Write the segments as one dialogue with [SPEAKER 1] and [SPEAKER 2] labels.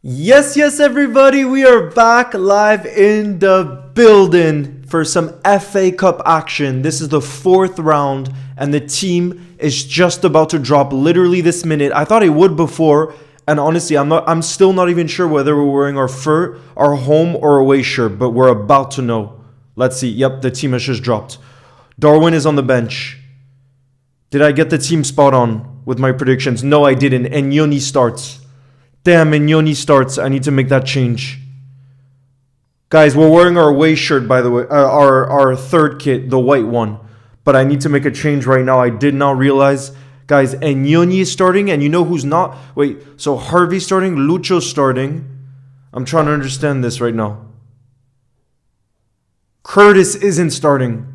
[SPEAKER 1] Yes, everybody, we are back live in the building for some FA Cup action. This is the fourth round, and the team is just about to drop literally this minute. I thought it would before, and honestly, I'm still not even sure whether we're wearing our home or away shirt, but we're about to know. Let's see. Yep, the team has just dropped. Darwin is on the bench. Did I get the team spot on with my predictions? No, I didn't. And Yoni starts. Damn, Mignoni starts. I need to make that change. Guys, we're wearing our away shirt, by the way. Our third kit, the white one. But I need to make a change right now. I did not realize. Guys, Mignoni is starting, and you know who's not? Wait, so Harvey's starting, Lucho's starting. I'm trying to understand this right now. Curtis isn't starting.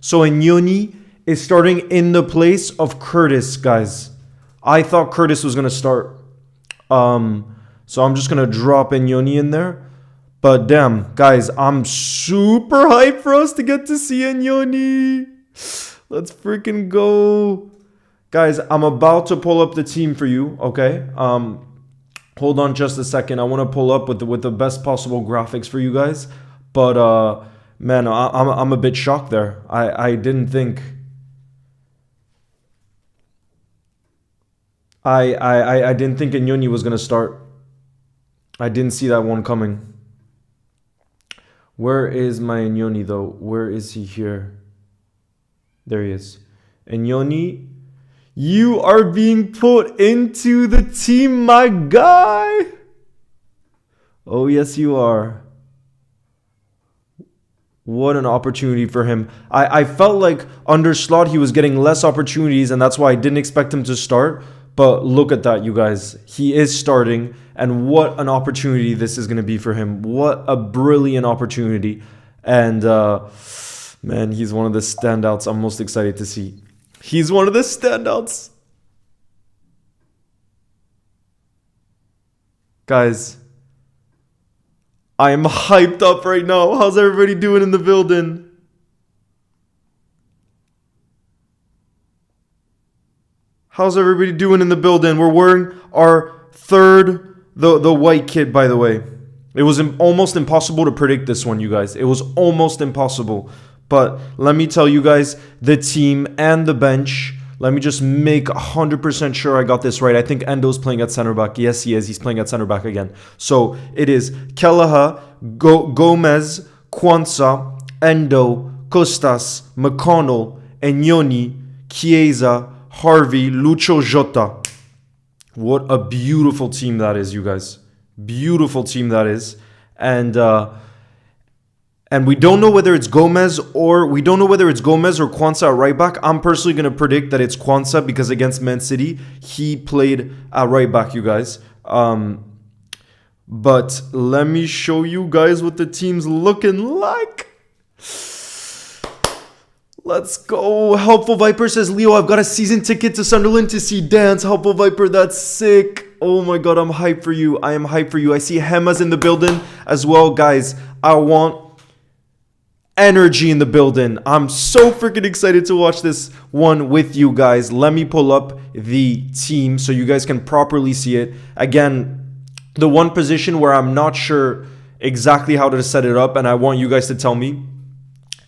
[SPEAKER 1] So Mignoni is starting in the place of Curtis, guys. I thought Curtis was going to start. So I'm just gonna drop Mignoni in there. But damn, guys, I'm super hyped for us to get to see Mignoni. Let's freaking go. Guys, I'm about to pull up the team for you, okay? Hold on just a second. I want to pull up with the best possible graphics for you guys. But man, I'm a bit shocked there. I didn't think I didn't think Mignoni was going to start. I didn't see that one coming. Where is my Mignoni, though? Where is he here? There he is. Mignoni, you are being put into the team, my guy. Oh, yes, you are. What an opportunity for him. I felt like under Slot, he was getting less opportunities, and that's why I didn't expect him to start. But look at that, you guys. He is starting, and what an opportunity this is going to be for him. What a brilliant opportunity. And, man, he's one of the standouts I'm most excited to see. He's one of the standouts. Guys, I am hyped up right now. How's everybody doing in the building? How's everybody doing in the building? We're wearing our third, the white kit, by the way. It was almost impossible to predict this one, you guys. It was almost impossible. But let me tell you guys, the team and the bench. Let me just make 100% sure I got this right. I think Endo's playing at center back. Yes, he is. He's playing at center back again. So it is Kelleher, Gomez, Kwanzaa, Endo, Costas, McConnell, Mignoni, Chiesa, Harvey, Lucho, Jota. What a beautiful team that is, you guys. Beautiful team that is. And we don't know whether it's Gomez or Kwanzaa at right back. I'm personally going to predict that it's Kwanzaa because against Man City, he played at right back, you guys. But let me show you guys what the team's looking like. Let's go. Helpful Viper says, Leo, I've got a season ticket to Sunderland to see dance. Helpful Viper, that's sick. Oh my God, I'm hyped for you. I am hyped for you. I see Hema's in the building as well, guys. I want energy in the building. I'm so freaking excited to watch this one with you guys. Let me pull up the team so you guys can properly see it. Again, the one position where I'm not sure exactly how to set it up, and I want you guys to tell me.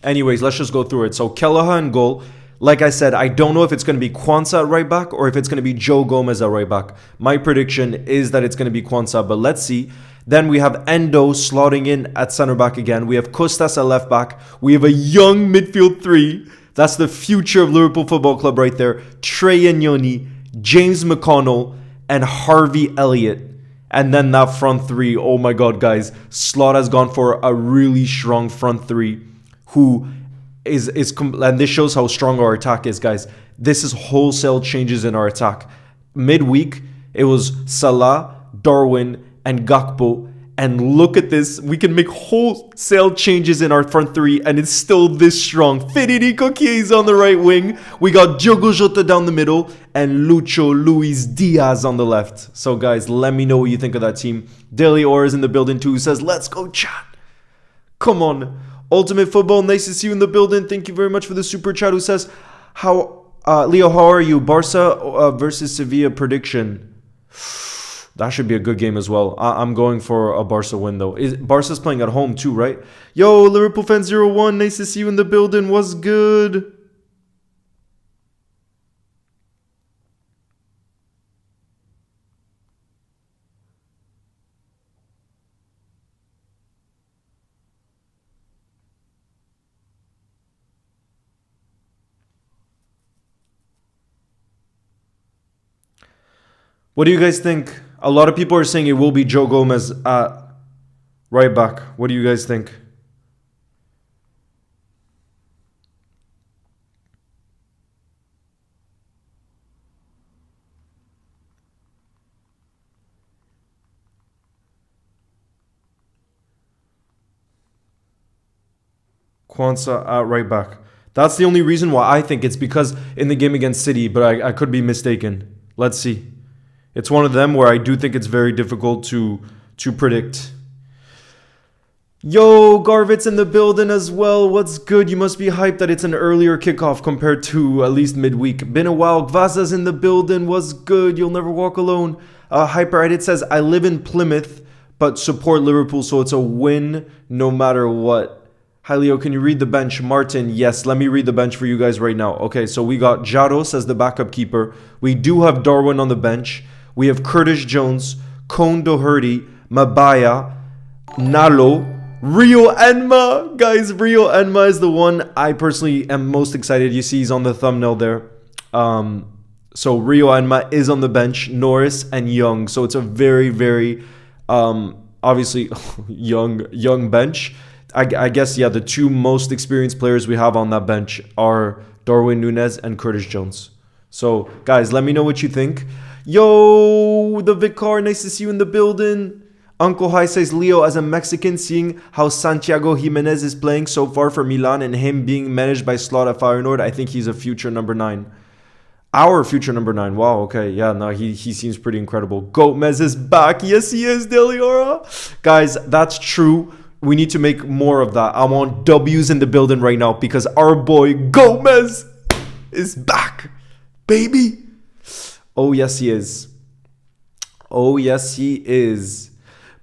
[SPEAKER 1] Anyways, let's just go through it. So Kelleher in goal. Like I said, I don't know if it's going to be Kwanzaa at right back or if it's going to be Joe Gomez at right back. My prediction is that it's going to be Kwanzaa, but let's see. Then we have Endo slotting in at center back again. We have Costas at left back. We have a young midfield three. That's the future of Liverpool Football Club right there. Trey Mignoni, James McConnell, and Harvey Elliott. And then that front three. Oh my God, guys. Slot has gone for a really strong front three. And this shows how strong our attack is, guys. This is wholesale changes in our attack. Midweek, it was Salah, Darwin, and Gakpo. And look at this. We can make wholesale changes in our front three, and it's still this strong. Federico Chiesa on the right wing. We got Diogo Jota down the middle, and Lucho Luis Diaz on the left. So, guys, let me know what you think of that team. Daily Or is in the building, too, who says, let's go, chat. Come on. Ultimate Football, nice to see you in the building. Thank you very much for the super chat. Who says, Leo, how are you? Barca versus Sevilla prediction. That should be a good game as well. I'm going for a Barca win, though. Barca's playing at home, too, right? Yo, Liverpool fan 01. Nice to see you in the building. What's good? What do you guys think? A lot of people are saying it will be Joe Gomez at right back. What do you guys think? Kwanzaa at right back. That's the only reason why I think it's because in the game against City, but I could be mistaken. Let's see. It's one of them where I do think it's very difficult to predict. Yo, Garvit's in the building as well. What's good? You must be hyped that it's an earlier kickoff compared to at least midweek. Been a while. Gvaza's in the building. What's good? You'll never walk alone. Hyper Edit says, I live in Plymouth, but support Liverpool, so it's a win no matter what. Hi, Leo. Can you read the bench? Martin, yes. Let me read the bench for you guys right now. Okay, so we got Jaros as the backup keeper. We do have Darwin on the bench. We have Curtis Jones, Cone Doherty, Mabaya, Nalo, Rio Enma. Guys, Rio Enma is the one I personally am most excited. You see he's on the thumbnail there. So Rio Enma is on the bench, Norris and Young. So it's a very, very, obviously, young bench. I guess, yeah, the two most experienced players we have on that bench are Darwin Núñez and Curtis Jones. So, guys, let me know what you think. Yo, the Vicar, nice to see you in the building. Uncle High says, Leo, as a Mexican, seeing how Santiago Jimenez is playing so far for Milan and him being managed by Slot at Feyenoord, I think he's a future number 9. Our future number 9. Wow, okay. Yeah, no, he seems pretty incredible. Gomez is back. Yes, he is, Deliora. Guys, that's true. We need to make more of that. I want W's in the building right now because our boy Gomez is back, baby. Oh, yes, he is. Oh, yes, he is.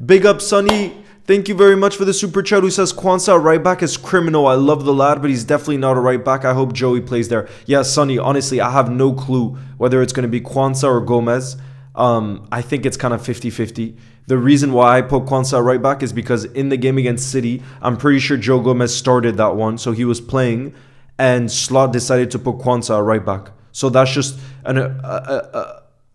[SPEAKER 1] Big up, Sonny. Thank you very much for the super chat. Who says Kwanzaa right back is criminal. I love the lad, but he's definitely not a right back. I hope Joey plays there. Yeah, Sonny, honestly, I have no clue whether it's going to be Kwanzaa or Gomez. I think it's kind of 50-50. The reason why I put Kwanzaa right back is because in the game against City, I'm pretty sure Joe Gomez started that one. So he was playing and Slot decided to put Kwanzaa right back. So that's just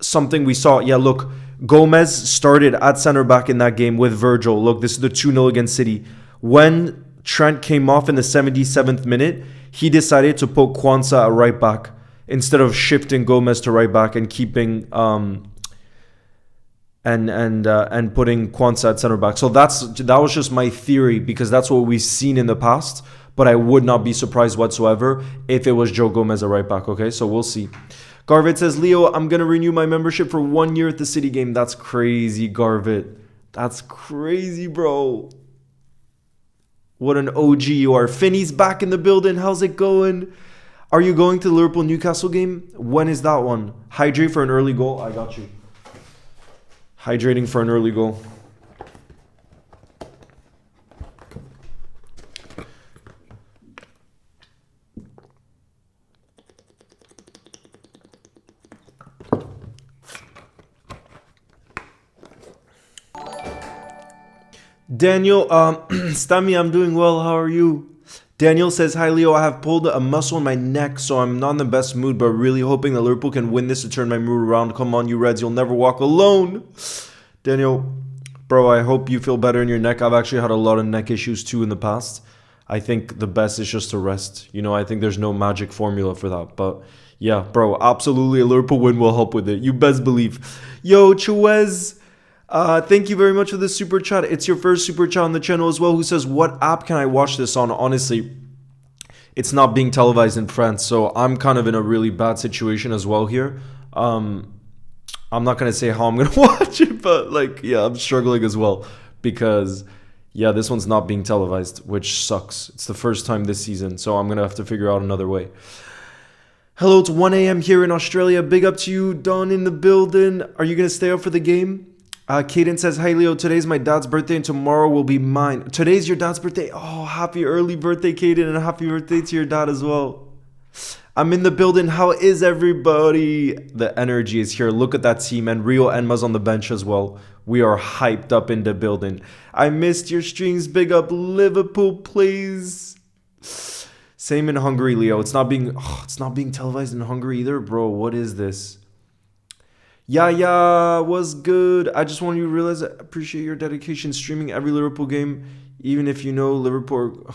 [SPEAKER 1] something we saw. Yeah, look, Gomez started at center back in that game with Virgil. Look, this is the 2-0 against City. When Trent came off in the 77th minute, he decided to put Kwanzaa at right back instead of shifting Gomez to right back and keeping and putting Kwanzaa at center back. So that was just my theory because that's what we've seen in the past. But I would not be surprised whatsoever if it was Joe Gomez at right back. Okay, so we'll see. Garvit says, Leo, I'm going to renew my membership for 1 year at the City game. That's crazy, Garvit. That's crazy, bro. What an OG you are. Finney's back in the building. How's it going? Are you going to the Liverpool-Newcastle game? When is that one? Hydrate for an early goal. I got you. Hydrating for an early goal. Daniel, Stami, I'm doing well. How are you? Daniel says, hi, Leo. I have pulled a muscle in my neck, so I'm not in the best mood, but really hoping that Liverpool can win this to turn my mood around. Come on, you Reds. You'll never walk alone. Daniel, bro, I hope you feel better in your neck. I've actually had a lot of neck issues, too, in the past. I think the best is just to rest. You know, I think there's no magic formula for that. But, yeah, bro, absolutely a Liverpool win will help with it. You best believe. Yo, Chuez. Thank you very much for the super chat. It's your first super chat on the channel as well. Who says, what app can I watch this on? Honestly, it's not being televised in France, so I'm kind of in a really bad situation as well here. I'm not going to say how I'm going to watch it, but like, yeah, I'm struggling as well because, yeah, this one's not being televised, which sucks. It's the first time this season, so I'm going to have to figure out another way. Hello, it's 1 a.m. here in Australia. Big up to you, Don in the building. Are you going to stay up for the game? Kaden says, "Hi Leo, today's my dad's birthday and tomorrow will be mine." Today's your dad's birthday? Oh, happy early birthday, Kaden, and happy birthday to your dad as well. I'm in the building. How is everybody? The energy is here. Look at that team, and Rio Enma's on the bench as well. We are hyped up in the building. I missed your streams. Big up Liverpool, please. Same in Hungary, Leo. It's not being televised in Hungary either, bro. What is this? Yeah, was good. I just want you to realize I appreciate your dedication streaming every Liverpool game, even if you know Liverpool.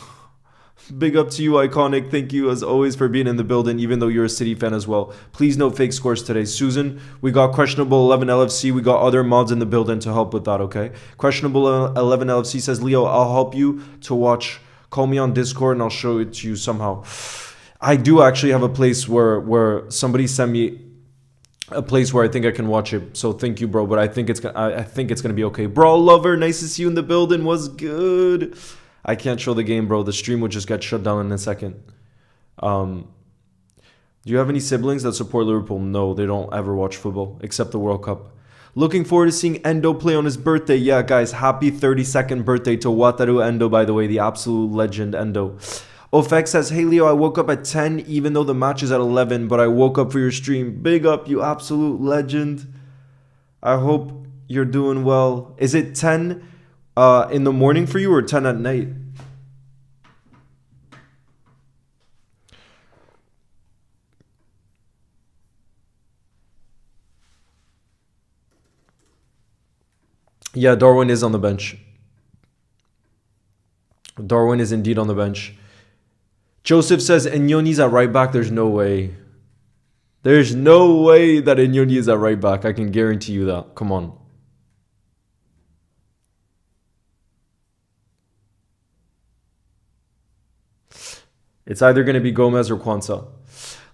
[SPEAKER 1] Big up to you, Iconic. Thank you as always for being in the building, even though you're a City fan as well. Please no fake scores today. Susan, we got questionable 11 LFC. We got other mods in the building to help with that, okay? Questionable 11 LFC says, Leo, I'll help you to watch. Call me on Discord and I'll show it to you somehow. I do actually have a place where somebody sent me a place where I think I can watch it. So thank you, bro. But I think it's gonna be okay. Bro, lover, nice to see you in the building. Was good. I can't show the game, bro. The stream would just get shut down in a second. Do you have any siblings that support Liverpool? No, they don't ever watch football except the World Cup. Looking forward to seeing Endo play on his birthday. Yeah, guys, happy 32nd birthday to Wataru Endo, by the way, the absolute legend Endo. Ofex says, hey, Leo, I woke up at 10, even though the match is at 11, but I woke up for your stream. Big up, you absolute legend. I hope you're doing well. Is it 10 in the morning for you or 10 at night? Yeah, Darwin is on the bench. Darwin is indeed on the bench. Joseph says, Enyoni's at right back. There's no way. There's no way that Enyoni is at right back. I can guarantee you that. Come on. It's either going to be Gomez or Kwanzaa.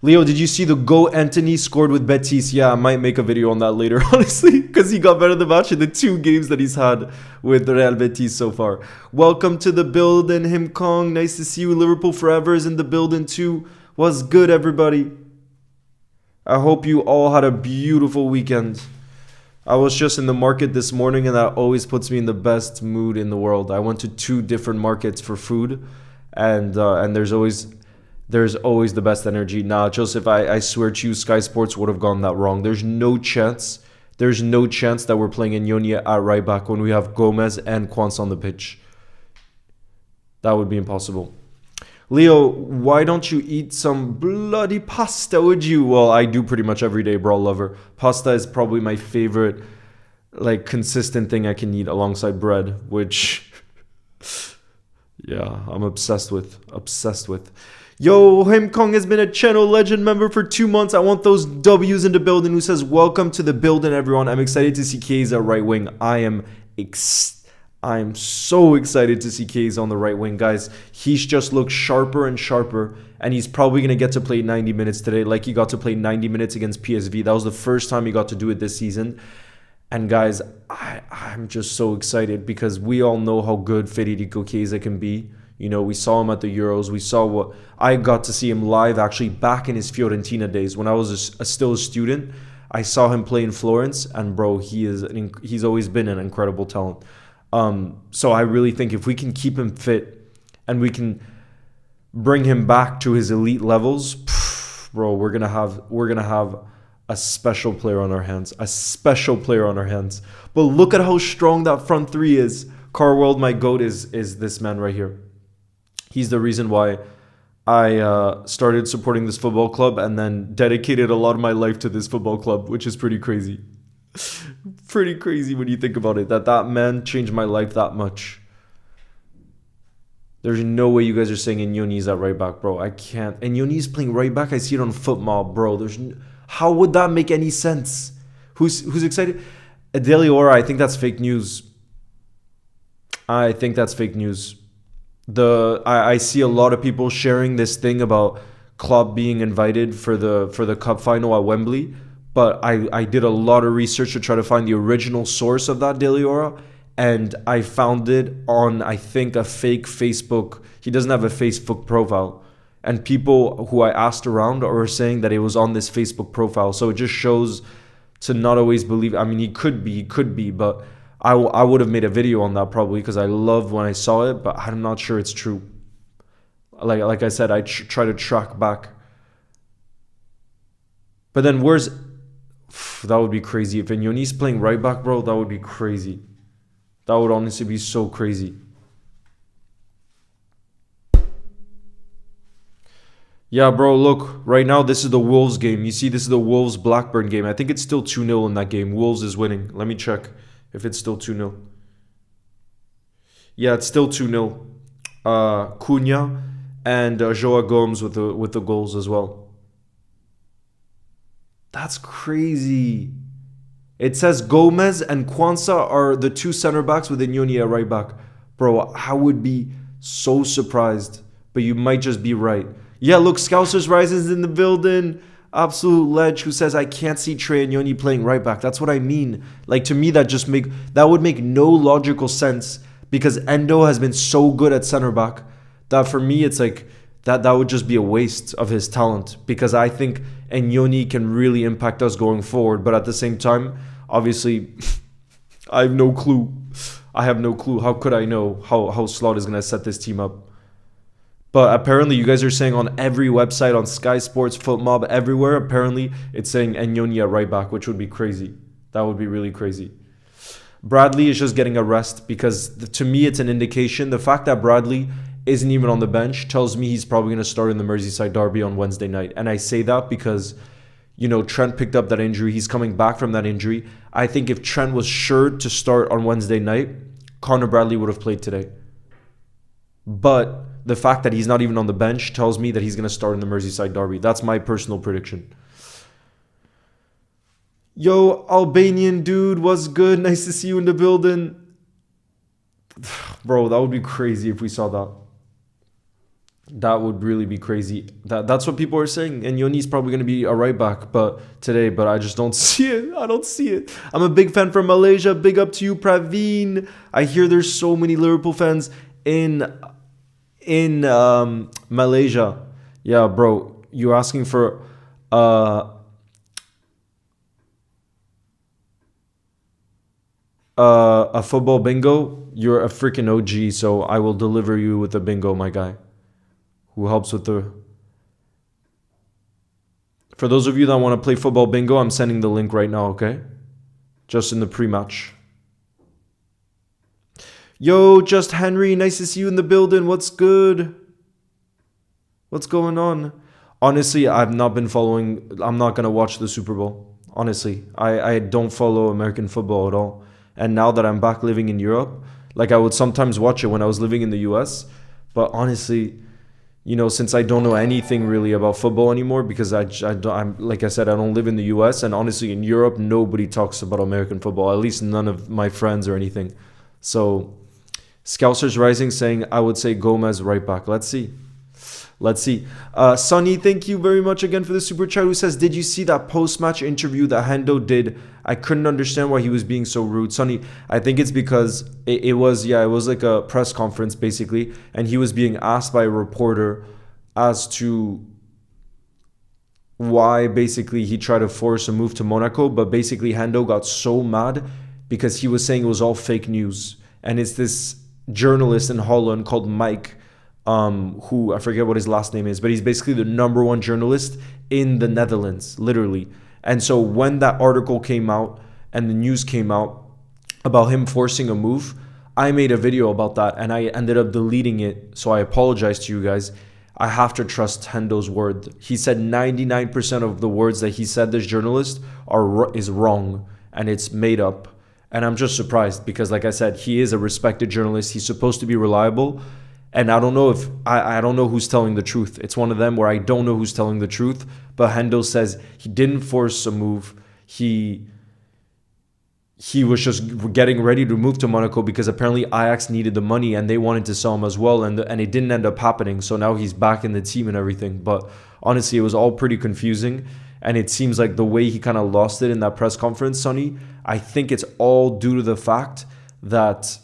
[SPEAKER 1] Leo, did you see the Go Anthony scored with Betis? Yeah, I might make a video on that later, honestly, because he got better than match in the 2 games that he's had with Real Betis so far. Welcome to the building, Him Kong. Nice to see you. Liverpool Forever is in the building too. What's good, everybody? I hope you all had a beautiful weekend. I was just in the market this morning, and that always puts me in the best mood in the world. I went to 2 different markets for food, and there's always the best energy. Nah, Joseph, I swear to you, Sky Sports would have gone that wrong. There's no chance that we're playing Enyoni at right back when we have Gomez and Kwanzaa on the pitch. That would be impossible. Leo, why don't you eat some bloody pasta, would you? Well, I do pretty much every day, bro, lover. Pasta is probably my favorite, like, consistent thing I can eat alongside bread, which, yeah, I'm obsessed with. Yo, Him Kong has been a channel legend member for 2 months. I want those W's in the building. Who says, welcome to the building, everyone. I'm excited to see Chiesa right wing. I'm so excited to see Chiesa on the right wing, guys. He's just looked sharper and sharper, and he's probably going to get to play 90 minutes today, like he got to play 90 minutes against PSV. That was the first time he got to do it this season. And guys, I'm just so excited because we all know how good Federico Chiesa can be. You know, we saw him at the Euros. We saw what I got to see him live actually back in his Fiorentina days when I was still a student. I saw him play in Florence, and bro, he's always been an incredible talent. So I really think if we can keep him fit and we can bring him back to his elite levels, bro, we're gonna have a special player on our hands. But look at how strong that front 3 is. Carworld, my GOAT, is this man right here. He's the reason why I started supporting this football club and then dedicated a lot of my life to this football club, which is pretty crazy. Pretty crazy when you think about it, that man changed my life that much. There's no way you guys are saying Enyoni's at right back, bro. I can't. Enyoni's playing right back. I see it on FootMob, bro. How would that make any sense? Who's excited? Deliora, I think that's fake news. I see a lot of people sharing this thing about Klopp being invited for the cup final at Wembley, but I did a lot of research to try to find the original source of that, Deliora, and I found it on, I think, a fake Facebook. He doesn't have a Facebook profile, and people who I asked around are saying that it was on this Facebook profile. So it just shows to not always believe. I mean, he could be, but I would have made a video on that probably because I loved when I saw it, but I'm not sure it's true. Like I said, I try to track back. But then where's... That would be crazy. If Inyoni's playing right back, bro, that would be crazy. That would honestly be so crazy. Yeah, bro, look. Right now, this is the Wolves game. You see, this is the Wolves-Blackburn game. I think it's still 2-0 in that game. Wolves is winning. Let me check if it's still 2-0. Yeah, it's still 2-0. Cunha and Joao Gomes with the goals as well. That's crazy. It says Gomez and Kwanzaa are the two center backs with Inyoni at right back. Bro, I would be so surprised. But you might just be right. Yeah, look, Scousers Rises in the building. Absolute ledge who says, I can't see Trey Inyoni playing right back. That's what I mean. Like, to me, that would make no logical sense. Because Endo has been so good at center back. That for me, it's like... That would just be a waste of his talent. Because I think Inyoni can really impact us going forward. But at the same time, obviously, I have no clue. I have no clue. How could I know how Slot is going to set this team up? But apparently, you guys are saying on every website, on Sky Sports, FootMob, everywhere, apparently, it's saying Inyoni at right back, which would be crazy. That would be really crazy. Bradley is just getting a rest because, to me, it's an indication. The fact that Bradley isn't even on the bench tells me he's probably going to start in the Merseyside derby on Wednesday night. And I say that because, you know, Trent picked up that injury. He's coming back from that injury. I think if Trent was sure to start on Wednesday night, Connor Bradley would have played today. But the fact that he's not even on the bench tells me that he's going to start in the Merseyside derby. That's my personal prediction. Yo, Albanian dude, what's good? Nice to see you in the building. Bro, that would be crazy if we saw that. That would really be crazy. That's what people are saying. And Inyoni's probably going to be a right back today, but I just don't see it. I don't see it. I'm a big fan from Malaysia. Big up to you, Praveen. I hear there's so many Liverpool fans in Malaysia. Yeah, bro. You're asking for a football bingo? You're a freaking OG, so I will deliver you with a bingo, my guy. Who helps with the... For those of you that want to play football bingo, I'm sending the link right now, okay? Just in the pre-match. Yo, Just Henry, nice to see you in the building. What's good? What's going on? Honestly, I've not been following... I'm not going to watch the Super Bowl. Honestly, I don't follow American football at all. And now that I'm back living in Europe, like I would sometimes watch it when I was living in the US. But honestly... You know, since I don't know anything really about football anymore because I'm like I said, I don't live in the US. And honestly, in Europe, nobody talks about American football. At least none of my friends or anything. So, Scousers Rising saying, I would say Gomez right back. Let's see. Let's see. Sonny, thank you very much again for the super chat who says, did you see that post-match interview that Hendo did? I couldn't understand why he was being so rude. Sonny, I think it's because it was like a press conference basically. And he was being asked by a reporter as to why basically he tried to force a move to Monaco. But basically Hendo got so mad because he was saying it was all fake news. And it's this journalist in Holland called Mike, who I forget what his last name is, but he's basically the #1 journalist in the Netherlands, literally. And so when that article came out and the news came out about him forcing a move, I made a video about that and I ended up deleting it. So I apologize to you guys. I have to trust Hendo's word. He said 99% of the words that he said, this journalist, is wrong and it's made up. And I'm just surprised because, like I said, he is a respected journalist. He's supposed to be reliable. And I don't know if I don't know who's telling the truth. It's one of them where I don't know who's telling the truth. But Hendo says he didn't force a move. He was just getting ready to move to Monaco because apparently Ajax needed the money and they wanted to sell him as well. And it didn't end up happening. So now he's back in the team and everything. But honestly, it was all pretty confusing. And it seems like the way he kind of lost it in that press conference, Sonny, I think it's all due to the fact that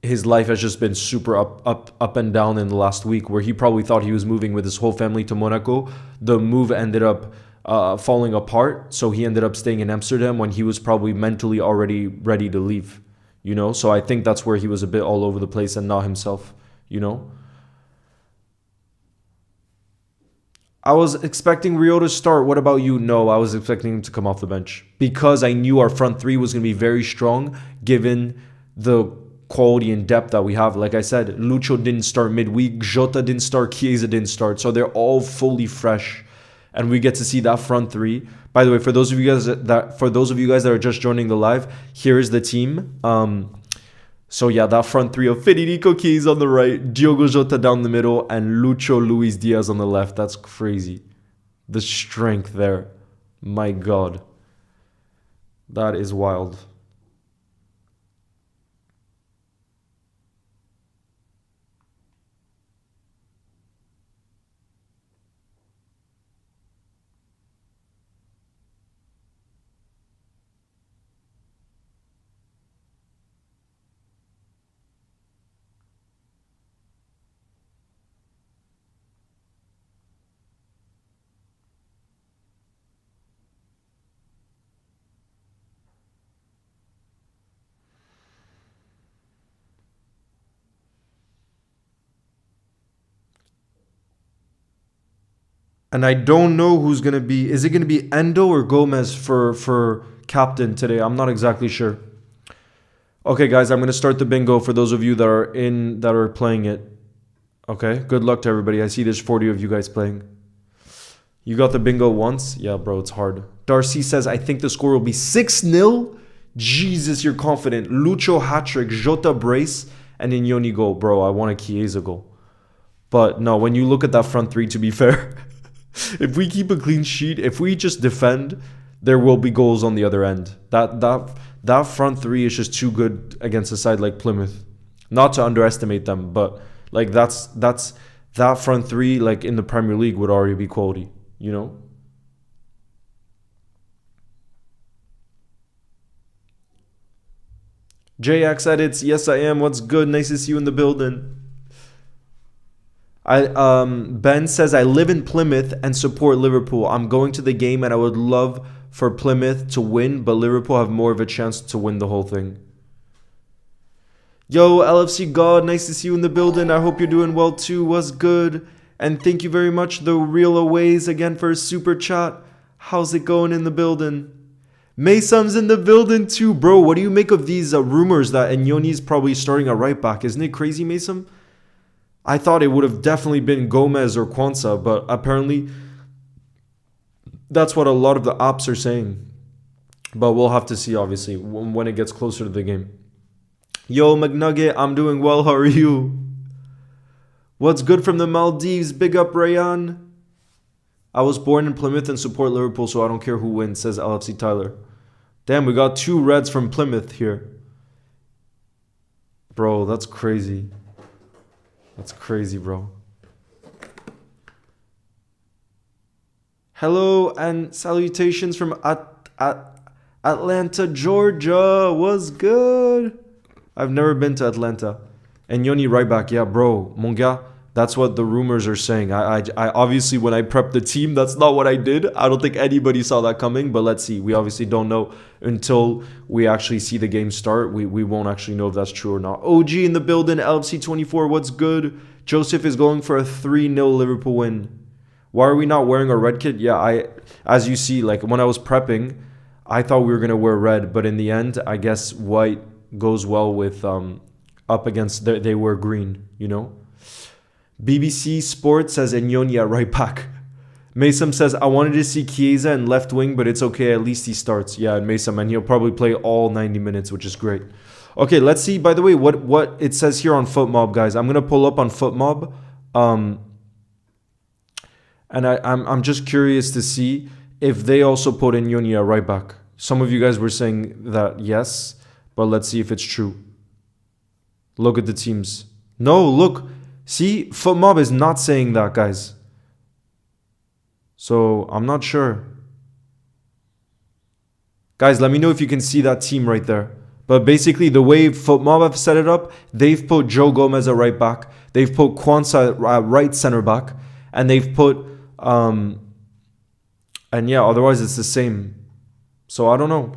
[SPEAKER 1] his life has just been super up and down in the last week, where he probably thought he was moving with his whole family to Monaco. The move ended up falling apart, so he ended up staying in Amsterdam when he was probably mentally already ready to leave. you know? So I think that's where he was a bit all over the place and not himself, you know? I was expecting Rio to start. What about you? No, I was expecting him to come off the bench because I knew our front three was going to be very strong given the quality and depth that we have. Like I said, Lucho didn't start midweek, Jota didn't start, Chiesa didn't start. So they're all fully fresh. And we get to see that front three. By the way, for those of you guys that are just joining the live, here is the team. So yeah, that front three of Federico Chiesa on the right, Diogo Jota down the middle, and Lucho Luis Diaz on the left. That's crazy. The strength there. My God. That is wild. And I don't know who's going to be... Is it going to be Endo or Gomez for captain today? I'm not exactly sure. Okay, guys, I'm going to start the bingo for those of you that are playing it. Okay, good luck to everybody. I see there's 40 of you guys playing. You got the bingo once? Yeah, bro, it's hard. Darcy says, I think the score will be 6-0. Jesus, you're confident. Lucho hat-trick, Jota brace, and Inyoni goal. Bro, I want a Chiesa goal. But no, when you look at that front three, to be fair... If we keep a clean sheet, if we just defend, there will be goals on the other end. That front three is just too good against a side like Plymouth. Not to underestimate them, but like that's that front three like in the Premier League would already be quality, you know? JX edits, yes I am. What's good? Nice to see you in the building. Ben says, I live in Plymouth and support Liverpool. I'm going to the game and I would love for Plymouth to win, but Liverpool have more of a chance to win the whole thing. Yo, LFC God, nice to see you in the building. I hope you're doing well too. What's good? And thank you very much, The Real Aways, again for a super chat. How's it going in the building? Mason's in the building too. Bro, what do you make of these rumors that Inyoni's probably starting at right back? Isn't it crazy, Mason? I thought it would have definitely been Gomez or Quansah, but apparently that's what a lot of the apps are saying. But we'll have to see, obviously, when it gets closer to the game. Yo, McNugget, I'm doing well. How are you? What's good from the Maldives? Big up, Rayan. I was born in Plymouth and support Liverpool, so I don't care who wins, says LFC Tyler. Damn, we got 2 Reds from Plymouth here. Bro, that's crazy. That's crazy, bro. Hello and salutations from Atlanta, Georgia. What's good? I've never been to Atlanta. And Yoni right back. Yeah, bro. Mon gars, that's what the rumors are saying. I obviously, when I prepped the team, that's not what I did. I don't think anybody saw that coming. But let's see. We obviously don't know until we actually see the game start. We won't actually know if that's true or not. OG in the building. LFC24. What's good? Joseph is going for a 3-0 Liverpool win. Why are we not wearing a red kit? Yeah, as you see, like when I was prepping, I thought we were going to wear red. But in the end, I guess white goes well with up against, they wear green, you know? BBC Sports says Enyonia right back. Mason says, I wanted to see Chiesa in left wing, but it's okay. At least he starts. Yeah, and Mason, and he'll probably play all 90 minutes, which is great. Okay, let's see, by the way, what it says here on FootMob, guys. I'm going to pull up on FootMob. And I'm just curious to see if they also put Enyonia right back. Some of you guys were saying that yes, but let's see if it's true. Look at the teams. No, look. See, FootMob is not saying that, guys. So, I'm not sure. Guys, let me know if you can see that team right there. But basically, the way FootMob have set it up, they've put Joe Gomez at right back. They've put Quansah at right center back. And they've put... and yeah, otherwise it's the same. So, I don't know.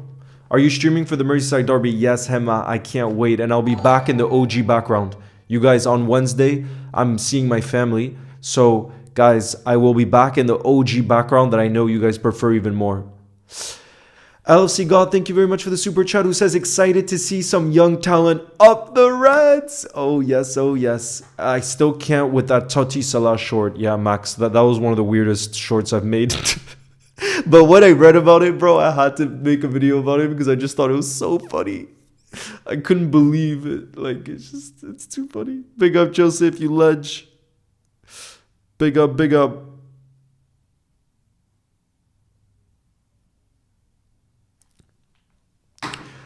[SPEAKER 1] Are you streaming for the Merseyside Derby? Yes, Hema, I can't wait. And I'll be back in the OG background. You guys, on Wednesday, I'm seeing my family. So, guys, I will be back in the OG background that I know you guys prefer even more. LFC God, thank you very much for the super chat, who says, excited to see some young talent up the Reds. Oh, yes, oh, yes. I still can't with that Totti Salah short. Yeah, Max, that was one of the weirdest shorts I've made. But when I read about it, bro, I had to make a video about it because I just thought it was so funny. I couldn't believe it. Like, it's too funny. Big up, Joseph, you ledge. Big up, big up.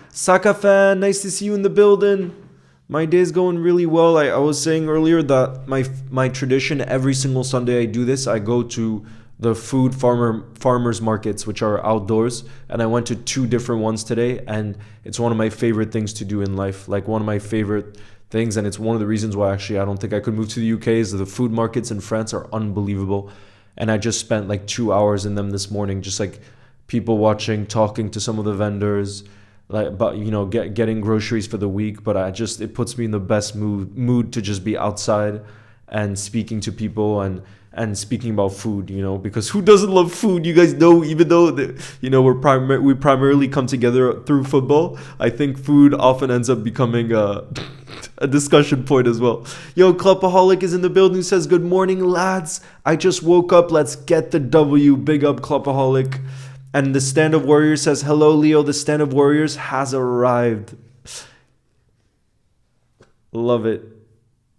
[SPEAKER 1] Saka fan, nice to see you in the building. My day's going really well. I was saying earlier that my tradition, every single Sunday I do this. I go to the farmers markets, which are outdoors, and I went to 2 different ones today, and it's one of my favorite things to do in life. Like, one of my favorite things, and it's one of the reasons why actually I don't think I could move to the UK, is the food markets in France are unbelievable. And I just spent like 2 hours in them this morning, just like people watching, talking to some of the vendors, like, but you know, getting groceries for the week. But it puts me in the best mood to just be outside and speaking to people and speaking about food, you know, because who doesn't love food? You guys know, even though you know we primarily come together through football, I think food often ends up becoming a discussion point as well. Yo, Clubaholic is in the building, who says, good morning, lads. I just woke up. Let's get the W. Big up, Clubaholic. And the Stand of Warriors says, hello, Leo. The Stand of Warriors has arrived. Love it.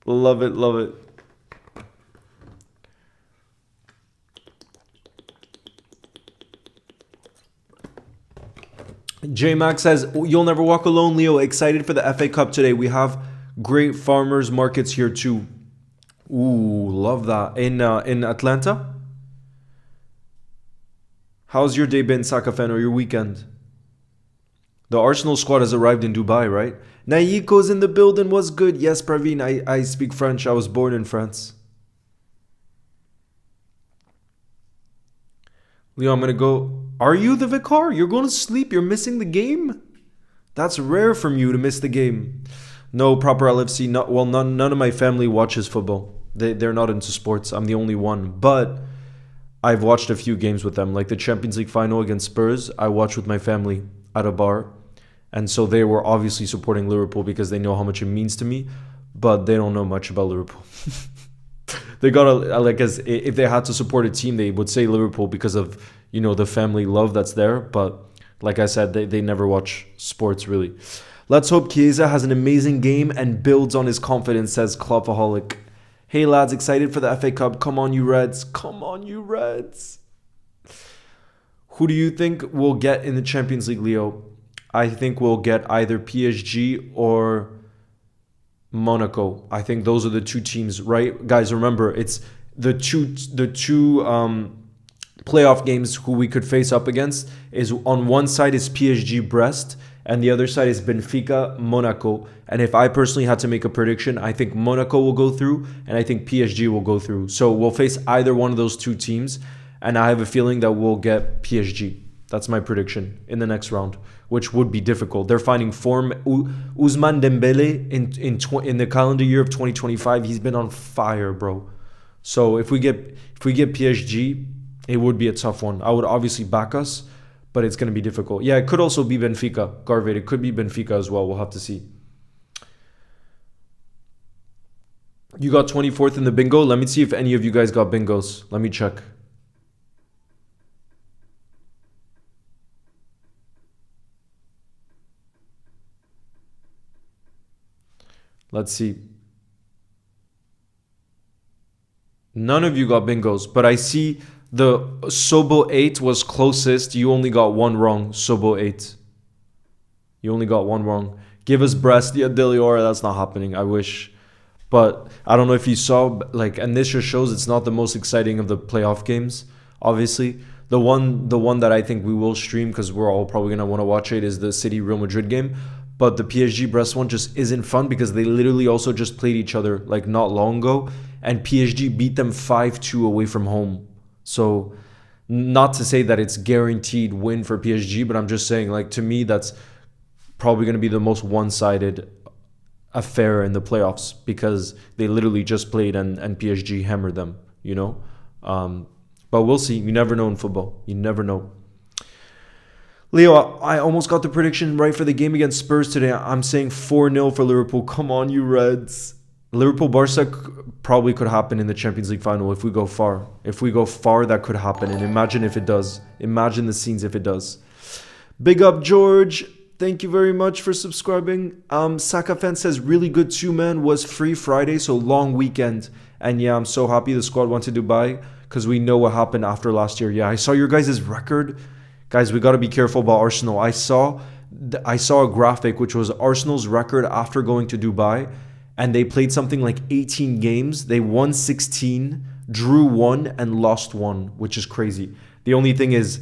[SPEAKER 1] Love it. Love it. J-Max says, you'll never walk alone, Leo. Excited for the FA Cup today. We have great farmers markets here too. Ooh, love that. In Atlanta? How's your day been, Saka fan, or your weekend? The Arsenal squad has arrived in Dubai, right? Naiko's in the building. What's good? Yes, Praveen, I speak French. I was born in France. Leo, I'm going to go. Are you the Vicar? You're going to sleep? You're missing the game? That's rare from you to miss the game. No, proper LFC. None of my family watches football. They're not into sports. I'm the only one. But I've watched a few games with them. Like the Champions League final against Spurs, I watched with my family at a bar. And so they were obviously supporting Liverpool because they know how much it means to me. But they don't know much about Liverpool. They gotta, like, as if they had to support a team, they would say Liverpool because of, you know, the family love that's there. But like I said, they never watch sports really. Let's hope Chiesa has an amazing game and builds on his confidence, says Clubaholic. Hey lads, excited for the FA Cup. Come on, you Reds. Come on, you Reds. Who do you think will get in the Champions League, Leo? I think we'll get either PSG or Monaco. I think those are the 2 teams, right? Guys, remember, it's the two playoff games who we could face up against. Is on one side is PSG Brest, and the other side is Benfica Monaco. And if I personally had to make a prediction, I think Monaco will go through, and I think PSG will go through. So we'll face either one of those 2 teams, and I have a feeling that we'll get PSG. That's my prediction in the next round, which would be difficult. They're finding form. Ousmane Dembele in the calendar year of 2025, he's been on fire, bro. So if we get PSG, it would be a tough one. I would obviously back us, but it's going to be difficult. Yeah, it could also be Benfica, Garvey. It could be Benfica as well. We'll have to see. You got 24th in the bingo. Let me see if any of you guys got bingos. Let me check. Let's see. None of you got bingos, but I see the Sobo 8 was closest. You only got 1 wrong, Sobo 8. You only got 1 wrong. Give us Brest. Yeah, Deliora, that's not happening. I wish. But I don't know if you saw, like, and this just shows it's not the most exciting of the playoff games, obviously. The one that I think we will stream, because we're all probably going to want to watch it, is the City Real Madrid game. But the PSG Brest one just isn't fun because they literally also just played each other like not long ago. And PSG beat them 5-2 away from home. So Not to say that it's guaranteed win for PSG, but I'm just saying, like, to me, that's probably going to be the most one-sided affair in the playoffs because they literally just played and PSG hammered them, you know? But we'll see. You never know in football. You never know. Leo, I almost got the prediction right for the game against Spurs today. I'm saying 4-0 for Liverpool. Come on, you Reds. Liverpool-Barca probably could happen in the Champions League final if we go far. If we go far, that could happen. And imagine if it does. Imagine the scenes if it does. Big up, George. Thank you very much for subscribing. Saka fan says, really good too, man. Was free Friday, so long weekend. And yeah, I'm so happy the squad went to Dubai because we know what happened after last year. Yeah, I saw your guys' record. Guys, we got to be careful about Arsenal. I saw a graphic which was Arsenal's record after going to Dubai, and they played something like 18 games. They won 16, drew 1, and lost 1, which is crazy. The only thing is,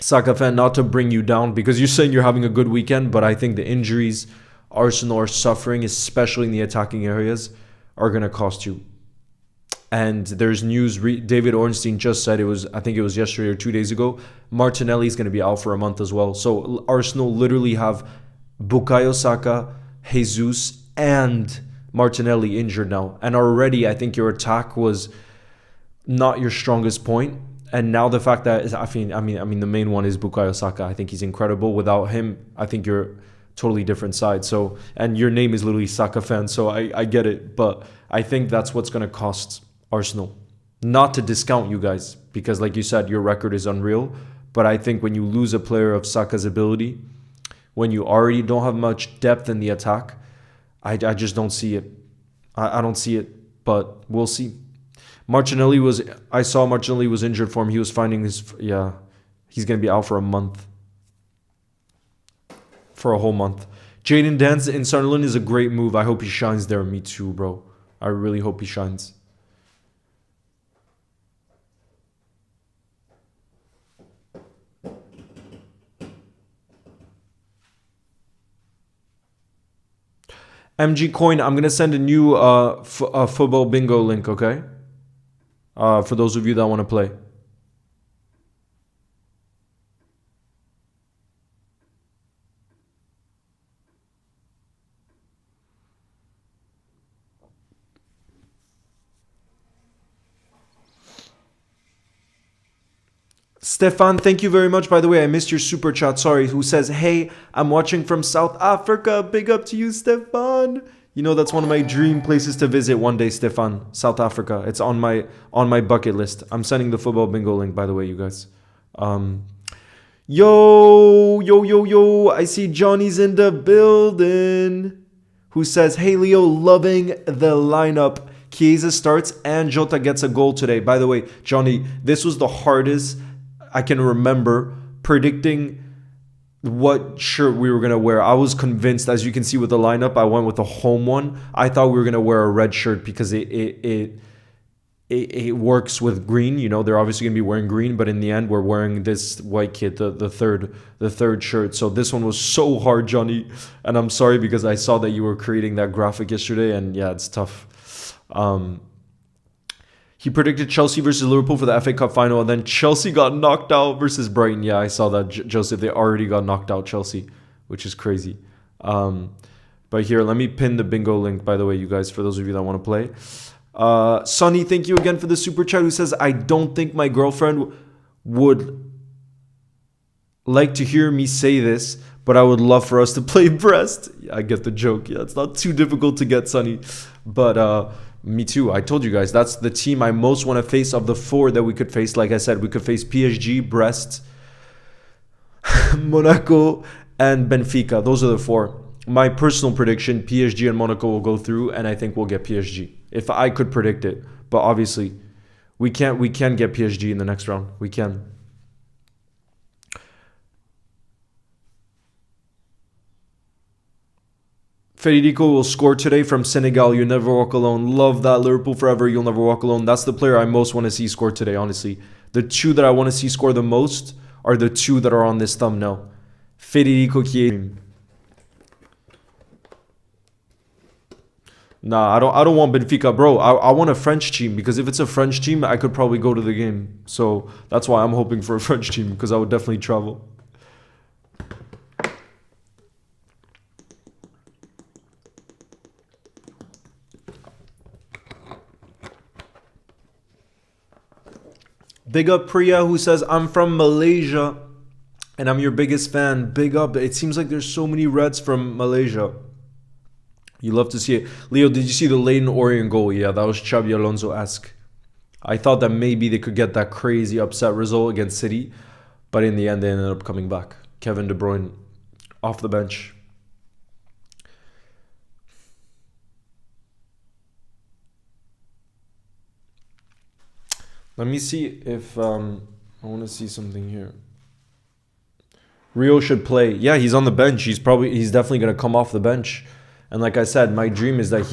[SPEAKER 1] Saka fan, not to bring you down, because you're saying you're having a good weekend, but I think the injuries Arsenal are suffering, especially in the attacking areas, are going to cost you. And there's news, David Ornstein just said, I think it was yesterday or 2 days ago, Martinelli is going to be out for a month as well. So Arsenal literally have Bukayo Saka, Jesus, and Martinelli injured now. And already I think your attack was not your strongest point. And now the fact that, I mean, the main one is Bukayo Saka. I think he's incredible. Without him, I think you're totally different side. So, and your name is literally Saka fan, so I get it. But I think that's what's going to cost Arsenal. Not to discount you guys, because like you said, your record is unreal. But I think when you lose a player of Saka's ability, when you already don't have much depth in the attack, I just don't see it. I don't see it, but we'll see. I saw Martinelli was injured for him. He was finding he's going to be out for a month. For a whole month. Jadon Dance in Sunderland is a great move. I hope he shines there. Me too, bro. I really hope he shines. MG Coin, I'm going to send a new football bingo link, okay? For those of you that want to play. Stefan, thank you very much. By the way, I missed your super chat. Sorry. Who says, hey, I'm watching from South Africa. Big up to you, Stefan. You know, that's one of my dream places to visit one day, Stefan. South Africa. It's on my bucket list. I'm sending the football bingo link, by the way, you guys. Yo. I see Johnny's in the building. Who says, hey, Leo, loving the lineup. Chiesa starts and Jota gets a goal today. By the way, Johnny, this was the hardest I can remember predicting what shirt we were going to wear. I was convinced, as you can see with the lineup, I went with the home one. I thought we were going to wear a red shirt because it works with green. You know, they're obviously going to be wearing green, but in the end, we're wearing this white kit, the third shirt. So this one was so hard, Johnny. And I'm sorry because I saw that you were creating that graphic yesterday, and yeah, it's tough. He predicted Chelsea versus Liverpool for the FA Cup final, and then Chelsea got knocked out versus Brighton. Yeah, I saw that, Joseph. They already got knocked out, Chelsea, which is crazy. But here, let me pin the bingo link, by the way, you guys, for those of you that want to play. Sonny, thank you again for the super chat, who says, I don't think my girlfriend would like to hear me say this, but I would love for us to play Brest. Yeah, I get the joke. Yeah, it's not too difficult to get, Sonny. But me too. I told you guys, that's the team I most want to face of the 4 that we could face. Like I said, we could face PSG, Brest, Monaco, and Benfica. Those are the 4. My personal prediction, PSG and Monaco will go through, and I think we'll get PSG. If I could predict it. But obviously, we can get PSG in the next round. We can. Federico will score today from Senegal. You never walk alone. Love that. Liverpool forever. You'll never walk alone. That's the player I most want to see score today, honestly. The 2 that I want to see score the most are the 2 that are on this thumbnail. Federico Chiesa. Nah, I don't want Benfica, bro. I want a French team because if it's a French team, I could probably go to the game. So that's why I'm hoping for a French team because I would definitely travel. Big up Priya who says, I'm from Malaysia and I'm your biggest fan. Big up. It seems like there's so many Reds from Malaysia. You love to see it. Leo, did you see the Leighton Orient goal? Yeah, that was Xabi Alonso-esque. I thought that maybe they could get that crazy upset result against City, but in the end they ended up coming back. Kevin De Bruyne off the bench. Let me see if I want to see something here. Rio should play. Yeah, he's on the bench. He's definitely going to come off the bench. And like I said, my dream is that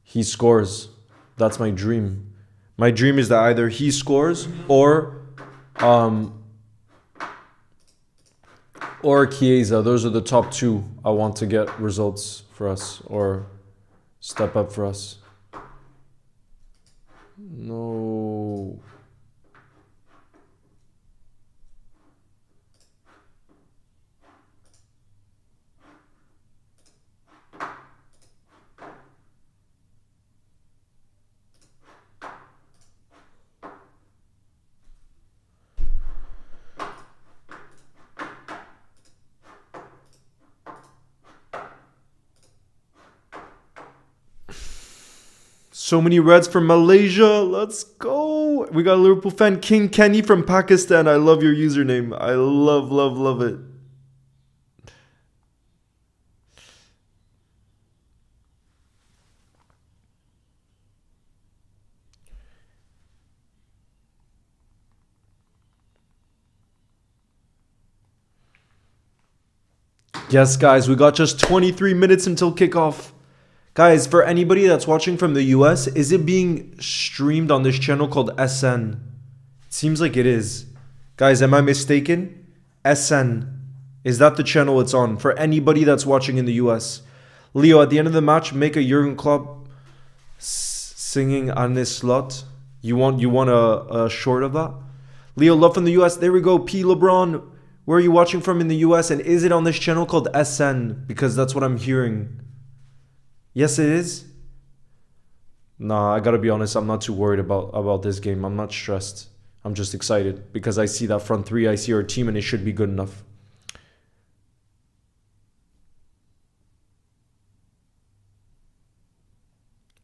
[SPEAKER 1] he scores. That's my dream. My dream is that either he scores or Chiesa. Those are the top two I want to get results for us or step up for us. No. So many Reds from Malaysia. Let's go. We got a Liverpool fan, King Kenny from Pakistan. I love your username. I love it. Yes, guys, we got just 23 minutes until kickoff. Guys, for anybody that's watching from the US, is it being streamed on this channel called SN? It seems like it is. Guys, am I mistaken? SN. Is that the channel it's on? For anybody that's watching in the US. Leo, at the end of the match, make a Jurgen Klopp singing Arne Slot. You want a short of that? Leo, love from the US. There we go. P. LeBron. Where are you watching from in the US? And is it on this channel called SN? Because that's what I'm hearing. Yes, it is. Nah, I gotta be honest. I'm not too worried about this game. I'm not stressed. I'm just excited because I see that front three. I see our team and it should be good enough.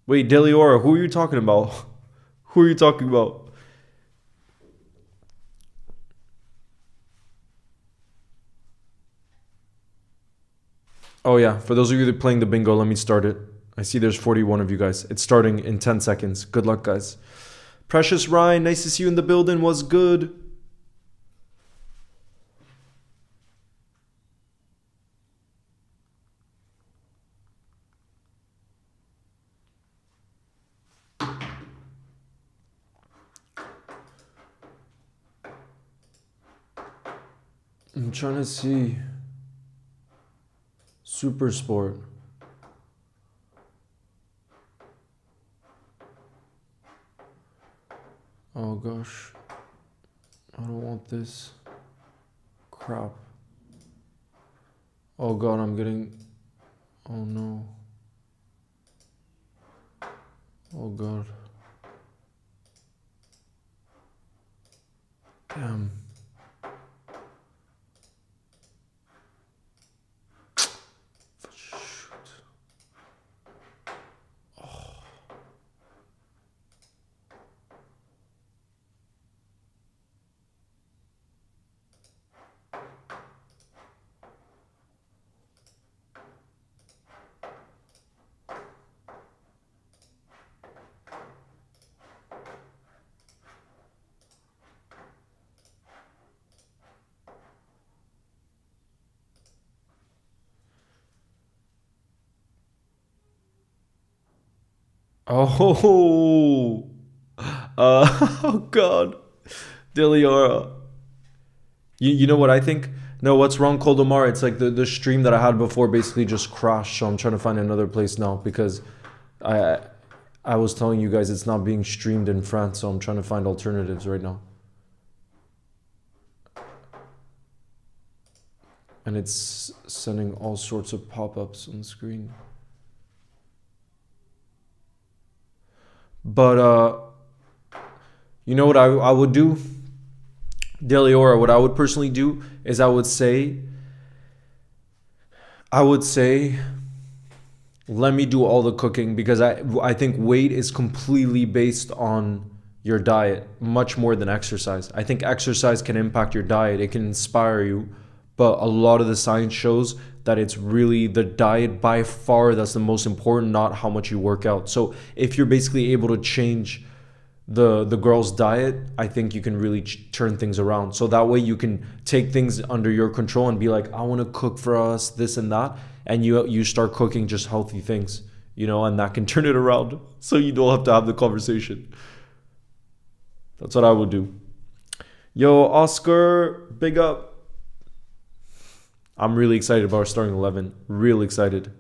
[SPEAKER 1] Wait, Deliora, who are you talking about? Who are you talking about? Oh yeah, for those of you that are playing the bingo, let me start it. I see there's 41 of you guys. It's starting in 10 seconds. Good luck, guys. Precious Ryan, nice to see you in the building. What's good? I'm trying to see. Super Sport. Oh gosh. I don't want this. Crap. Oh god, I'm getting... Oh no. Oh god. Damn. Oh, oh God, Diliora. You know what I think? No, what's wrong, Coldomar? It's like the stream that I had before basically just crashed. So I'm trying to find another place now because I I was telling you guys it's not being streamed in France. So I'm trying to find alternatives right now. And it's sending all sorts of pop-ups on the screen. But you know what I would do? Deliora, what I would personally do is I would say, let me do all the cooking because I think weight is completely based on your diet much more than exercise. I think exercise can impact your diet. It can inspire you. But a lot of the science shows that it's really the diet by far that's the most important, not how much you work out. So if you're basically able to change the girl's diet, I think you can really turn things around. So that way you can take things under your control and be like, I want to cook for us, this and that. And you start cooking just healthy things, you know, and that can turn it around. So you don't have to have the conversation. That's what I would do. Yo, Oscar, big up. I'm really excited about our starting 11. Real excited.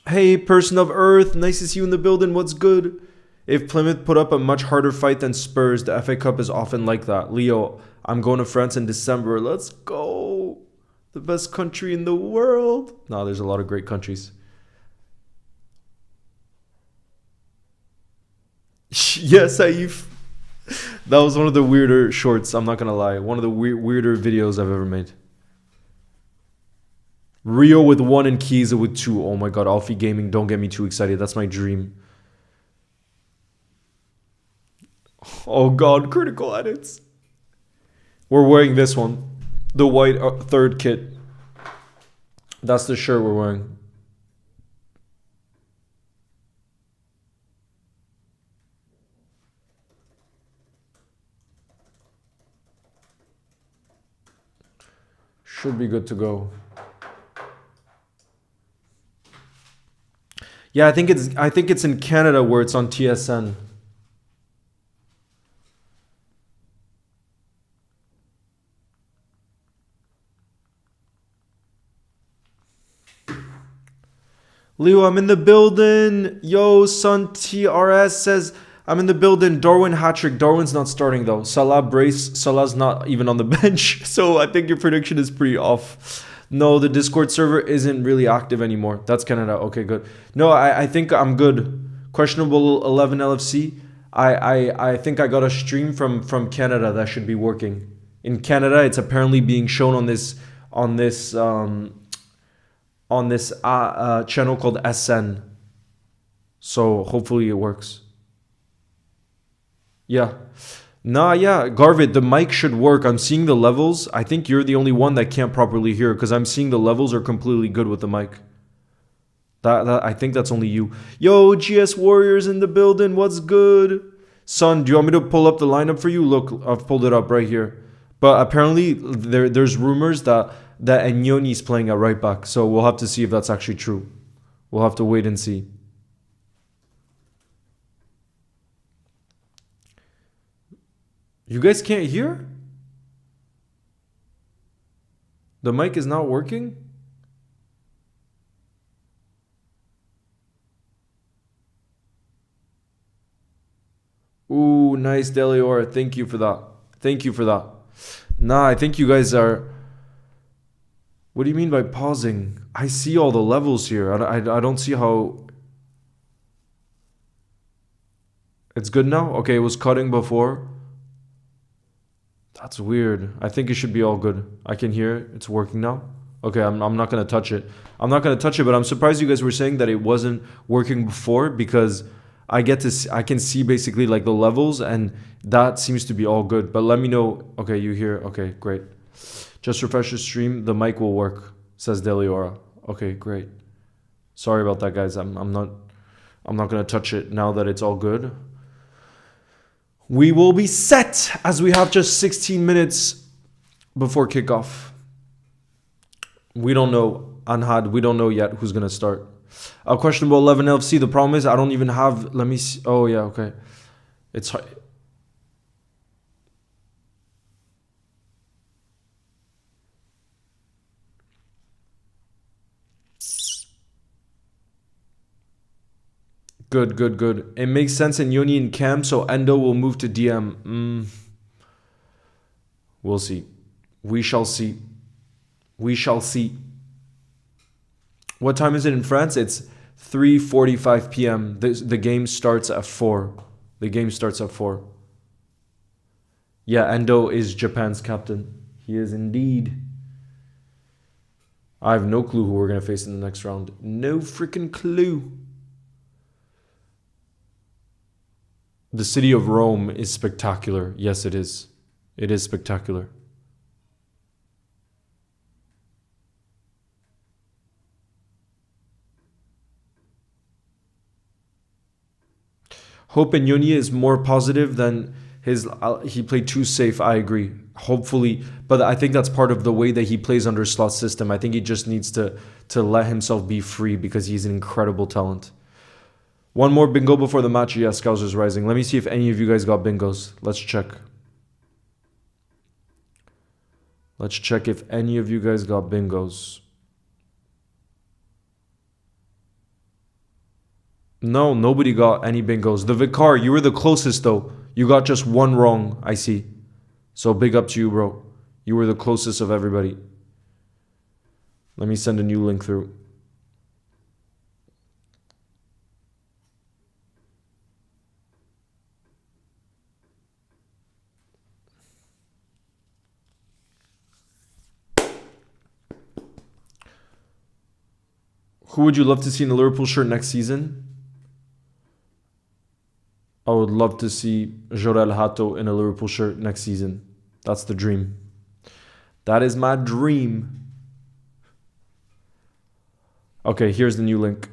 [SPEAKER 1] Hey, person of Earth. Nice to see you in the building. What's good? If Plymouth put up a much harder fight than Spurs, the FA Cup is often like that. Leo, I'm going to France in December. Let's go. The best country in the world. No, there's a lot of great countries. Yes, Saif. That was one of the weirder shorts, I'm not gonna lie. One of the weirder videos I've ever made. Rio with 1 and Chiesa with 2. Oh my god, Alfie Gaming, don't get me too excited. That's my dream. Oh god, critical edits. We're wearing this one. The white third kit. That's the shirt we're wearing. Should be good to go. Yeah, I think it's in Canada where it's on TSN. Leo, I'm in the building. Yo, Sun TRS says I'm in the building. Darwin hat-trick. Darwin's not starting though. Salah brace. Salah's not even on the bench. So I think your prediction is pretty off. No, the Discord server isn't really active anymore. That's Canada. Okay, good. No, I think I'm good. Questionable 11 LFC. I think I got a stream from Canada that should be working. In Canada, it's apparently being shown on this channel called SN. So hopefully it works. Yeah. Nah, yeah. Garvit, the mic should work. I'm seeing the levels. I think you're the only one that can't properly hear because I'm seeing the levels are completely good with the mic. I think that's only you. Yo, GS Warriors in the building. What's good? Son, do you want me to pull up the lineup for you? Look, I've pulled it up right here. But apparently there's rumors that Enyoni's playing at right back. So we'll have to see if that's actually true. We'll have to wait and see. You guys can't hear? The mic is not working? Ooh, nice, Delior. Thank you for that. Thank you for that. Nah, I think you guys are... What do you mean by pausing? I see all the levels here. I don't see how... It's good now? Okay, it was cutting before. That's weird. I think it should be all good. I can hear it. It's working now. Okay, I'm not going to touch it. I'm not going to touch it, but I'm surprised you guys were saying that it wasn't working before because I can see basically like the levels and that seems to be all good. But let me know. Okay, you hear. Okay, great. Just refresh the stream. The mic will work, says Deliora. Okay, great. Sorry about that, guys. I'm not going to touch it now that it's all good. We will be set as we have just 16 minutes before kickoff. We don't know, Anhad, we don't know yet who's going to start. Questionable 11 LFC. The problem is I don't even have, let me see. Oh, yeah, okay. It's Good, good, good. It makes sense in Yoni and Cam, so Endo will move to DM. We'll see. We shall see. We shall see. What time is it in France? It's 3:45 p.m. The game starts at 4. The game starts at 4. Yeah, Endo is Japan's captain. He is indeed. I have no clue who we're going to face in the next round. No freaking clue. The city of Rome is spectacular. Yes, it is. It is spectacular. Hope Nyonya is more positive than his. He played too safe. I agree. Hopefully, but I think that's part of the way that he plays under slot system. I think he just needs to let himself be free because he's an incredible talent. One more bingo before the match. Yes, Scouser's Rising. Let me see if any of you guys got bingos. Let's check. Let's check if any of you guys got bingos. No, nobody got any bingos. The Vicar, you were the closest though. You got just one wrong, I see. So big up to you, bro. You were the closest of everybody. Let me send a new link through. Who would you love to see in the Liverpool shirt next season? I would love to see Jorel Hato in a Liverpool shirt next season. That's the dream. That is my dream. Okay, here's the new link.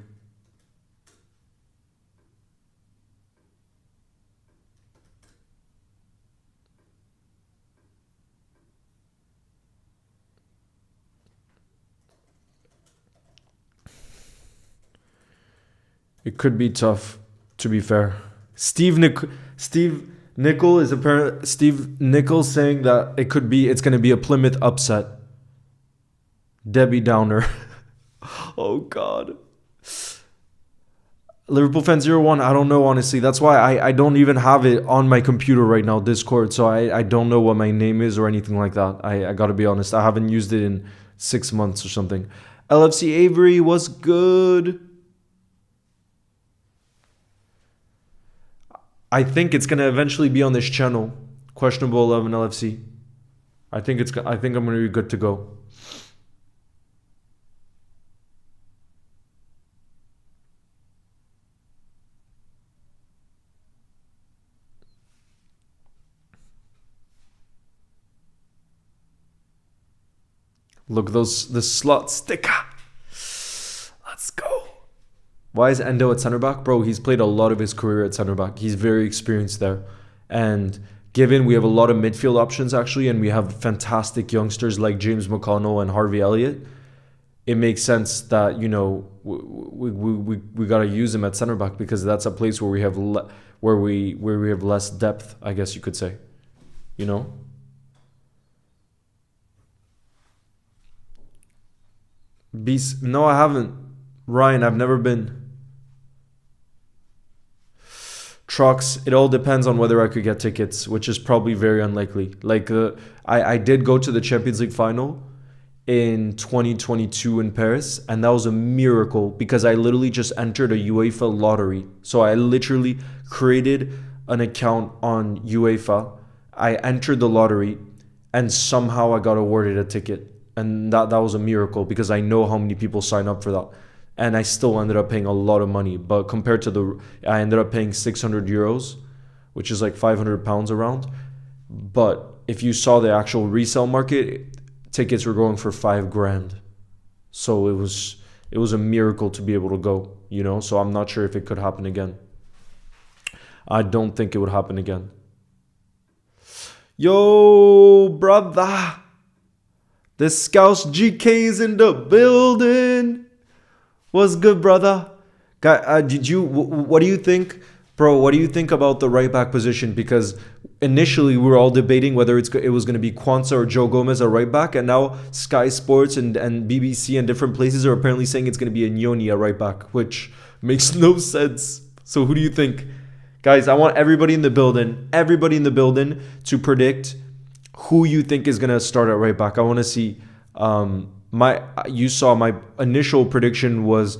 [SPEAKER 1] It could be tough, to be fair. Steve Nicol is apparently Steve Nichols saying that it's going to be a Plymouth upset. Debbie Downer. Oh God. Liverpool fan 01, I don't know honestly. That's why I don't even have it on my computer right now, Discord. So I don't know what my name is or anything like that. I got to be honest. I haven't used it in 6 months or something. LFC Avery was good. I think it's gonna eventually be on this channel. Questionable 11 LFC. I think I'm gonna be good to go. Look, the slot sticker. Let's go. Why is Endo at centre back? Bro, he's played a lot of his career at centre back. He's very experienced there. And given we have a lot of midfield options actually, and we have fantastic youngsters like James McConnell and Harvey Elliott, it makes sense that, you know, we got to use him at centre back because that's a place where we have where we have less depth, I guess you could say. You know? Beast, no, I haven't. Ryan, I've never been. Trucks, it all depends on whether I could get tickets, which is probably very unlikely. Like, I did go to the Champions League final in 2022 in Paris, and that was a miracle because I literally just entered a UEFA lottery. So I literally created an account on UEFA. I entered the lottery, and somehow I got awarded a ticket. And that was a miracle because I know how many people sign up for that. And I still ended up paying a lot of money. But compared to I ended up paying 600 euros, which is like 500 pounds around. But if you saw the actual resale market, tickets were going for $5,000. So it was a miracle to be able to go, you know? So I'm not sure if it could happen again. I don't think it would happen again. Yo, brother. The Scouts GK is in the building. What's good, brother? Guy, what do you think, bro? What do you think about the right back position? Because initially we were all debating whether it was going to be Kwanzaa or Joe Gomez at right back, and now Sky Sports and BBC and different places are apparently saying it's going to be a Nyoni at right back, which makes no sense. So who do you think? Guys, I want everybody in the building to predict who you think is going to start at right back. I want to see you saw my initial prediction was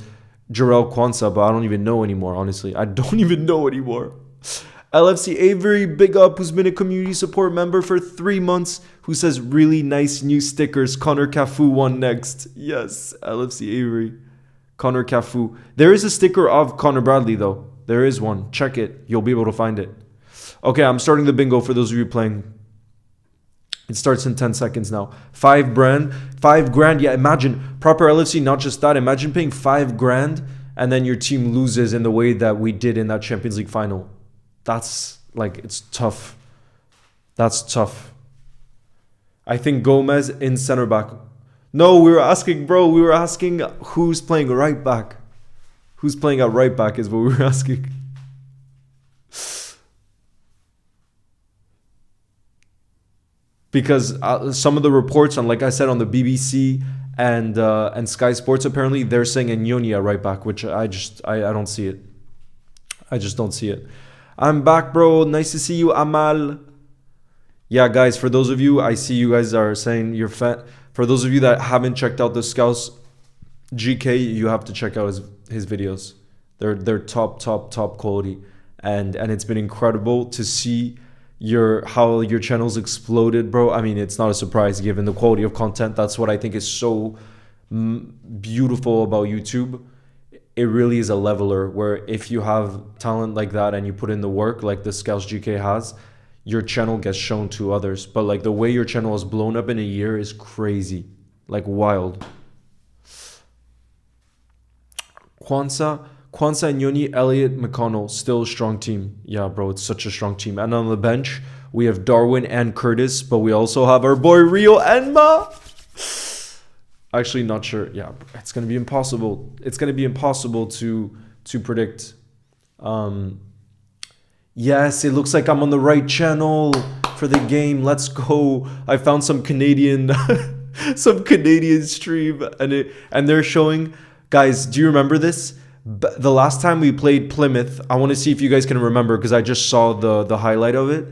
[SPEAKER 1] Jarrell Kwanzaa, but I don't even know anymore, honestly. I don't even know anymore. LFC Avery, big up, who's been a community support member for 3 months, who says really nice new stickers. Connor Cafu won next. Yes, LFC Avery. Connor Cafu. There is a sticker of Connor Bradley, though. There is one. Check it. You'll be able to find it. Okay, I'm starting the bingo for those of you playing. It starts in 10 seconds now. $5 grand. Yeah, imagine. Proper LFC, not just that. Imagine paying $5 grand and then your team loses in the way that we did in that Champions League final. That's, like, it's tough. That's tough. I think Gomez in center back. No, we were asking who's playing right back. Who's playing at right back is what we were asking. Because some of the reports on, like I said, on the BBC and Sky Sports, apparently they're saying Nyoni at right back, which I don't see it. I just don't see it. I'm back, bro. Nice to see you, Amal. Yeah, guys, for those of you, I see you guys are saying you're fat. For those of you that haven't checked out the Scouts GK, you have to check out his videos. They're top quality, and it's been incredible to see how your channel's exploded, bro. I mean, it's not a surprise given the quality of content. That's what I think is so beautiful about YouTube. It really is a leveler where if you have talent like that and you put in the work like the Scouts GK has, your channel gets shown to others. But like the way your channel has blown up in a year is crazy, like wild. Kwanzaa, Nyoni, Elliott, McConnell, still a strong team. Yeah, bro, it's such a strong team. And on the bench, we have Darwin and Curtis, but we also have our boy Rio Enma. Actually, not sure. Yeah, it's going to be impossible. It's going to be impossible to predict. Yes, it looks like I'm on the right channel for the game. Let's go. I found some Canadian stream and they're showing. Guys, do you remember this? The last time we played Plymouth, I want to see if you guys can remember because I just saw the highlight of it.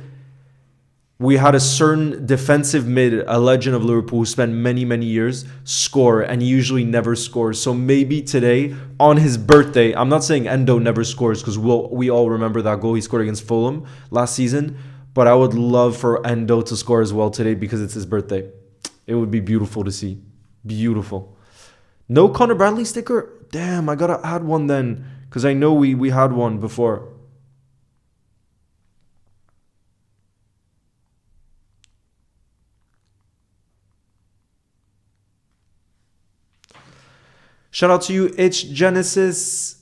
[SPEAKER 1] We had a certain defensive mid, a legend of Liverpool who spent many years, score, and he usually never scores. So maybe today, on his birthday, I'm not saying Endo never scores because we all remember that goal he scored against Fulham last season, but I would love for Endo to score as well today because it's his birthday. It would be beautiful to see. Beautiful. No Connor Bradley sticker? Damn, I gotta add one then because I know we had one before. Shout out to you, It's Genesis.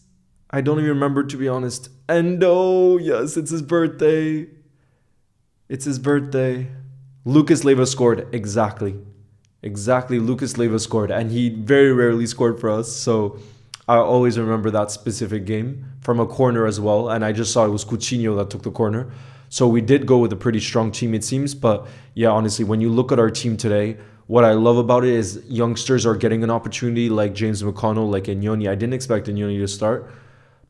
[SPEAKER 1] I don't even remember, to be honest. Endo, yes, it's his birthday. It's his birthday. Lucas Leiva scored, exactly. Lucas Leiva scored, and he very rarely scored for us, so I always remember that specific game from a corner as well, and I just saw it was Coutinho that took the corner. So we did go with a pretty strong team, it seems, but yeah, honestly, when you look at our team today, what I love about it is youngsters are getting an opportunity like James McConnell, like Nyoni. I didn't expect Nyoni to start,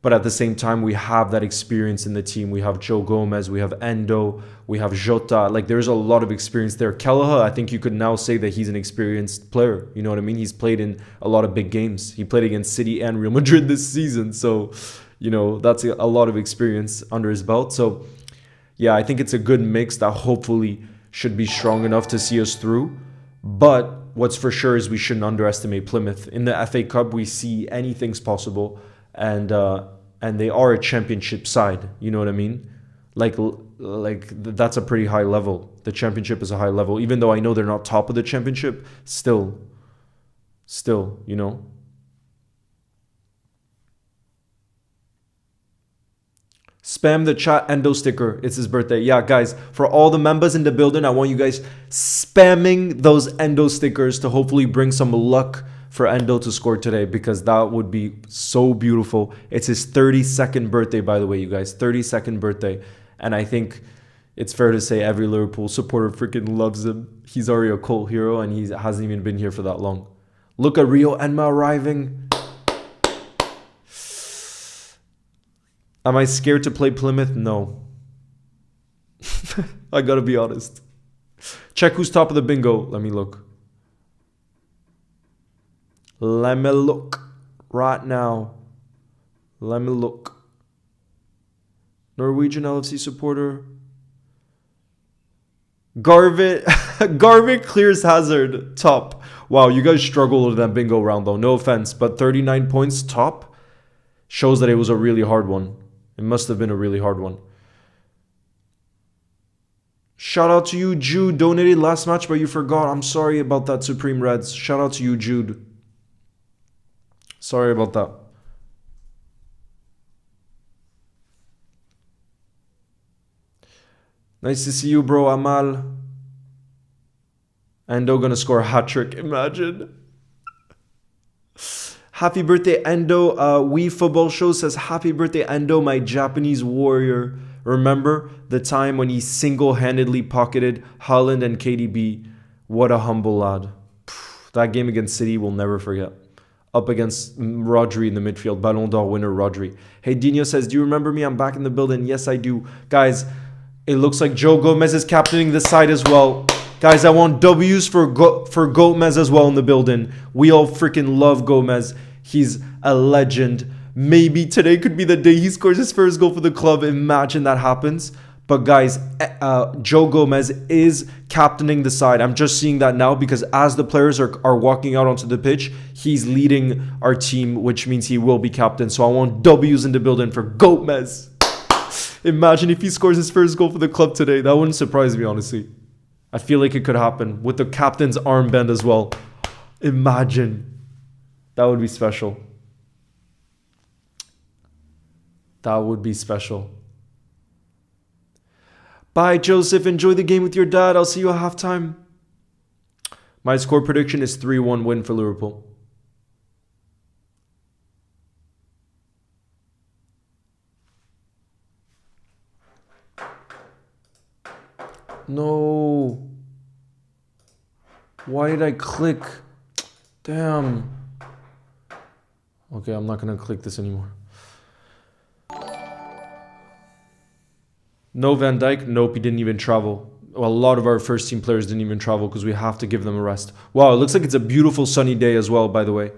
[SPEAKER 1] but at the same time, we have that experience in the team. We have Joe Gomez, we have Endo, we have Jota. Like, there's a lot of experience there. Kelleher, I think you could now say that he's an experienced player. You know what I mean? He's played in a lot of big games. He played against City and Real Madrid this season. So, you know, that's a lot of experience under his belt. So, yeah, I think it's a good mix that hopefully should be strong enough to see us through. But what's for sure is we shouldn't underestimate Plymouth. In the FA Cup, we see anything's possible, and they are a championship side. You know what I mean? Like that's a pretty high level. The championship is a high level, even though I know they're not top of the championship. Still, you know. Spam the chat Endo sticker. It's his birthday. Yeah, guys, for all the members in the building, I want you guys spamming those Endo stickers to hopefully bring some luck for Endo to score today because that would be so beautiful. It's his 32nd birthday, by the way, you guys. 32nd birthday. And I think it's fair to say every Liverpool supporter freaking loves him. He's already a cult hero and he hasn't even been here for that long. Look at Rio Enma arriving. Am I scared to play Plymouth? No. I gotta be honest. Check who's top of the bingo. Let me look. Let me look right now. Let me look. Norwegian LFC supporter. Garvin clears Hazard top. Wow, you guys struggled with that bingo round though. No offense, but 39 points top shows that it was a really hard one. It must have been a really hard one. Shout out to you, Jude. Donated last match, but you forgot. I'm sorry about that, Supreme Reds. Shout out to you, Jude. Sorry about that. Nice to see you, bro, Amal. Endo gonna score a hat-trick. Imagine. Happy birthday, Endo. Wii Football Show says, happy birthday, Endo, my Japanese warrior. Remember the time when he single-handedly pocketed Haaland and KDB? What a humble lad. That game against City we'll never forget. Up against Rodri in the midfield. Ballon d'Or winner Rodri. Hey, Dino says, do you remember me? I'm back in the building. Yes, I do. Guys, it looks like Joe Gomez is captaining this side as well. Guys, I want W's for Gomez as well in the building. We all freaking love Gomez. He's a legend. Maybe today could be the day he scores his first goal for the club. Imagine that happens. But guys, Joe Gomez is captaining the side. I'm just seeing that now because as the players are walking out onto the pitch, he's leading our team, which means he will be captain. So I want W's in the building for Gomez. Imagine if he scores his first goal for the club today. That wouldn't surprise me, honestly. I feel like it could happen with the captain's armband as well. Imagine. That would be special. That would be special. Bye, Joseph. Enjoy the game with your dad. I'll see you at halftime. My score prediction is 3-1 win for Liverpool. No. Why did I click? Damn. Okay, I'm not going to click this anymore. No Van Dijk. Nope, he didn't even travel. Well, a lot of our first team players didn't even travel because we have to give them a rest. Wow, it looks like it's a beautiful sunny day as well, by the way.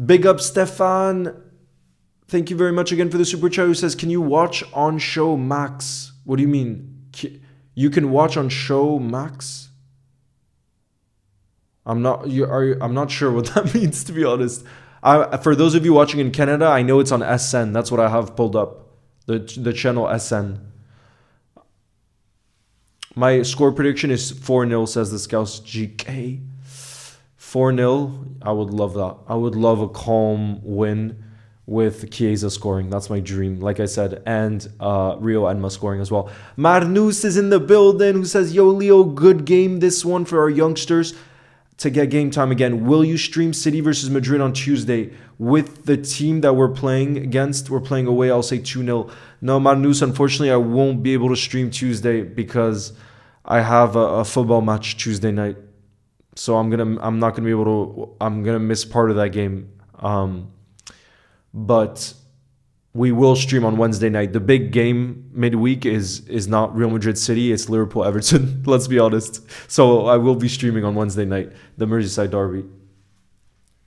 [SPEAKER 1] Big up, Stefan. Thank you very much again for the super chat. Who says, can you watch on show Max? What do you mean? You can watch on show Max? I'm not sure what that means, to be honest. For those of you watching in Canada, I know it's on SN. That's what I have pulled up. The channel SN. My score prediction is 4-0, says the Scouts GK. 4-0. I would love that. I would love a calm win with Chiesa scoring. That's my dream, like I said. And Rio Enma scoring as well. Marnus is in the building, who says, yo, Leo, good game this one for our youngsters to get game time again. Will you stream City versus Madrid on Tuesday? With the team that we're playing against, we're playing away, I'll say 2-0. No, Marnus, unfortunately, I won't be able to stream Tuesday because I have a football match Tuesday night. So I'm not gonna be able to. I'm gonna miss part of that game. But we will stream on Wednesday night. The big game midweek is not Real Madrid City. It's Liverpool Everton. Let's be honest. So I will be streaming on Wednesday night, the Merseyside derby.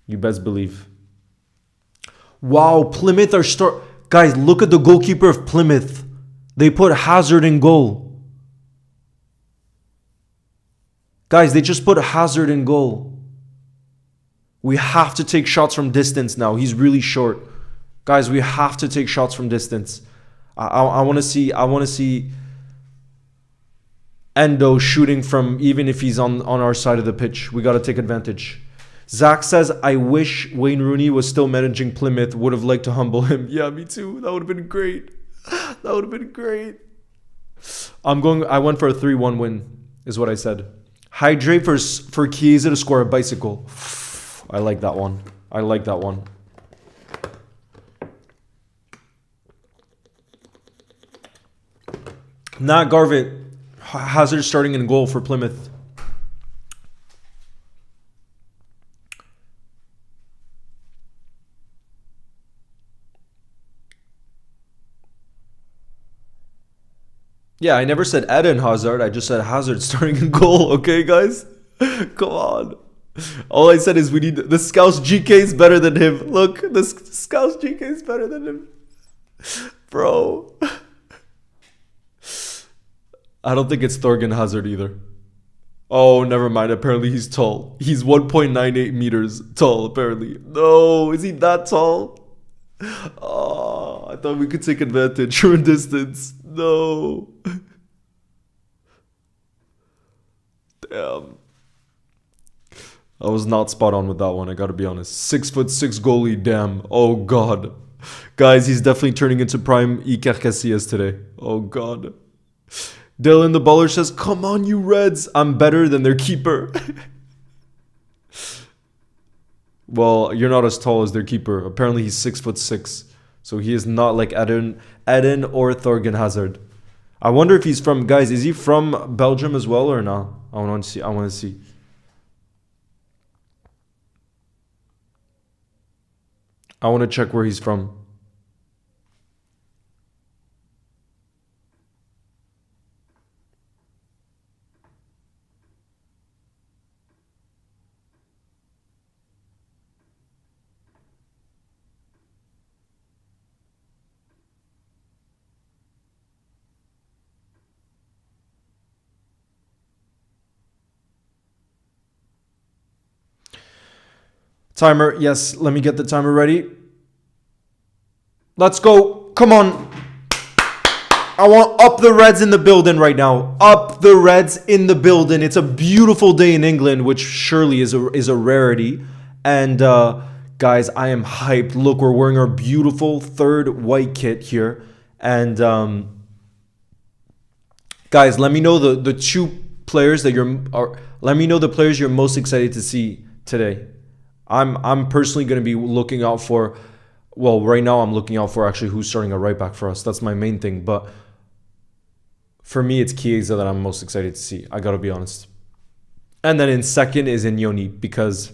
[SPEAKER 1] You best believe. Wow, Plymouth are guys, look at the goalkeeper of Plymouth. They put Hazard in goal. Guys, they just put Hazard in goal. We have to take shots from distance now. He's really short. Guys, we have to take shots from distance. I want to see Endo shooting from, even if he's on our side of the pitch. We got to take advantage. Zach says, I wish Wayne Rooney was still managing Plymouth. Would have liked to humble him. Yeah, me too. That would have been great. That would have been great. I went for a 3-1 win, is what I said. Hydrate for Chiesa to score a bicycle. I like that one. I like that one. Not Garvin. Hazard starting in goal for Plymouth. Yeah, I never said Eden Hazard. I just said Hazard starting in goal. Okay, guys? Come on. All I said is we need the Scouts GK is better than him. Look, the Scouts GK is better than him. Bro. I don't think it's Thorgan Hazard either. Oh, never mind. Apparently he's tall. He's 1.98 meters tall, apparently. No, is he that tall? Oh, I thought we could take advantage from distance. No. Damn. I was not spot on with that one, I gotta be honest. 6'6" goalie, damn. Oh god. Guys, he's definitely turning into prime Iker Casillas today. Oh god. Dylan the baller says, come on you Reds, I'm better than their keeper. Well, you're not as tall as their keeper. Apparently he's 6'6". So he is not like Eden or Thorgan Hazard. I wonder if he's from, guys, is he from Belgium as well or not? I want to see. I want to check where he's from. Timer, yes, let me get the timer ready. Let's go. Come on. I want up the Reds in the building right now. Up the Reds in the building. It's a beautiful day in England, which surely is a rarity. And guys, I am hyped. Look, we're wearing our beautiful third white kit here. And guys, let me know the two players that let me know the players you're most excited to see today. I'm personally going to be looking out for, well, right now I'm looking out for actually who's starting a right back for us. That's my main thing. But for me, it's Chiesa that I'm most excited to see. I got to be honest. And then in second is Inyoni because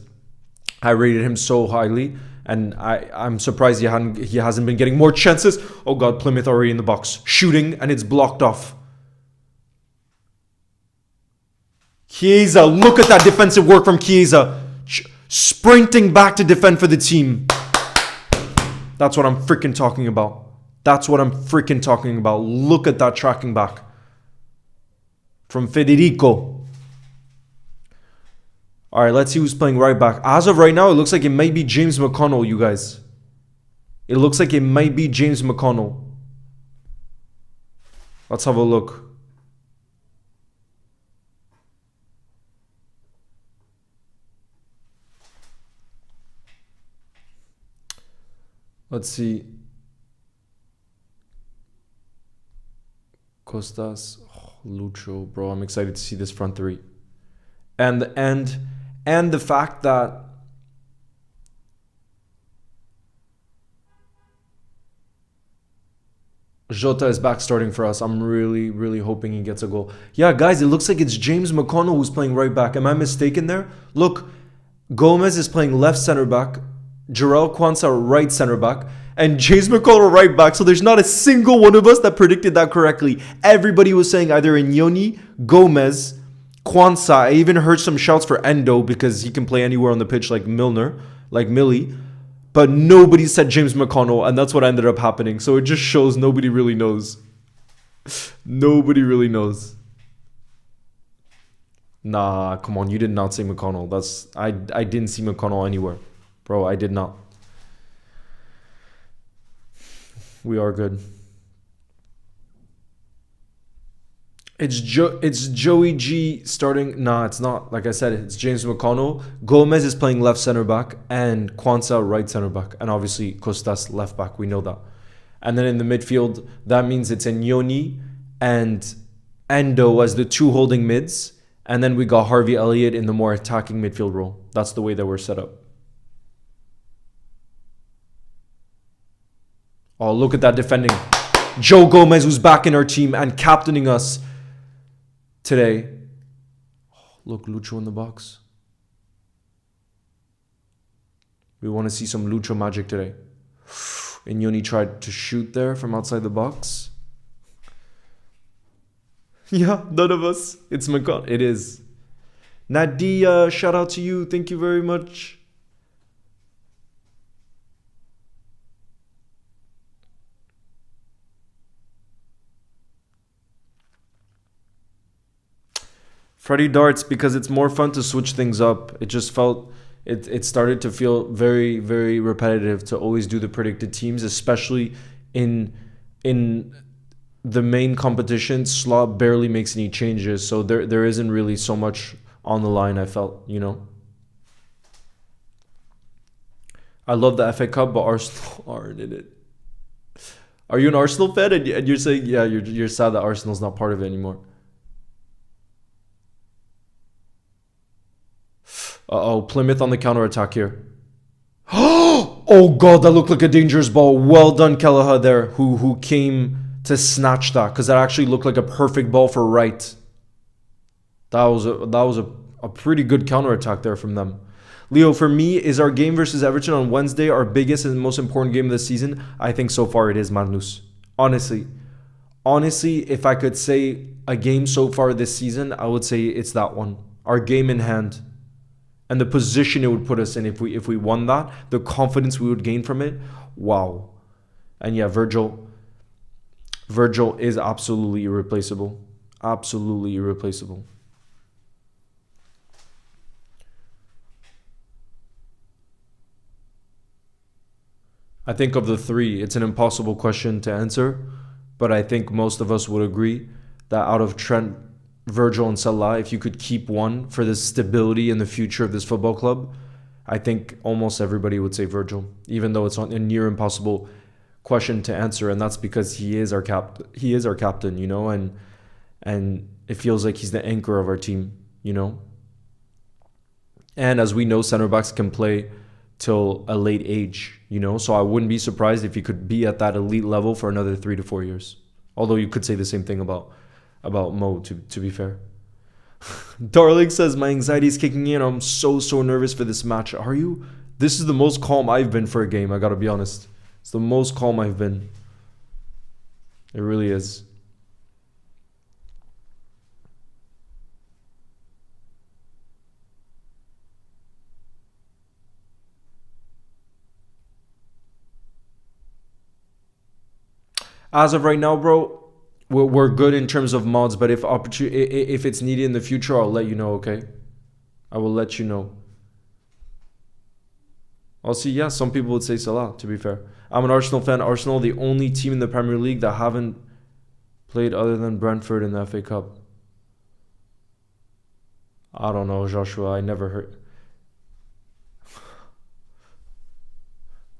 [SPEAKER 1] I rated him so highly. And I'm surprised he hasn't been getting more chances. Oh God, Plymouth already in the box. Shooting and it's blocked off. Chiesa, look at that defensive work from Chiesa. Sprinting back to defend for the team. That's what I'm freaking talking about. That's what I'm freaking talking about. Look at that tracking back. From Federico. Alright, let's see who's playing right back. As of right now, it looks like it might be James McConnell, you guys. It looks like it might be James McConnell. Let's have a look. Let's see. Costas, Lucho, bro. I'm excited to see this front three. And the fact that Jota is back starting for us. I'm really, really hoping he gets a goal. Yeah, guys, it looks like it's James McConnell who's playing right back. Am I mistaken there? Look, Gomez is playing left center back. Jarrell Quansah right center back. And James McConnell right back. So there's not a single one of us that predicted that correctly. Everybody was saying either Inyoni, Gomez, Quansah. I even heard some shouts for Endo because he can play anywhere on the pitch like Millie. But nobody said James McConnell, and that's what ended up happening. So it just shows nobody really knows. Nobody really knows. Nah, come on, you did not say McConnell. I didn't see McConnell anywhere. Bro, I did not. We are good. It's Joey G starting. Nah, it's not. Like I said, it's James McConnell. Gomez is playing left center back and Quansah right center back. And obviously Costas left back. We know that. And then in the midfield, that means it's Inyoni and Endo as the two holding mids. And then we got Harvey Elliott in the more attacking midfield role. That's the way that we're set up. Oh, look at that defending. Joe Gomez, who's back in our team and captaining us today. Oh, look, Lucho in the box. We want to see some Lucho magic today. Inyoni tried to shoot there from outside the box. Yeah, none of us. It's McCon. It is. Nadia, shout out to you. Thank you very much. Freddy darts because it's more fun to switch things up. It just felt it started to feel very, very repetitive to always do the predicted teams, especially in in the main competition. Slot barely makes any changes, so there isn't really so much on the line. I felt. I love the FA Cup, but Arsenal aren't in it. Are you an Arsenal fan? And you're saying, yeah, you're sad that Arsenal's not part of it anymore. Uh oh, Plymouth on the counter attack here. Oh god, that looked like a dangerous ball. Well done, Kelleher there, who came to snatch that, because that actually looked like a perfect ball for right. That was a pretty good counter attack there from them. Leo, for me, is our game versus Everton on Wednesday our biggest and most important game of the season? I think so far it is, Marnus. Honestly, if I could say a game so far this season, I would say it's that one. Our game in hand. And the position it would put us in if we won that, the confidence we would gain from it, wow. And yeah, Virgil is absolutely irreplaceable. Absolutely irreplaceable. I think of the three, it's an impossible question to answer, but I think most of us would agree that out of Trent, Virgil, and Salah, if you could keep one for the stability and the future of this football club, I think almost everybody would say Virgil, even though it's a near impossible question to answer, and that's because he is our captain, and it feels like he's the anchor of our team. And as we know, center backs can play till a late age, so I wouldn't be surprised if he could be at that elite level for another 3 to 4 years. Although you could say the same thing about Mo, to be fair. Darling says, my anxiety is kicking in. I'm so nervous for this match. Are you? This is the most calm I've been for a game, I gotta be honest. It's the most calm I've been. It really is. As of right now, bro, we're good in terms of mods, but if it's needed in the future, I'll let you know, okay? I will let you know. I'll see, yeah, some people would say Salah, to be fair. I'm an Arsenal fan. Arsenal, the only team in the Premier League that haven't played other than Brentford in the FA Cup. I don't know, Joshua. I never heard.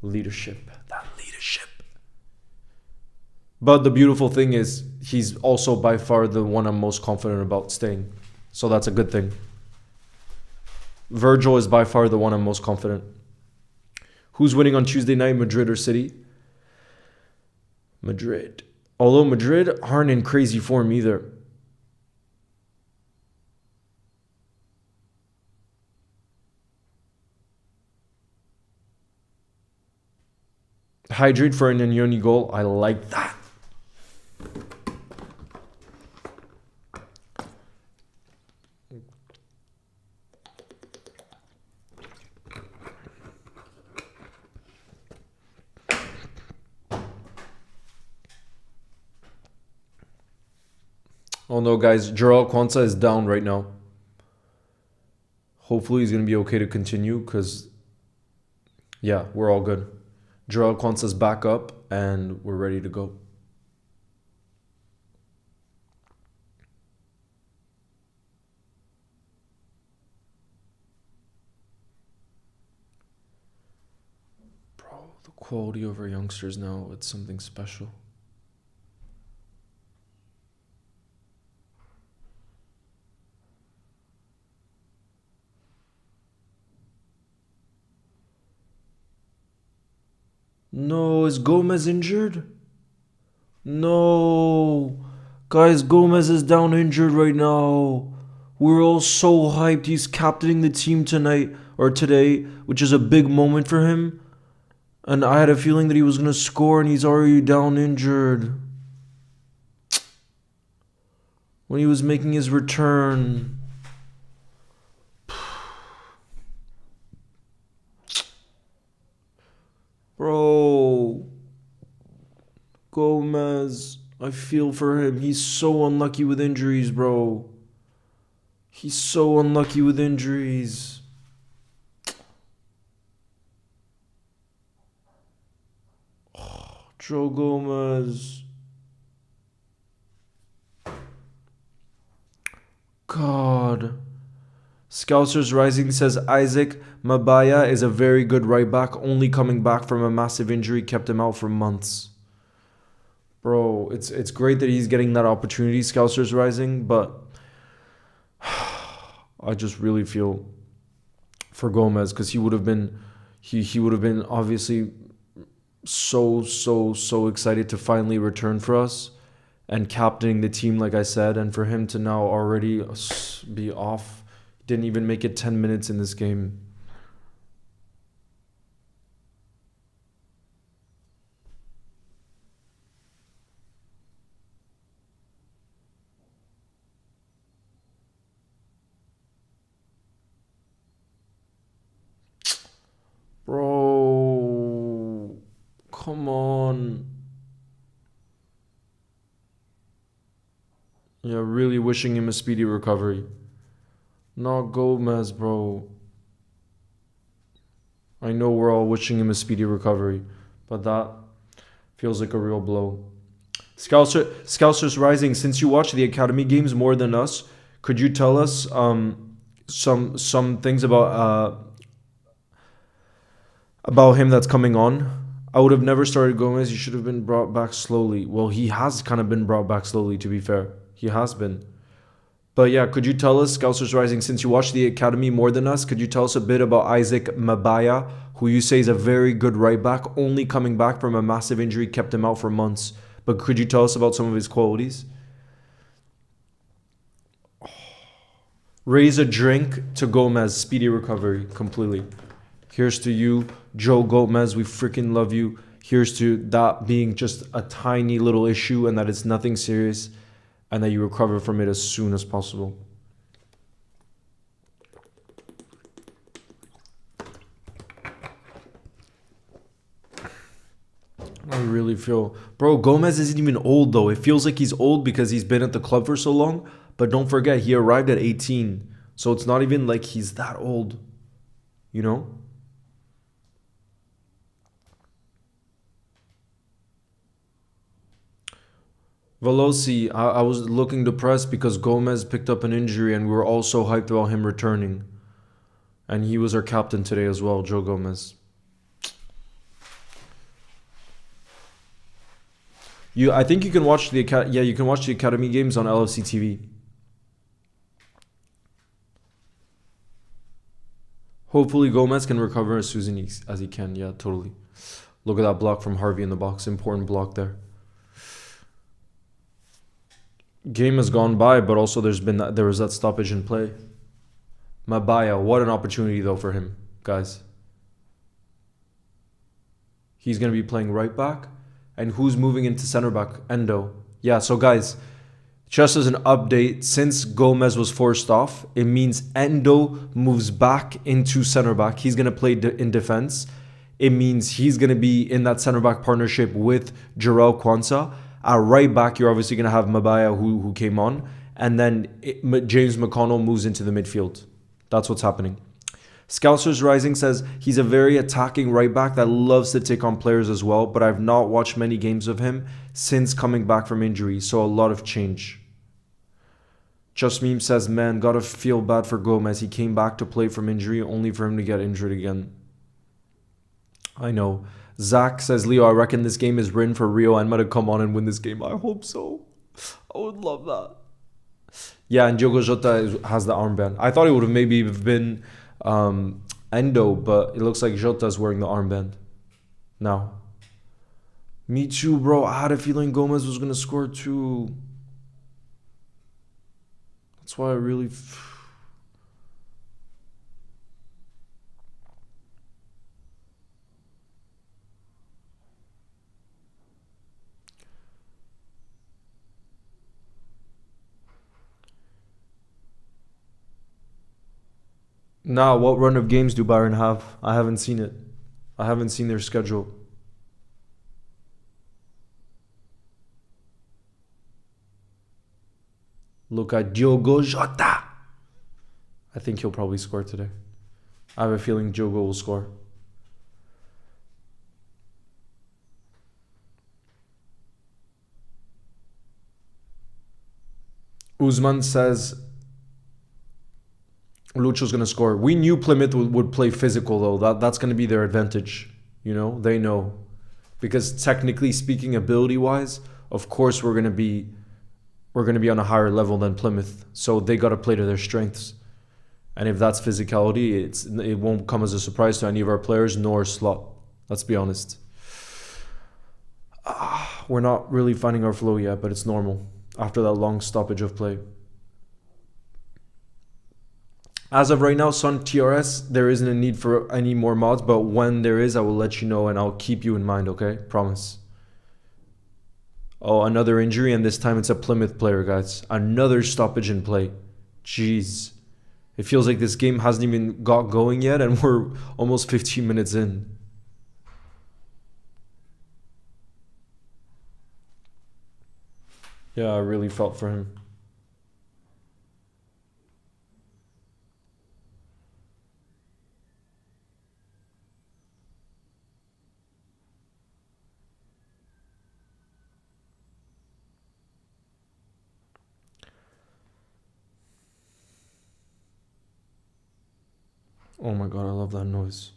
[SPEAKER 1] Leadership. That leadership. But the beautiful thing is, he's also by far the one I'm most confident about staying. So that's a good thing. Virgil is by far the one I'm most confident. Who's winning on Tuesday night, Madrid or City? Madrid. Although Madrid aren't in crazy form either. Hydrate for an Anyoni goal. I like that. Oh no, guys. Jarrell Quansah is down right now. Hopefully he's going to be okay to continue because, yeah, we're all good. Jarrell Quansah's back up and we're ready to go. Bro, the quality of our youngsters now, it's something special. No, is Gomez injured? No. Guys, Gomez is down injured right now. We're all so hyped. He's captaining the team tonight or today, which is a big moment for him. And I had a feeling that he was going to score and he's already down injured. when he was making his return. Bro. Gomez. I feel for him. He's so unlucky with injuries, bro. He's so unlucky with injuries. Joe Gomez. God. Scousers Rising says Isaac Mabaya is a very good right back, only coming back from a massive injury, kept him out for months. Bro, it's great that he's getting that opportunity, Scousers Rising, but I just really feel for Gomez because he would have been obviously so excited to finally return for us and captaining the team, like I said, and for him to now already be off. Didn't even make it 10 minutes in this game. Bro, come on. Yeah, really wishing him a speedy recovery. Not Gomez, bro. I know we're all wishing him a speedy recovery, but that feels like a real blow. Scousers Rising, since you watch the academy games more than us, could you tell us some things about him that's coming on? I would have never started Gomez. He should have been brought back slowly. Well, he has kind of been brought back slowly, to be fair. He has been. But yeah, could you tell us, Scousers Rising, since you watch the academy more than us, could you tell us a bit about Isaac Mabaya, who you say is a very good right back, only coming back from a massive injury, kept him out for months. But could you tell us about some of his qualities? Raise a drink to Gomez, speedy recovery, completely. Here's to you, Joe Gomez, we freaking love you. Here's to that being just a tiny little issue and that it's nothing serious and that you recover from it as soon as possible. I really feel... Bro, Gomez isn't even old, though. It feels like he's old because he's been at the club for so long. But don't forget, he arrived at 18. So it's not even like he's that old. You know? Veloci, I was looking depressed because Gomez picked up an injury and we were all so hyped about him returning. And he was our captain today as well, Joe Gomez. I think you can watch you can watch the academy games on LFC TV. Hopefully Gomez can recover as soon as he can. Yeah, totally. Look at that block from Harvey in the box. Important block there. Game has gone by, but also there was that stoppage in play. Mabaya, what an opportunity though for him, guys. He's going to be playing right back. And who's moving into center back? Endo. Yeah, so guys, just as an update, since Gomez was forced off, it means Endo moves back into center back. He's going to play in defense. It means he's going to be in that center back partnership with Jarrell Kwanzaa. At right back, you're obviously going to have Mabaya who came on. And then James McConnell moves into the midfield. That's what's happening. Scousers Rising says he's a very attacking right back that loves to take on players as well, but I've not watched many games of him since coming back from injury, so a lot of change. Just Meme says, man, gotta feel bad for Gomez. He came back to play from injury only for him to get injured again. I know. Zach says, Leo, I reckon this game is written for Rio Enma to come on and win this game. I hope so. I would love that. Yeah, and Diogo Jota has the armband. I thought it would have maybe been Endo, but it looks like Jota's wearing the armband now. Me too, bro. I had a feeling Gomez was going to score too. That's why I really... Nah, what run of games do Bayern have? I haven't seen it. I haven't seen their schedule. Look at Diogo Jota. I think he'll probably score today. I have a feeling Diogo will score. Usman says Lucho's going to score. We knew Plymouth would play physical, though. That's going to be their advantage. You know, they know. Because technically speaking, ability-wise, of course we're going to be on a higher level than Plymouth. So they got to play to their strengths. And if that's physicality, it won't come as a surprise to any of our players, nor Slot. Let's be honest. We're not really finding our flow yet, but it's normal after that long stoppage of play. As of right now, Sun TRS, there isn't a need for any more mods, but when there is, I will let you know and I'll keep you in mind, okay? Promise. Oh, another injury, and this time it's a Plymouth player, guys. Another stoppage in play. Jeez. It feels like this game hasn't even got going yet, and we're almost 15 minutes in. Yeah, I really felt for him. Oh my god, I love that noise.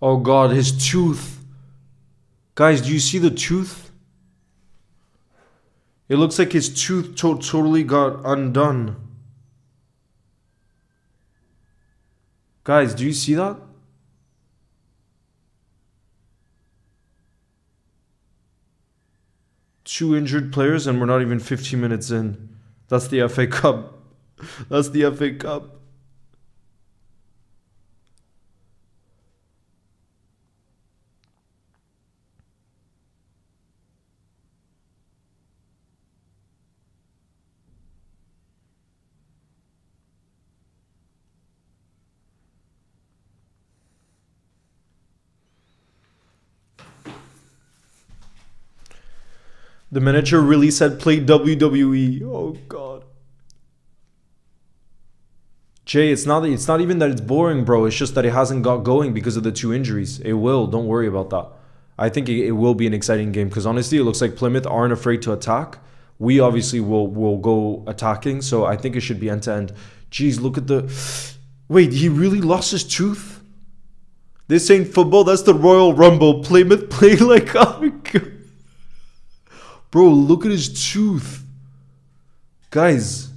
[SPEAKER 1] Oh god, his tooth. Guys, do you see the tooth? It looks like his tooth totally got undone. Guys, do you see that? Two injured players and we're not even 15 minutes in. That's the FA Cup. That's the FA Cup. The manager really said play WWE. Oh god. Jay, it's not even that it's boring, bro. It's just that it hasn't got going because of the two injuries. It will. Don't worry about that. I think it will be an exciting game because honestly, it looks like Plymouth aren't afraid to attack. We obviously will go attacking, so I think it should be end to end. Jeez, look at the... Wait, he really lost his tooth? This ain't football. That's the Royal Rumble. Plymouth play like... Oh my god. Bro, look at his tooth. Guys.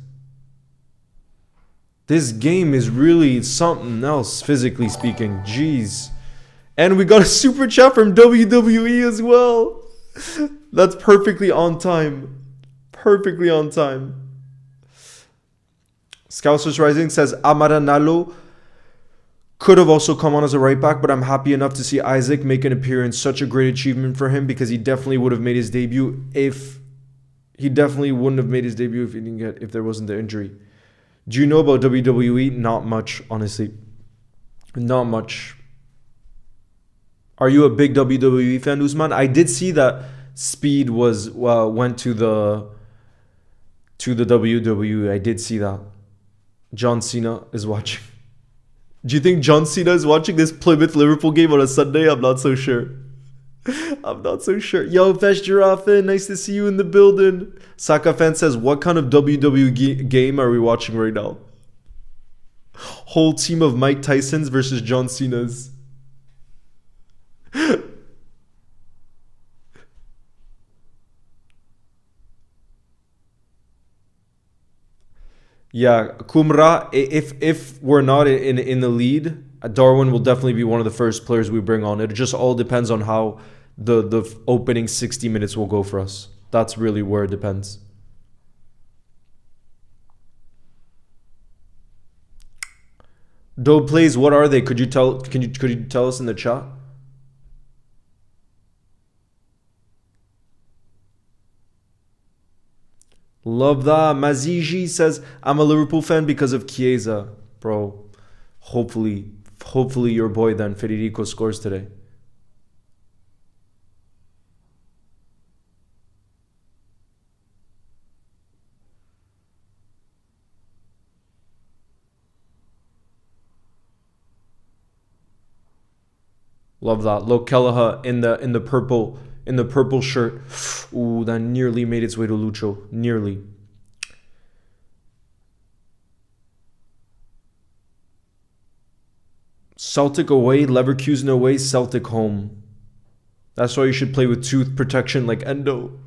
[SPEAKER 1] This game is really something else, physically speaking. Jeez. And we got a super chat from WWE as well. That's perfectly on time. Perfectly on time. Scousers Rising says, Amaranalo could have also come on as a right back, but I'm happy enough to see Isaac make an appearance. Such a great achievement for him because he definitely would have made his debut if... He definitely wouldn't have made his debut if there wasn't the injury. Do you know about WWE? Not much, honestly. Not much. Are you a big WWE fan, Usman? I did see that Speed went to the WWE. I did see that. John Cena is watching. Do you think John Cena is watching this Plymouth Liverpool game on a Sunday? I'm not so sure. I'm not so sure. Yo, Fesh Giraffe, nice to see you in the building. Saka fan says, what kind of WWE game are we watching right now? Whole team of Mike Tysons versus John Cena's. Yeah, Kumra. If we're not in the lead, Darwin will definitely be one of the first players we bring on. It just all depends on how the opening 60 minutes will go for us. That's really where it depends. Dope plays. What are they? Could you tell? Could you tell us in the chat? Love that. Maziji says, I'm a Liverpool fan because of Chiesa. Bro, hopefully your boy then, Federico, scores today. Love that. Look, Kelleher in the purple shirt. Ooh, that nearly made its way to Lucho. Nearly. Celtic away, Leverkusen away, Celtic home. That's why you should play with tooth protection like Endo.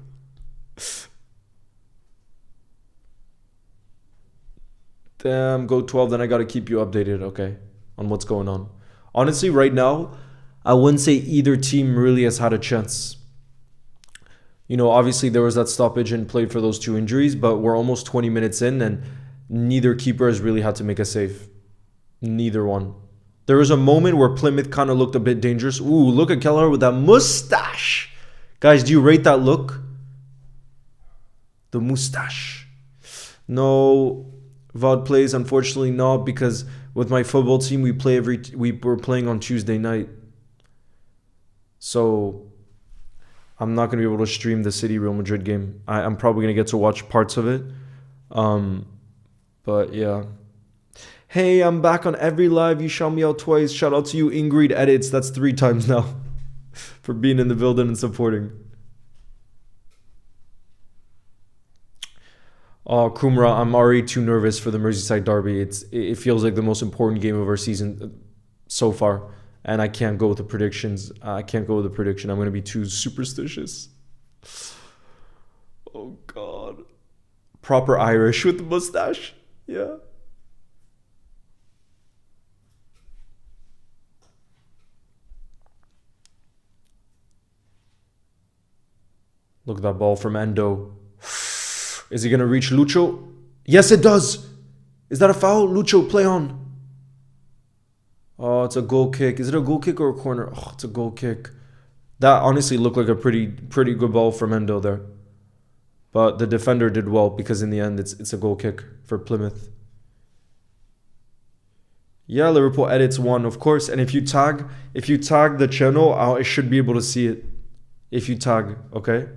[SPEAKER 1] Damn, go 12, then I gotta keep you updated, okay, on what's going on. Honestly, right now, I wouldn't say either team really has had a chance. You know, obviously there was that stoppage and played for those two injuries, but we're almost 20 minutes in and neither keeper has really had to make a save. Neither one. There was a moment where Plymouth kind of looked a bit dangerous. Ooh, look at Kelleher with that mustache. Guys, do you rate that look? The mustache. No, VOD plays, unfortunately not, because with my football team, we're playing on Tuesday night. So I'm not going to be able to stream the City Real Madrid game. I'm probably going to get to watch parts of it. But yeah. Hey, I'm back on every live. You shout me out twice. Shout out to you, Ingrid Edits. That's 3 times now for being in the building and supporting. Oh, Kumra, I'm already too nervous for the Merseyside derby. It feels like the most important game of our season so far. And I can't go with the predictions. I can't go with the prediction. I'm going to be too superstitious. Oh, God. Proper Irish with the mustache. Yeah. Look at that ball from Endo. Is he going to reach Lucho? Yes, it does. Is that a foul? Lucho, play on. Oh, it's a goal kick. Is it a goal kick or a corner? Oh, it's a goal kick. That honestly looked like a pretty good ball from Endo there. But the defender did well because in the end, it's a goal kick for Plymouth. Yeah, Liverpool edits 1, of course. And if you tag the channel, I should be able to see it. If you tag, okay?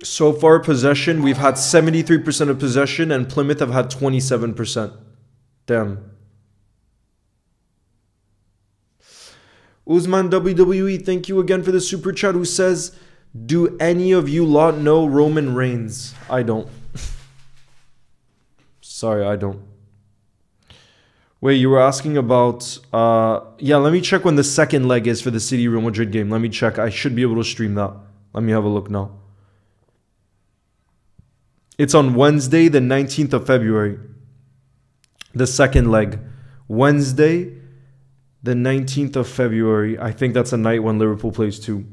[SPEAKER 1] So far, possession, we've had 73% of possession and Plymouth have had 27%. Damn. Usman WWE, thank you again for the super chat, who says, do any of you lot know Roman Reigns? I don't. Sorry, I don't. Wait, you were asking about... yeah, let me check when the second leg is for the City Real Madrid game. Let me check. I should be able to stream that. Let me have a look now. It's on Wednesday, the 19th of February. The second leg. Wednesday, the 19th of February. I think that's a night when Liverpool plays too.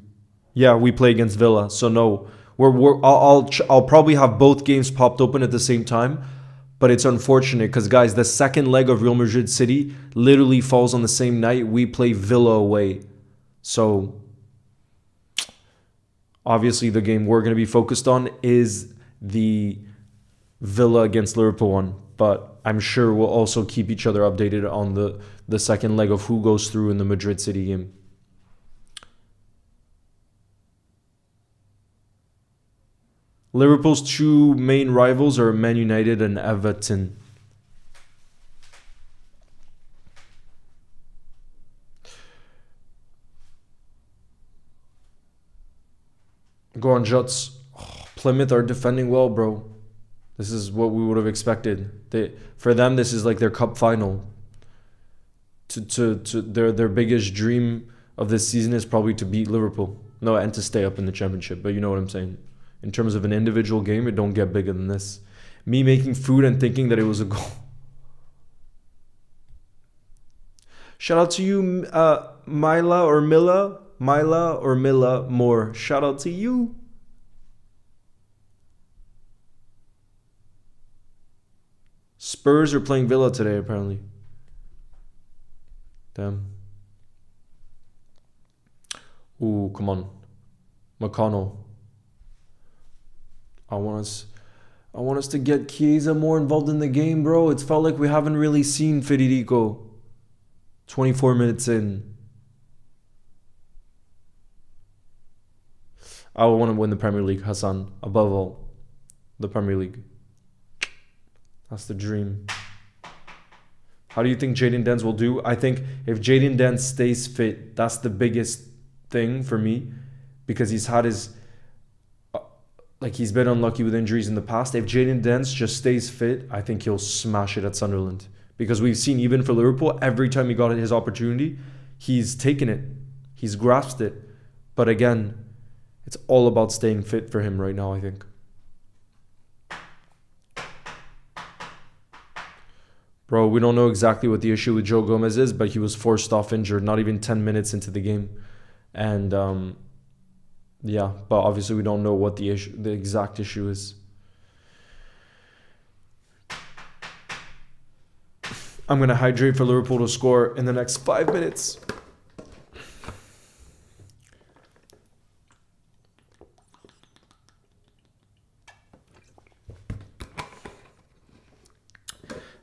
[SPEAKER 1] Yeah, we play against Villa. So no, I'll probably have both games popped open at the same time. But it's unfortunate because, guys, the second leg of Real Madrid City literally falls on the same night. We play Villa away. So obviously the game we're going to be focused on is the Villa against Liverpool one, but I'm sure we'll also keep each other updated on the second leg of who goes through in the Madrid City game. Liverpool's 2 main rivals are Man United and Everton. Go on, Juts. Plymouth are defending well, bro. This is what we would have expected. For them, this is like their cup final. Their biggest dream of this season is probably to beat Liverpool. No, and to stay up in the championship. But you know what I'm saying. In terms of an individual game, it don't get bigger than this. Me making food and thinking that it was a goal. Shout out to you, Mila or Milla Moore. Shout out to you. Spurs are playing Villa today, apparently. Damn. Ooh, come on. McConnell. I want us to get Chiesa more involved in the game, bro. It's felt like we haven't really seen Federico. 24 minutes in. I want to win the Premier League, Hassan. Above all, the Premier League. That's the dream. How do you think Jadon Dance will do? I think if Jadon Dance stays fit, that's the biggest thing for me. Because he's had his... he's been unlucky with injuries in the past. If Jadon Dance just stays fit, I think he'll smash it at Sunderland. Because we've seen, even for Liverpool, every time he got his opportunity, he's taken it. He's grasped it. But again, it's all about staying fit for him right now, I think. Bro, we don't know exactly what the issue with Joe Gomez is, but he was forced off injured, not even 10 minutes into the game. And, yeah, but obviously we don't know what the exact issue is. I'm going to hydrate for Liverpool to score in the next 5 minutes.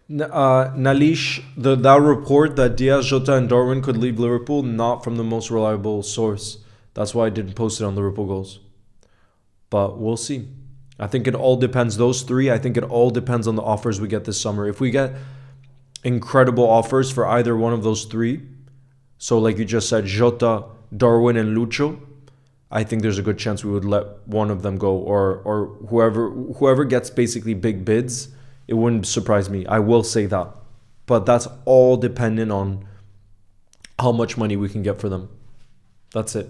[SPEAKER 1] Nalish, that report that Diaz, Jota and Darwin could leave Liverpool, not from the most reliable source. That's why I didn't post it on Liverpool Goals. But we'll see. I think it all depends. Those three, I think it all depends on the offers we get this summer. If we get incredible offers for either one of those three, so like you just said, Jota, Darwin and Lucho, I think there's a good chance we would let one of them go, or whoever gets basically big bids. It wouldn't surprise me. I will say that. But that's all dependent on how much money we can get for them. That's it.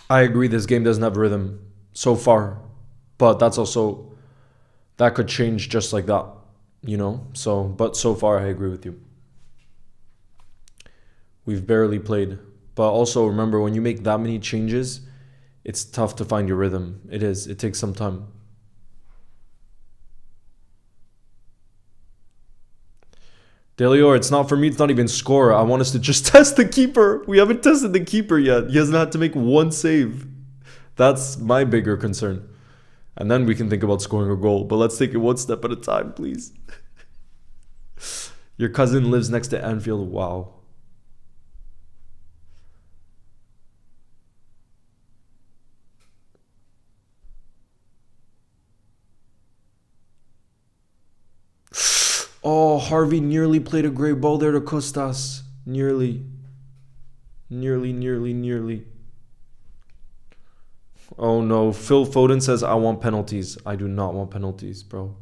[SPEAKER 1] I agree this game doesn't have rhythm so far. But that's also... that could change just like that. You know, but so far I agree with you. We've barely played. But also remember, when you make that many changes, it's tough to find your rhythm. It is. It takes some time. Delior, it's not for me. It's not even score. I want us to just test the keeper. We haven't tested the keeper yet. He hasn't had to make one save. That's my bigger concern. And then we can think about scoring a goal. But let's take it one step at a time, please. Your cousin lives next to Anfield. Wow. Oh, Harvey nearly played a great ball there to Costas. Nearly. Oh no, Phil Foden says, I want penalties. I do not want penalties, bro.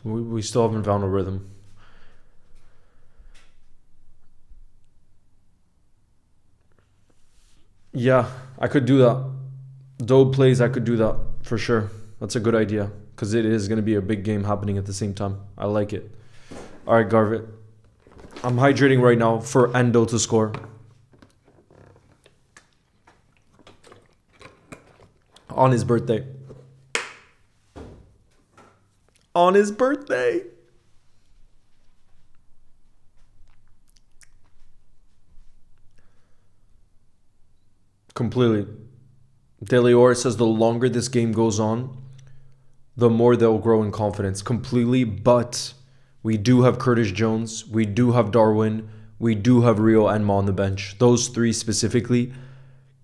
[SPEAKER 1] We still haven't found a rhythm. Yeah, I could do that. Doe plays, I could do that for sure. That's a good idea because it is going to be a big game happening at the same time. I like it. All right, Garvit. I'm hydrating right now for Endo to score. On his birthday. On his birthday. Completely. Delior says the longer this game goes on, the more they'll grow in confidence. Completely, but we do have Curtis Jones, we do have Darwin, we do have Rio and Ma on the bench. Those three specifically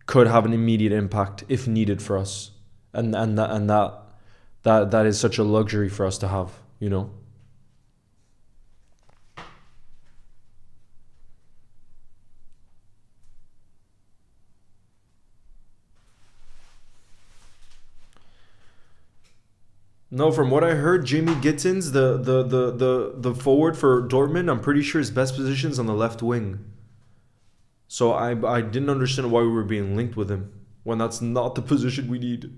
[SPEAKER 1] could have an immediate impact if needed for us. And that is such a luxury for us to have, you know? No, from what I heard, Jamie Gittins, the forward for Dortmund, I'm pretty sure his best position's on the left wing. So I didn't understand why we were being linked with him when that's not the position we need.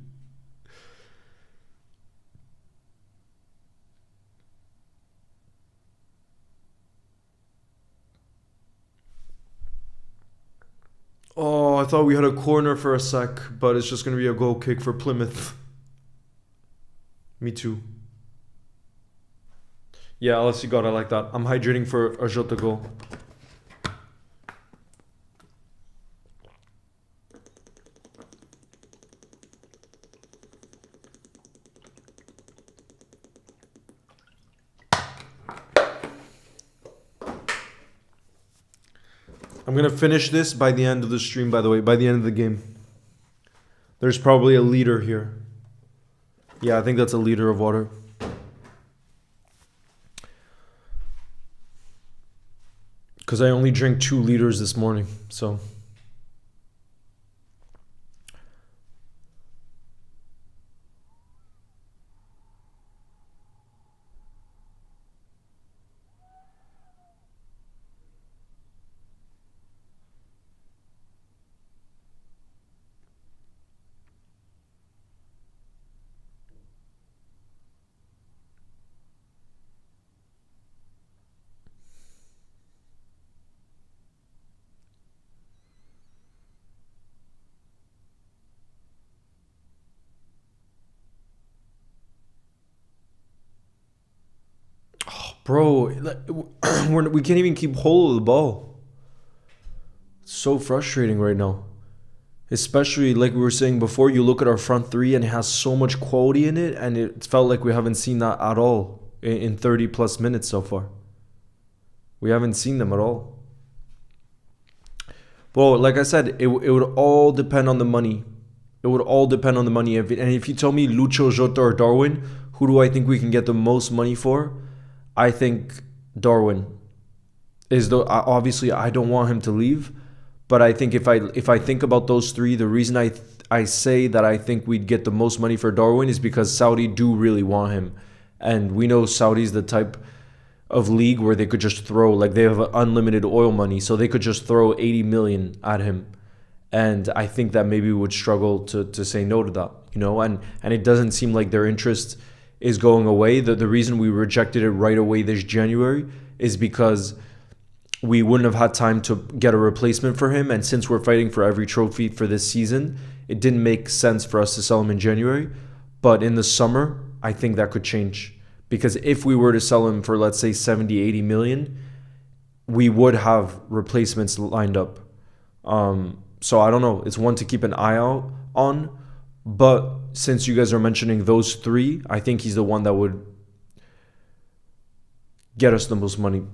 [SPEAKER 1] Oh, I thought we had a corner for a sec, but it's just going to be a goal kick for Plymouth. Me too. Yeah, Alessi God, I like that. I'm hydrating for a Jota goal. I'm going to finish this by the end of the stream, by the way, by the end of the game. There's probably a liter here. Yeah, I think that's a liter of water. Because I only drank 2 liters this morning, so... Bro, we can't even keep hold of the ball. It's so frustrating right now. Especially like we were saying before, you look at our front three and it has so much quality in it, and it felt like we haven't seen that at all in 30 plus minutes so far. We haven't seen them at all. Well, like I said, it would all depend on the money. It would all depend on the money. And if you tell me Lucho, Jota, or Darwin, who do I think we can get the most money for? I think Darwin is the obviously I don't want him to leave, but I think if I think about those three, the reason I say that I think we'd get the most money for Darwin is because Saudi do really want him, and we know Saudi's the type of league where they could just throw, like, they have unlimited oil money, so they could just throw 80 million at him, and I think that maybe we would struggle to say no to that, you know, and it doesn't seem like their interest is going away. The reason we rejected it right away this January is because we wouldn't have had time to get a replacement for him. And since we're fighting for every trophy for this season, it didn't make sense for us to sell him in January. But in the summer, I think that could change. Because if we were to sell him for, let's say, 70, 80 million, we would have replacements lined up. So I don't know. It's one to keep an eye out on. But since you guys are mentioning those three, I think he's the one that would get us the most money.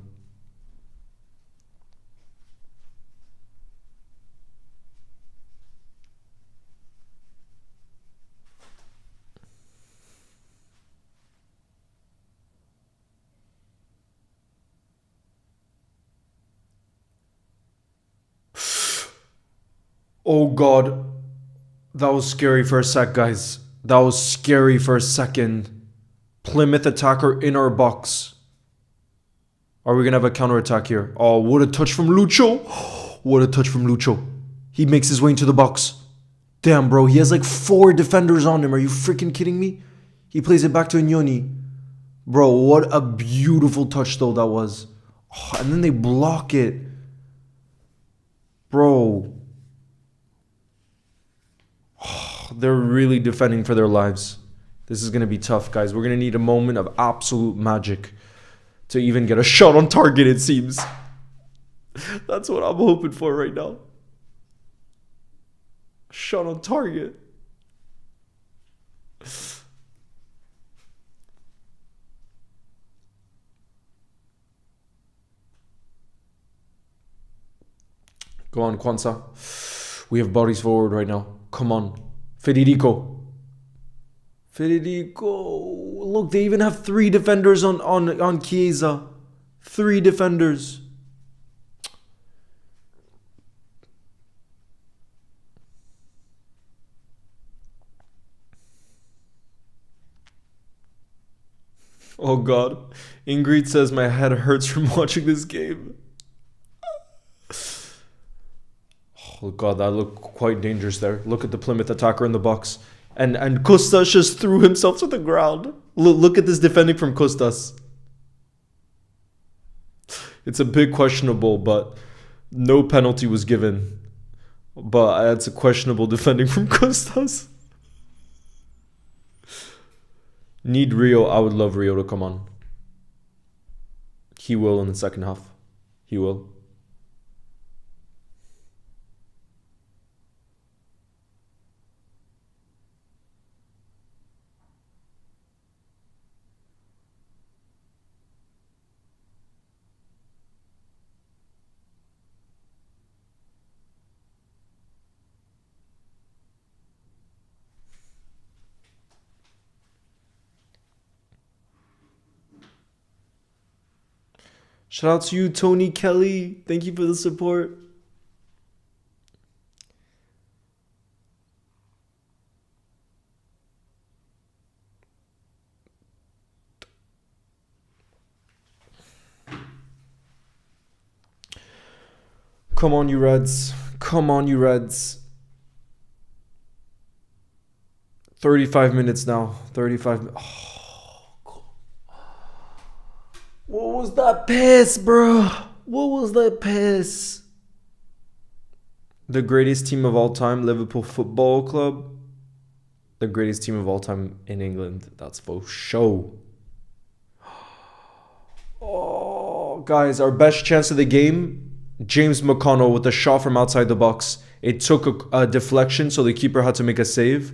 [SPEAKER 1] Oh God. That was scary for a sec, guys. That was scary for a second. Plymouth attacker in our box. Are we going to have a counterattack here? Oh, what a touch from Lucho. What a touch from Lucho. He makes his way into the box. Damn, bro. He has like 4 defenders on him. Are you freaking kidding me? He plays it back to Ignoni. Bro, what a beautiful touch, though, that was. Oh, and then they block it. Bro. They're really defending for their lives. This is going to be tough, guys. We're going to need a moment of absolute magic to even get a shot on target, it seems. That's what I'm hoping for right now. Shot on target. Go on, Kwanzaa. We have bodies forward right now. Come on. Federico. Look, they even have 3 defenders on Chiesa. 3 defenders. Oh God. Ingrid says my head hurts from watching this game. Oh God, that looked quite dangerous there. Look at the Plymouth attacker in the box. And Kostas just threw himself to the ground. Look at this defending from Kostas. It's a bit questionable, but no penalty was given. But it's a questionable defending from Kostas. Need Rio. I would love Rio to come on. He will in the second half. He will. Shout out to you, Tony Kelly. Thank you for the support. Come on, you Reds. Come on, you Reds. 35 minutes now. 35. Oh, what was that pass, bro? What was that pass? The greatest team of all time, Liverpool Football Club. The greatest team of all time in England. That's for sure. Oh, guys, our best chance of the game. James McConnell with a shot from outside the box. It took a deflection, so the keeper had to make a save.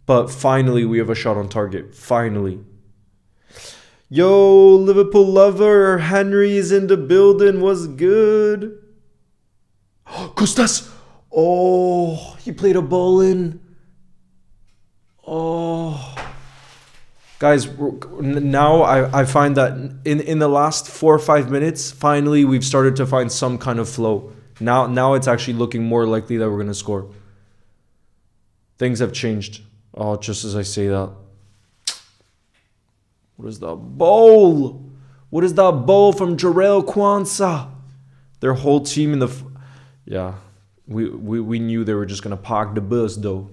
[SPEAKER 1] But finally, we have a shot on target. Finally. Yo, Liverpool lover. Henry is in the building. What's good? Kostas. Oh, he played a ball in. Oh. Guys, now I find that in the last 4 or 5 minutes, finally we've started to find some kind of flow. Now it's actually looking more likely that we're going to score. Things have changed. Oh, just as I say that. What is that ball? What is that ball from Jarrell Kwanzaa? Their whole team in the... Yeah, we knew they were just going to park the bus, though.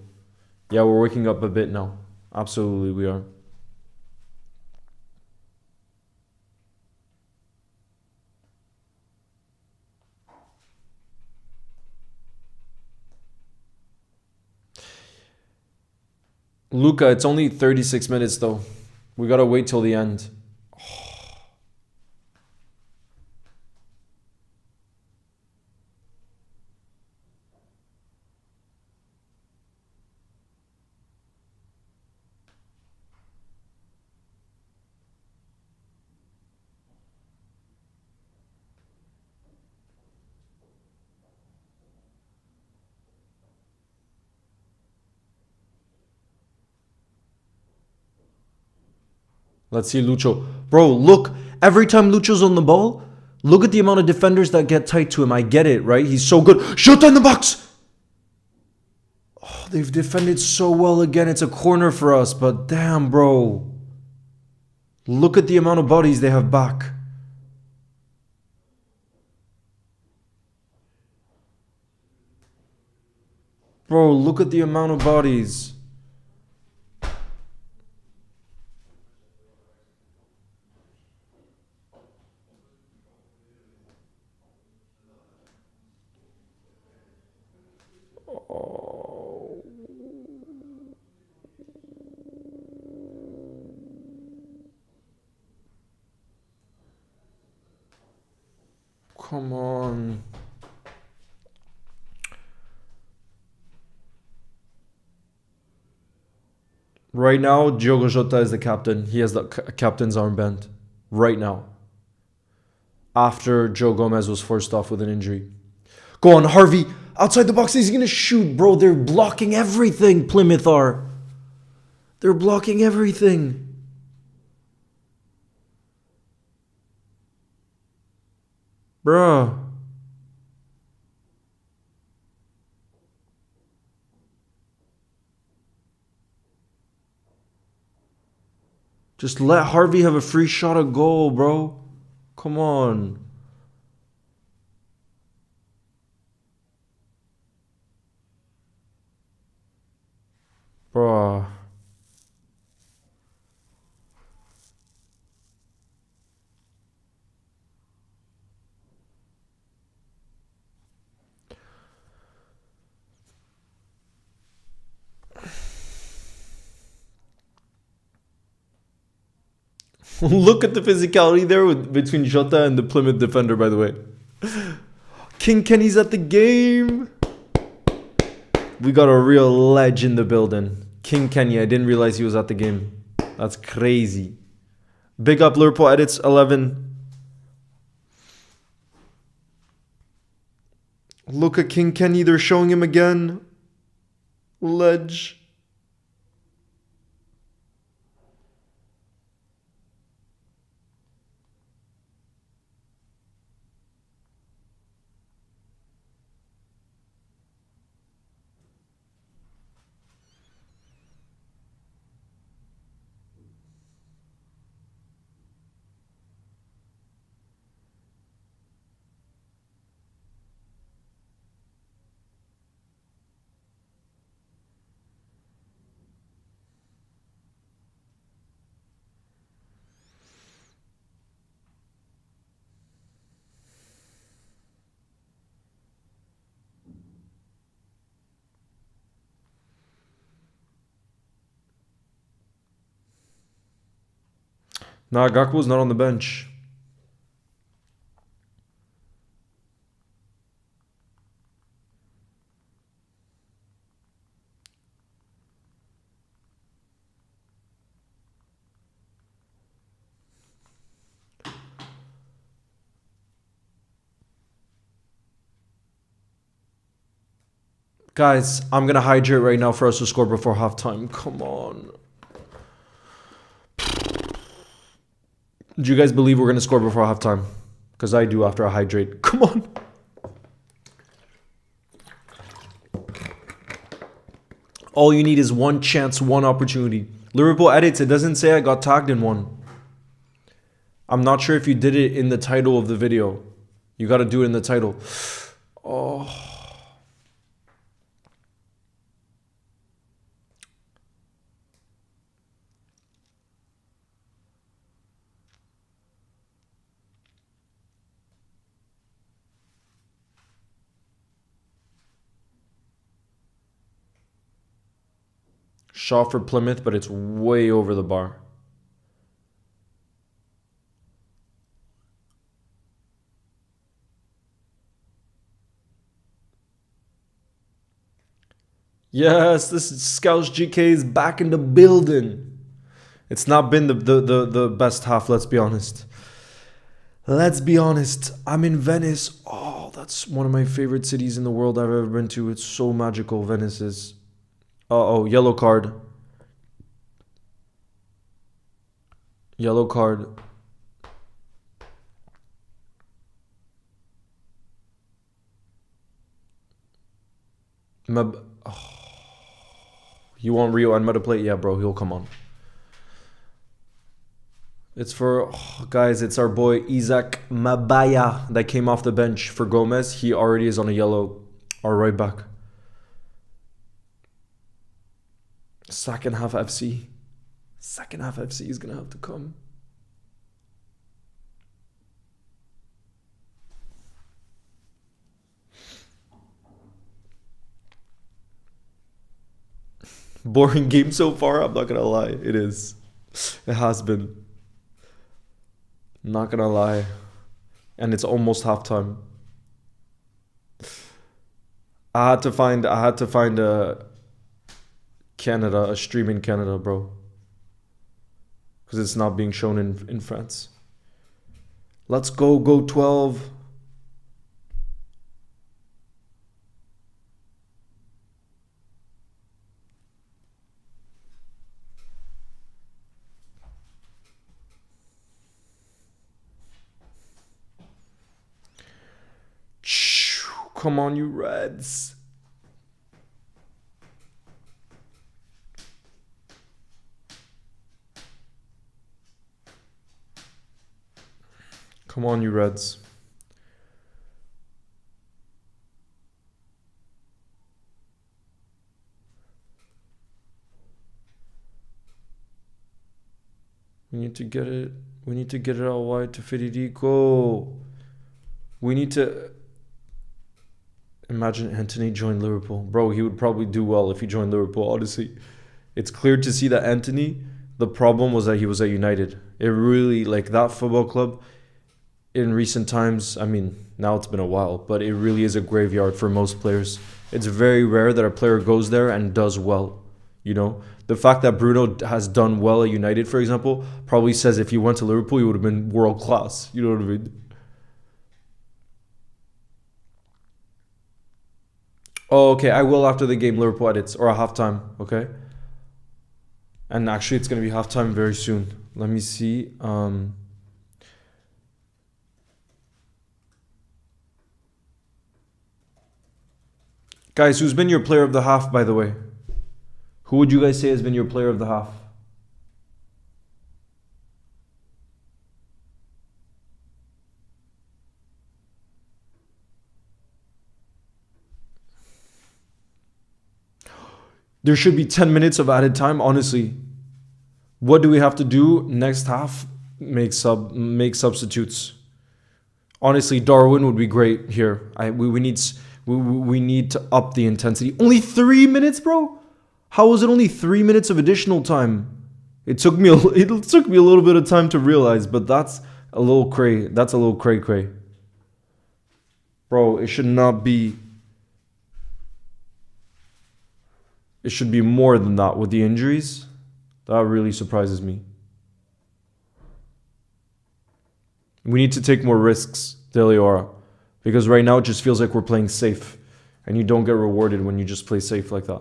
[SPEAKER 1] Yeah, we're waking up a bit now. Absolutely, we are. Luca, it's only 36 minutes, though. We got to wait till the end. Let's see Lucho. Bro, look. Every time Lucho's on the ball, look at the amount of defenders that get tight to him. I get it, right? He's so good. Shot in the box! Oh, they've defended so well again. It's a corner for us, but damn, bro. Look at the amount of bodies they have back. Bro, look at the amount of bodies. Come on. Right now, Diogo Jota is the captain. He has the captain's armband. Right now. After Joe Gomez was forced off with an injury. Go on, Harvey. Outside the box, he's going to shoot, bro. They're blocking everything, Plymouth are. They're blocking everything. Bruh. Just let Harvey have a free shot at goal, bro. Come on. Bruh. Look at the physicality there between Jota and the Plymouth defender, by the way. King Kenny's at the game. We got a real ledge in the building. King Kenny, I didn't realize he was at the game. That's crazy. Big up Liverpool Edits 11. Look at King Kenny, they're showing him again. Ledge. Nah, Gakpo's not on the bench. Guys, I'm going to hydrate right now for us to score before halftime. Come on. Do you guys believe we're going to score before halftime? Because I do after I hydrate. Come on. All you need is one chance, one opportunity. Liverpool Edits, it doesn't say I got tagged in one. I'm not sure if you did it in the title of the video. You got to do it in the title. Oh. Shot for Plymouth, but it's way over the bar. Yes, this is Scouts GK is back in the building. It's not been the best half, let's be honest. Let's be honest. I'm in Venice. Oh, that's one of my favorite cities in the world I've ever been to. It's so magical, Venice is. Uh-oh, yellow card. Yellow card. You want Rio and Meta play? Yeah, bro, he'll come on. It's for, guys, it's our boy Isaac Mabaya that came off the bench for Gomez. He already is on a yellow. Our right back. Second half FC. Second half FC is going to have to come. Boring game so far, I'm not going to lie. It is. It has been. Not going to lie. and it's almost halftime. I had to find a Canada, a stream in Canada, bro, because it's not being shown in France. Let's go 12. Come on, you Reds. Come on, you Reds. We need to get it. We need to get it out wide to Federico. We need to... Imagine Anthony joined Liverpool. Bro, he would probably do well if he joined Liverpool, honestly. It's clear to see that Anthony, the problem was that he was at United. It really, like, that football club, in recent times, I mean, now it's been a while, but it really is a graveyard for most players. It's very rare that a player goes there and does well, you know? The fact that Bruno has done well at United, for example, probably says if he went to Liverpool, he would have been world class. You know what I mean? Oh, okay. I will after the game, Liverpool edits, or a halftime, okay? And actually, it's going to be halftime very soon. Let me see. Guys, who's been your player of the half, by the way? Who would you guys say has been your player of the half? There should be 10 minutes of added time, honestly. What do we have to do next half? Make substitutes. Honestly, Darwin would be great here. We need to up the intensity. Only 3 minutes, bro? How was it only 3 minutes of additional time? It took me a little bit of time to realize, but that's a little cray. That's a little cray. Bro, it should not be. It should be more than that with the injuries. That really surprises me. We need to take more risks, De Leora, because right now it just feels like we're playing safe, and you don't get rewarded when you just play safe like that.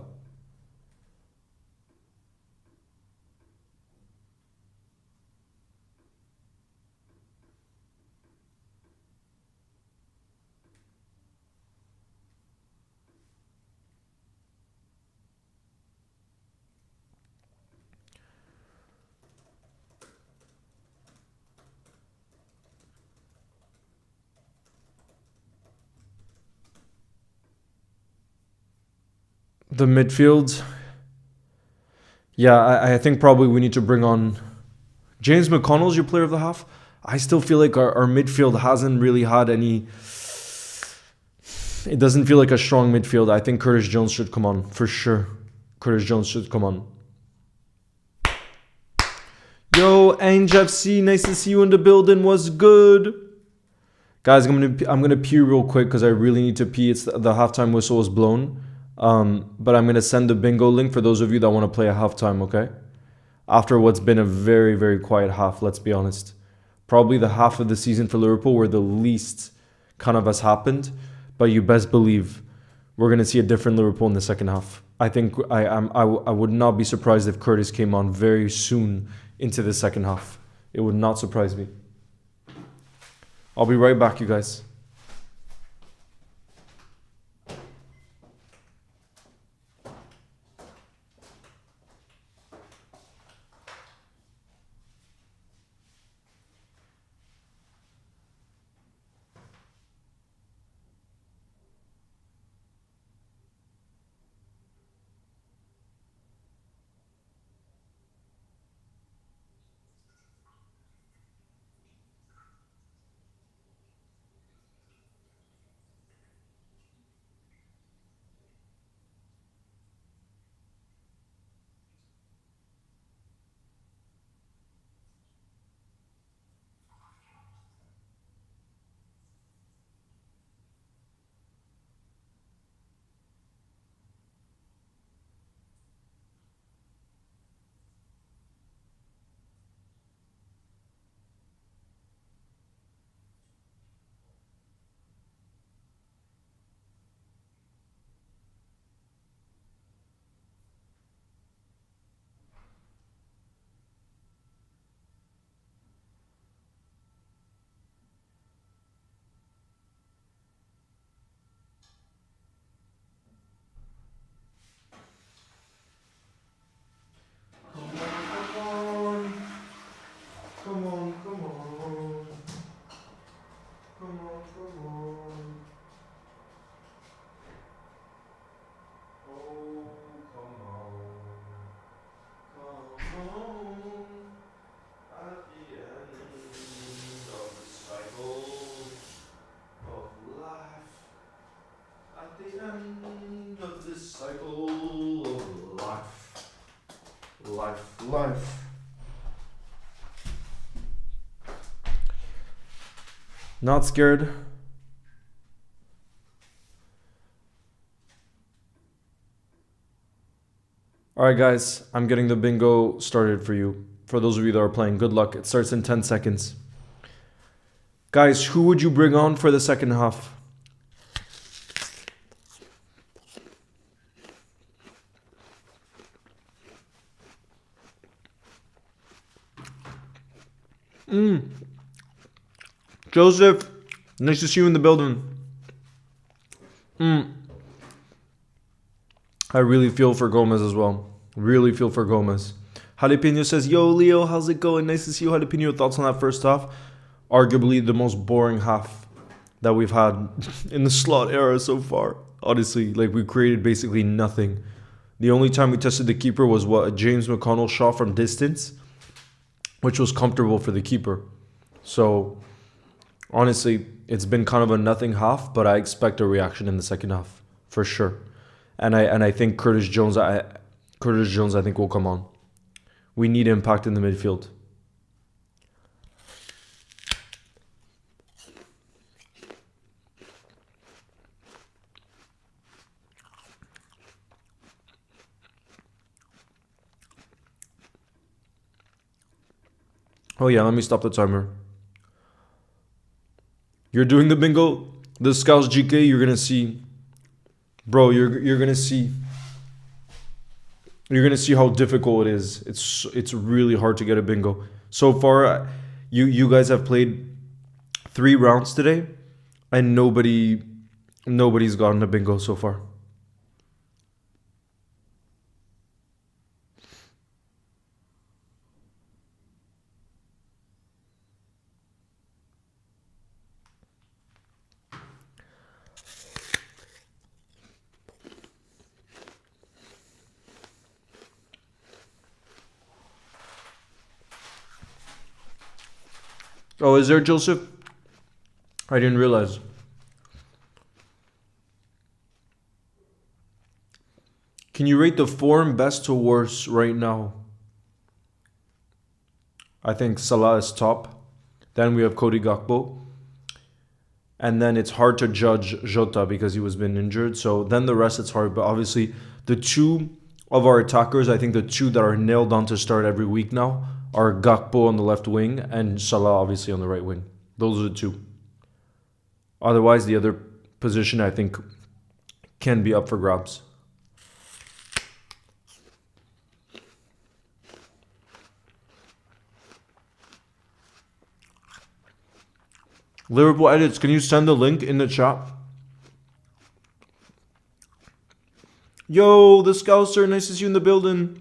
[SPEAKER 1] The midfield. Yeah, I think probably we need to bring on James McConnell's your player of the half. I still feel like our midfield hasn't really had any. It doesn't feel like a strong midfield. I think Curtis Jones should come on for sure. Curtis Jones should come on. Yo, Ange FC, nice to see you in the building. What's good? Guys, I'm gonna pee real quick because I really need to pee. It's the halftime whistle was blown. But I'm gonna send the bingo link for those of you that want to play a halftime, okay? After what's been a very, very quiet half, let's be honest. Probably the half of the season for Liverpool where the least kind of has happened. But you best believe we're gonna see a different Liverpool in the second half. I think I would not be surprised if Curtis came on very soon into the second half. It would not surprise me. I'll be right back, you guys. Life. Not scared. Alright guys, I'm getting the bingo started for you. For those of you that are playing, good luck. It starts in 10 seconds. Guys, who would you bring on for the second half? Joseph, nice to see you in the building. I really feel for Gomez as well. Really feel for Gomez. Jalapeno says, yo, Leo, how's it going? Nice to see you, Jalapeno. Thoughts on that first half? Arguably the most boring half that we've had in the slot era so far. Honestly, like we created basically nothing. The only time we tested the keeper was what, a James McConnell shot from distance, which was comfortable for the keeper. So honestly, it's been kind of a nothing half, but I expect a reaction in the second half for sure. And I think Curtis Jones I think will come on. We need impact in the midfield. Oh yeah, let me stop the timer. You're doing the bingo, the Scouts GK, you're gonna see. Bro, you're gonna see. You're gonna see how difficult it is. It's really hard to get a bingo. So far, you guys have played 3 rounds today, and nobody's gotten a bingo so far. Oh, is there, Joseph? I didn't realize. Can you rate the form best to worst right now? I think Salah is top. Then we have Cody Gakpo. And then it's hard to judge Jota because he was been injured. So then the rest it's hard. But obviously the 2 of our attackers, I think the 2 that are nailed on to start every week now are Gakpo on the left wing and Salah obviously on the right wing. Those are the 2. Otherwise, the other position I think can be up for grabs. Liverpool edits, can you send the link in the chat? Yo, the Scouser, nice to see you in the building.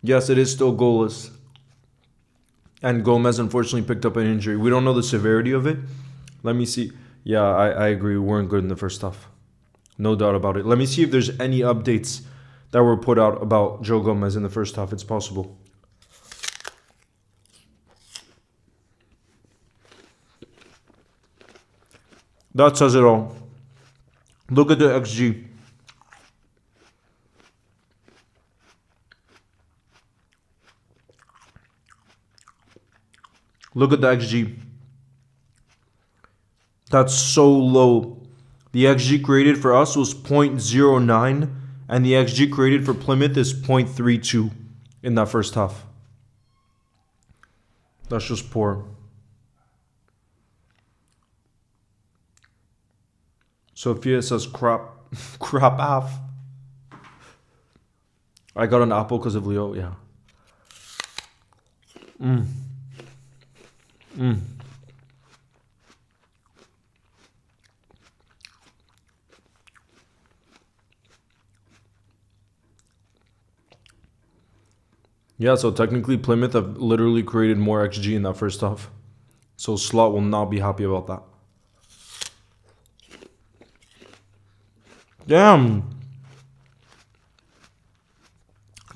[SPEAKER 1] Yes, it is still goalless. And Gomez unfortunately picked up an injury. We don't know the severity of it. Let me see. Yeah, I agree. We weren't good in the first half. No doubt about it. Let me see if there's any updates that were put out about Joe Gomez in the first half. It's possible. That says it all. Look at the XG. Look at the XG. That's so low. The XG created for us was 0.09, and the XG created for Plymouth is 0.32 in that first half. That's just poor. Sophia says crap half. I got an apple because of Leo, yeah. Yeah, so technically Plymouth have literally created more XG in that first half. So Slot will not be happy about that. Damn.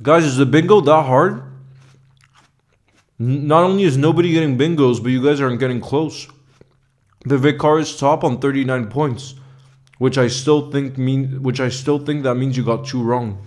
[SPEAKER 1] Guys, is the bingo that hard? Not only is nobody getting bingos, but you guys aren't getting close. The Vicar is top on 39 points, which I still think that means you got 2 wrong.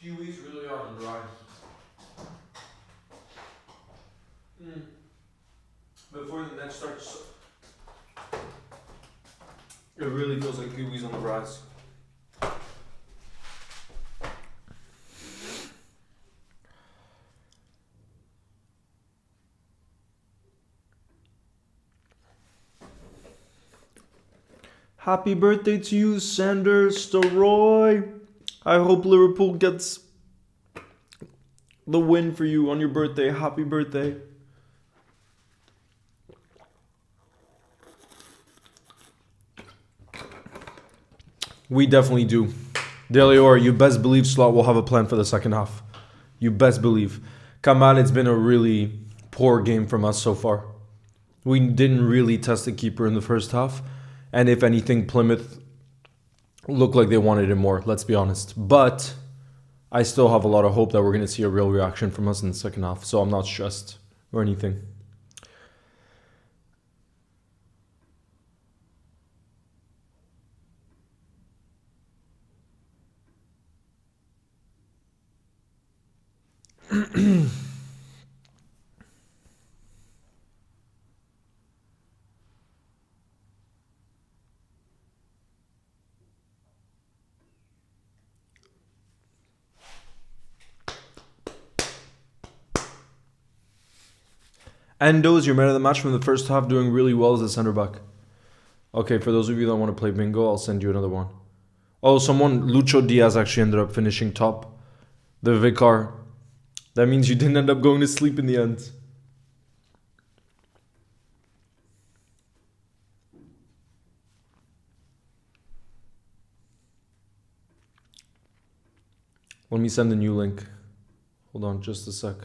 [SPEAKER 1] Kiwis really are on the rise. Before the net starts, it really feels like Kiwis on the rise. Happy birthday to you, Sanders Staroy. I hope Liverpool gets the win for you on your birthday. Happy birthday. We definitely do. Delior, you best believe Slot will have a plan for the second half. You best believe. Kamal, it's been a really poor game from us so far. We didn't really test the keeper in the first half. And if anything, Plymouth looked like they wanted it more, let's be honest. But I still have a lot of hope that we're going to see a real reaction from us in the second half. So I'm not stressed or anything. Endo's your man of the match from the first half, doing really well as a center back. Okay, for those of you that want to play bingo, I'll send you another one. Oh, Lucho Diaz actually ended up finishing top. The Vicar. That means you didn't end up going to sleep in the end. Let me send a new link. Hold on just a sec.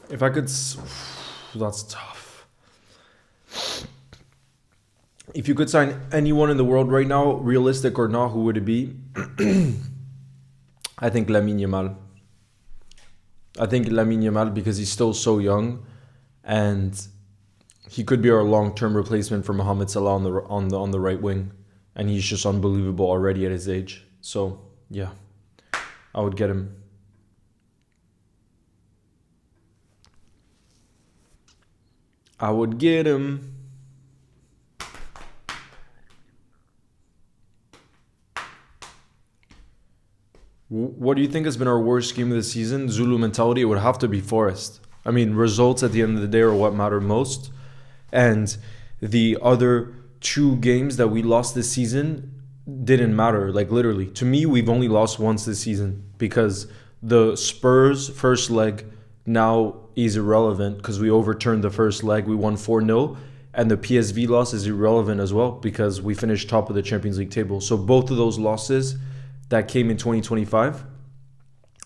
[SPEAKER 1] If I could... That's tough. If you could sign anyone in the world right now, realistic or not, who would it be? I think Lamine Yamal. I think Lamine Yamal because he's still so young, and he could be our long-term replacement for Mohamed Salah on the right wing, and he's just unbelievable already at his age. So yeah, I would get him. I would get him. What do you think has been our worst game of the season? Zulu mentality, it would have to be Forest. I mean, results at the end of the day are what matter most. And the other two games that we lost this season didn't matter. Like, literally. To me, we've only lost once this season because the Spurs first leg now is irrelevant because we overturned the first leg. We won 4-0. And the PSV loss is irrelevant as well because we finished top of the Champions League table. So both of those losses that came in 2025,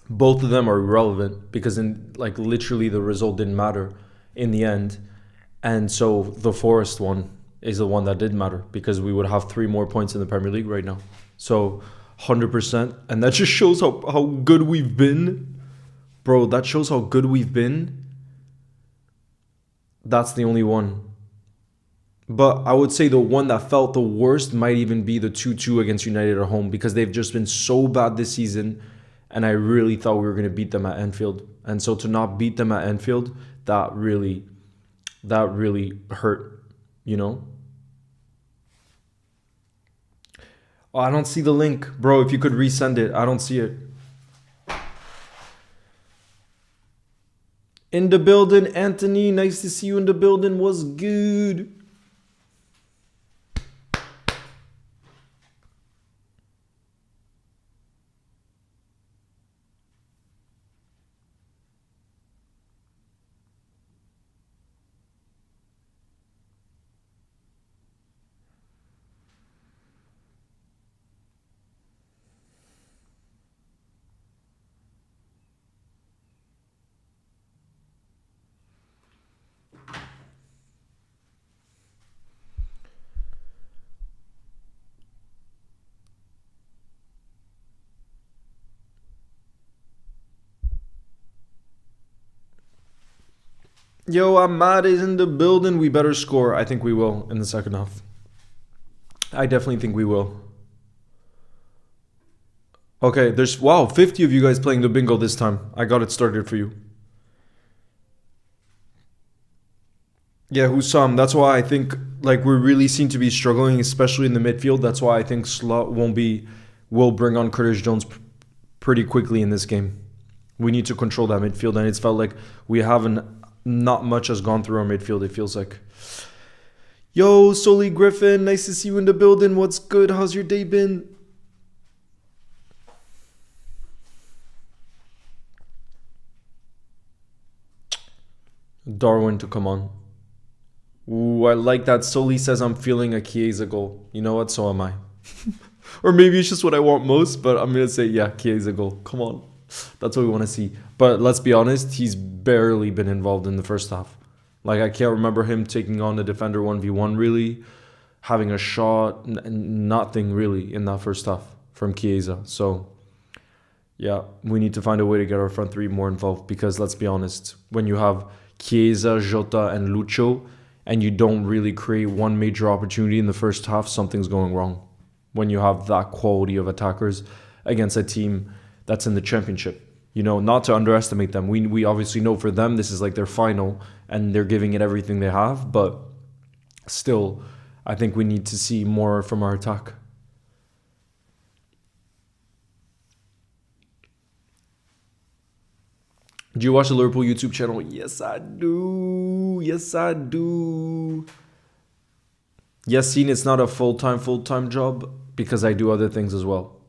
[SPEAKER 1] both of them are irrelevant because literally the result didn't matter in the end. And so the Forest one is the one that did matter because we would have 3 more points in the Premier League right now. So 100%. And that just shows how good we've been. Bro, that shows how good we've been. That's the only one. But I would say the one that felt the worst might even be the 2-2 against United at home because they've just been so bad this season, and I really thought we were going to beat them at Anfield. And so to not beat them at Anfield, that really hurt, you know? Oh, I don't see the link. Bro, if you could resend it. I don't see it. In the building, Anthony. Nice to see you in the building. What's good? Yo, Ahmad is in the building. We better score. I think we will in the second half. I definitely think we will. Okay, there's, wow, 50 of you guys playing the bingo this time. I got it started for you. Yeah, Hussam. That's why I think like we really seem to be struggling, especially in the midfield. That's why I think Slot will bring on Curtis Jones pretty quickly in this game. We need to control that midfield, and it's felt like we haven't, not much has gone through our midfield, it feels like. Yo, Soli Griffin, nice to see you in the building. What's good? How's your day been? Darwin to come on. Ooh, I like that. Soli says I'm feeling a Chiesa goal. You know what? So am I. Or maybe it's just what I want most, but I'm going to say, yeah, Chiesa goal. Come on. That's what we want to see. But let's be honest, he's barely been involved in the first half. Like, I can't remember him taking on the defender 1v1 really, having a shot, nothing really in that first half from Chiesa. So, yeah, we need to find a way to get our front three more involved, because let's be honest, when you have Chiesa, Jota, and Lucho, and you don't really create one major opportunity in the first half, something's going wrong. When you have that quality of attackers against a team that's in the championship. You know, not to underestimate them. We obviously know for them this is like their final and they're giving it everything they have, but still, I think we need to see more from our attack. Do you watch the Liverpool YouTube channel? Yes, I do. Yes, I do. Yes, seen it's not a full-time job because I do other things as well.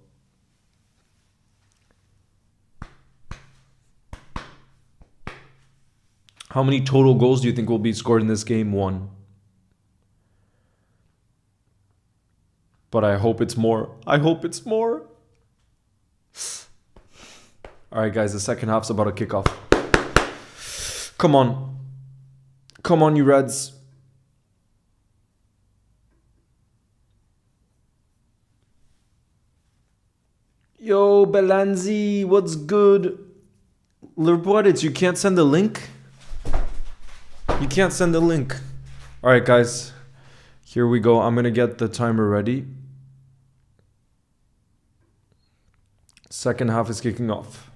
[SPEAKER 1] How many total goals do you think will be scored in this game? 1. But I hope it's more. I hope it's more. All right, guys, the second half's about to kick off. Come on. Come on, you Reds. Yo, Belanzi, what's good? Liverpool, you can't send the link? You can't send the link. All right, guys. Here we go. I'm going to get the timer ready. Second half is kicking off.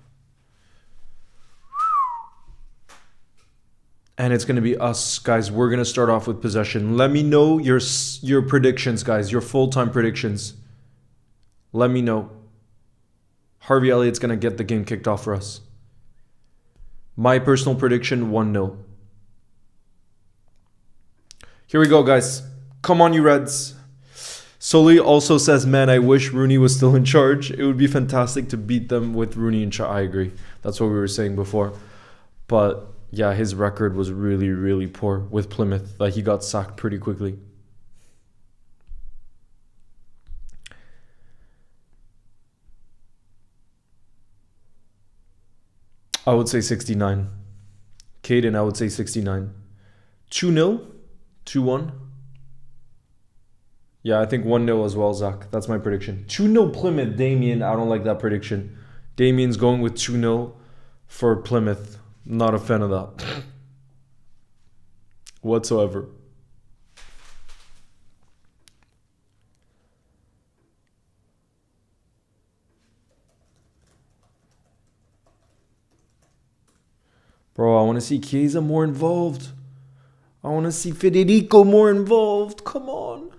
[SPEAKER 1] And it's going to be us, guys. We're going to start off with possession. Let me know your predictions, guys. Your full-time predictions. Let me know. Harvey Elliott's going to get the game kicked off for us. My personal prediction, 1-0. Here we go, guys. Come on, you Reds. Soli also says, man, I wish Rooney was still in charge. It would be fantastic to beat them with Rooney in charge. I agree. That's what we were saying before. But yeah, his record was really, really poor with Plymouth. Like, he got sacked pretty quickly. I would say 69. Caden, I would say 69. 2-0? 2-1? Yeah, I think 1-0 as well, Zach. That's my prediction. 2-0 Plymouth. Damien, I don't like that prediction. Damien's going with 2-0 for Plymouth. Not a fan of that. Whatsoever. Bro, I want to see Chiesa more involved. I want to see Federico more involved. Come on.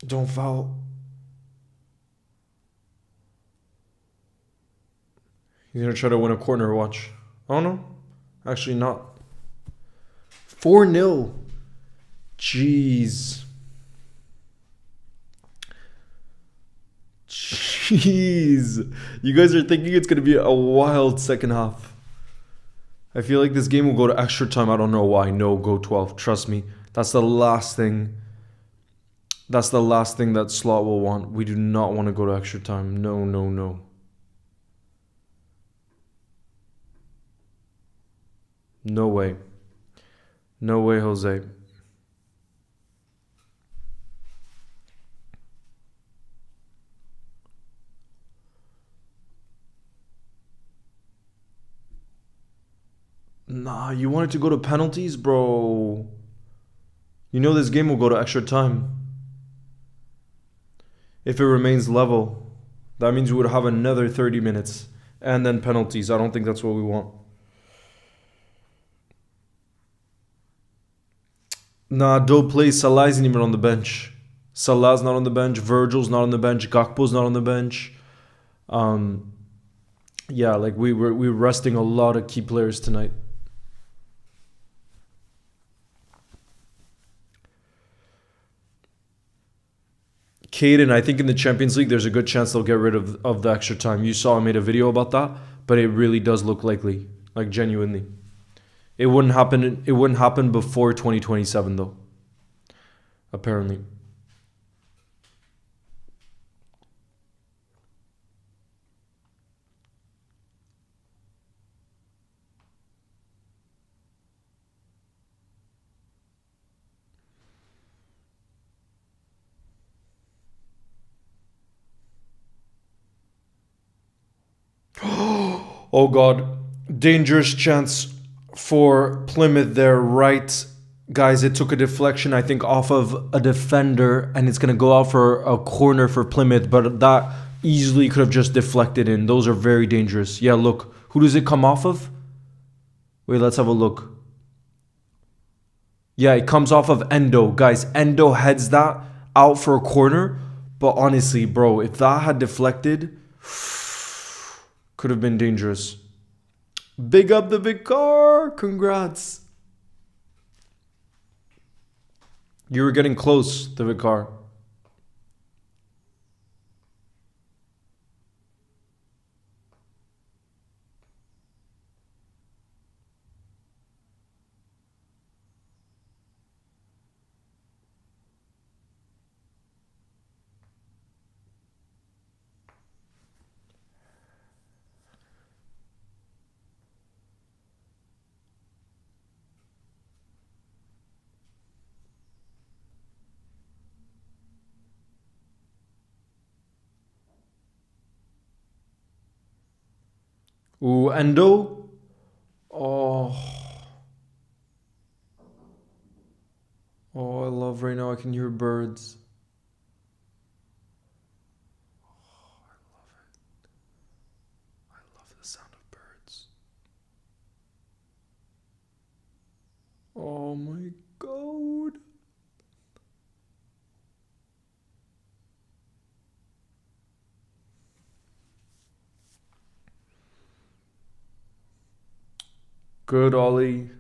[SPEAKER 1] Don't foul. He's going to try to win a corner, watch. Oh, no. Actually, not. 4-0. Jeez. Jeez. You guys are thinking it's going to be a wild second half. I feel like this game will go to extra time. I don't know why. No, go 12. Trust me. That's the last thing. That's the last thing that Slot will want. We do not want to go to extra time. No, no, no. No way. No way, Jose. Nah, you wanted to go to penalties, bro. You know this game will go to extra time. If it remains level, that means we would have another 30 minutes. And then penalties. I don't think that's what we want. Nah, don't play. Salah isn't even on the bench. Salah's not on the bench. Virgil's not on the bench. Gakpo's not on the bench. Yeah, like we're resting a lot of key players tonight. Caden, I think in the Champions League, there's a good chance they'll get rid of the extra time. You saw I made a video about that, but it really does look likely, like genuinely. It wouldn't happen. It wouldn't happen before 2027, though. Apparently. Oh God, dangerous chance for Plymouth there, right? Guys, it took a deflection, I think, off of a defender, and it's going to go out for a corner for Plymouth, but that easily could have just deflected in. Those are very dangerous. Yeah, look. Who does it come off of? Wait, let's have a look. Yeah, it comes off of Endo. Guys, Endo heads that out for a corner, but honestly, bro, if that had deflected, could have been dangerous. Big up the Vicar. Congrats. You were getting close, the Vicar. Ooh, Endo. Oh. Oh, I love right now. I can hear birds. Oh, I love it. I love the sound of birds. Oh my God. Good, Ollie.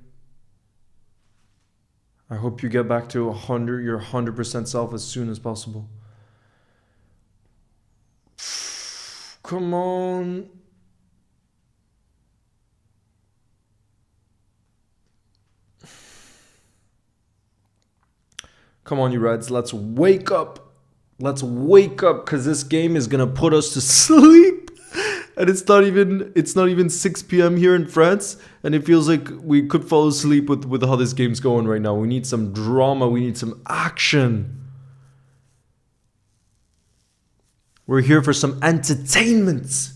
[SPEAKER 1] I hope you get back to your 100% self as soon as possible. Come on. Come on, you Reds. Let's wake up. Let's wake up, because this game is going to put us to sleep. And it's not even 6 p.m. here in France, and it feels like we could fall asleep with how this game's going right now. We need some drama. We need some action. We're here for some entertainment.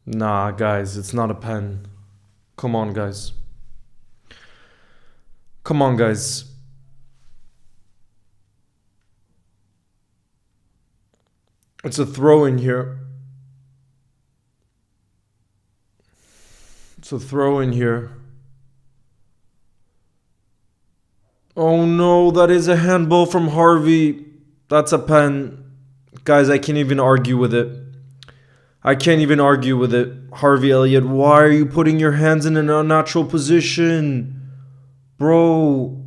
[SPEAKER 1] Nah, guys, it's not a pen. Come on, guys. Come on, guys. It's a throw in here. It's a throw in here. Oh no, that is a handball from Harvey. That's a pen. Guys, I can't even argue with it. I can't even argue with it. Harvey Elliott, why are you putting your hands in an unnatural position? Bro.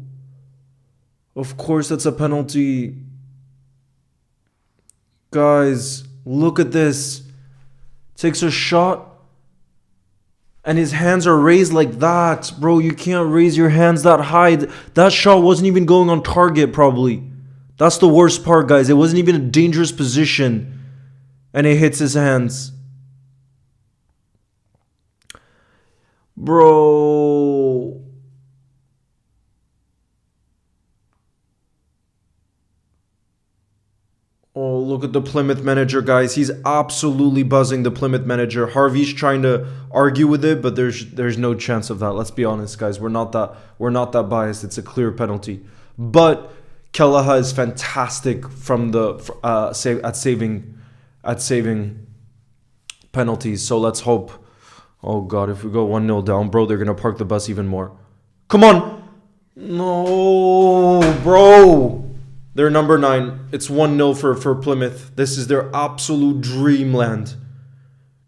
[SPEAKER 1] Of course that's a penalty. Guys, look at this. Takes a shot. And his hands are raised like that. Bro, you can't raise your hands that high. That shot wasn't even going on target, probably. That's the worst part, guys. It wasn't even a dangerous position. And it hits his hands. Bro. Oh, look at the Plymouth manager, guys. He's absolutely buzzing the Plymouth manager. Harvey's trying to argue with it, but there's no chance of that. Let's be honest, guys. We're not that biased. It's a clear penalty. But Kelleher is fantastic from the at saving penalties. So let's hope. Oh god, if we go 1-0 down, bro, they're gonna park the bus even more. Come on! No, bro. They're number 9. It's 1-0 for Plymouth. This is their absolute dreamland.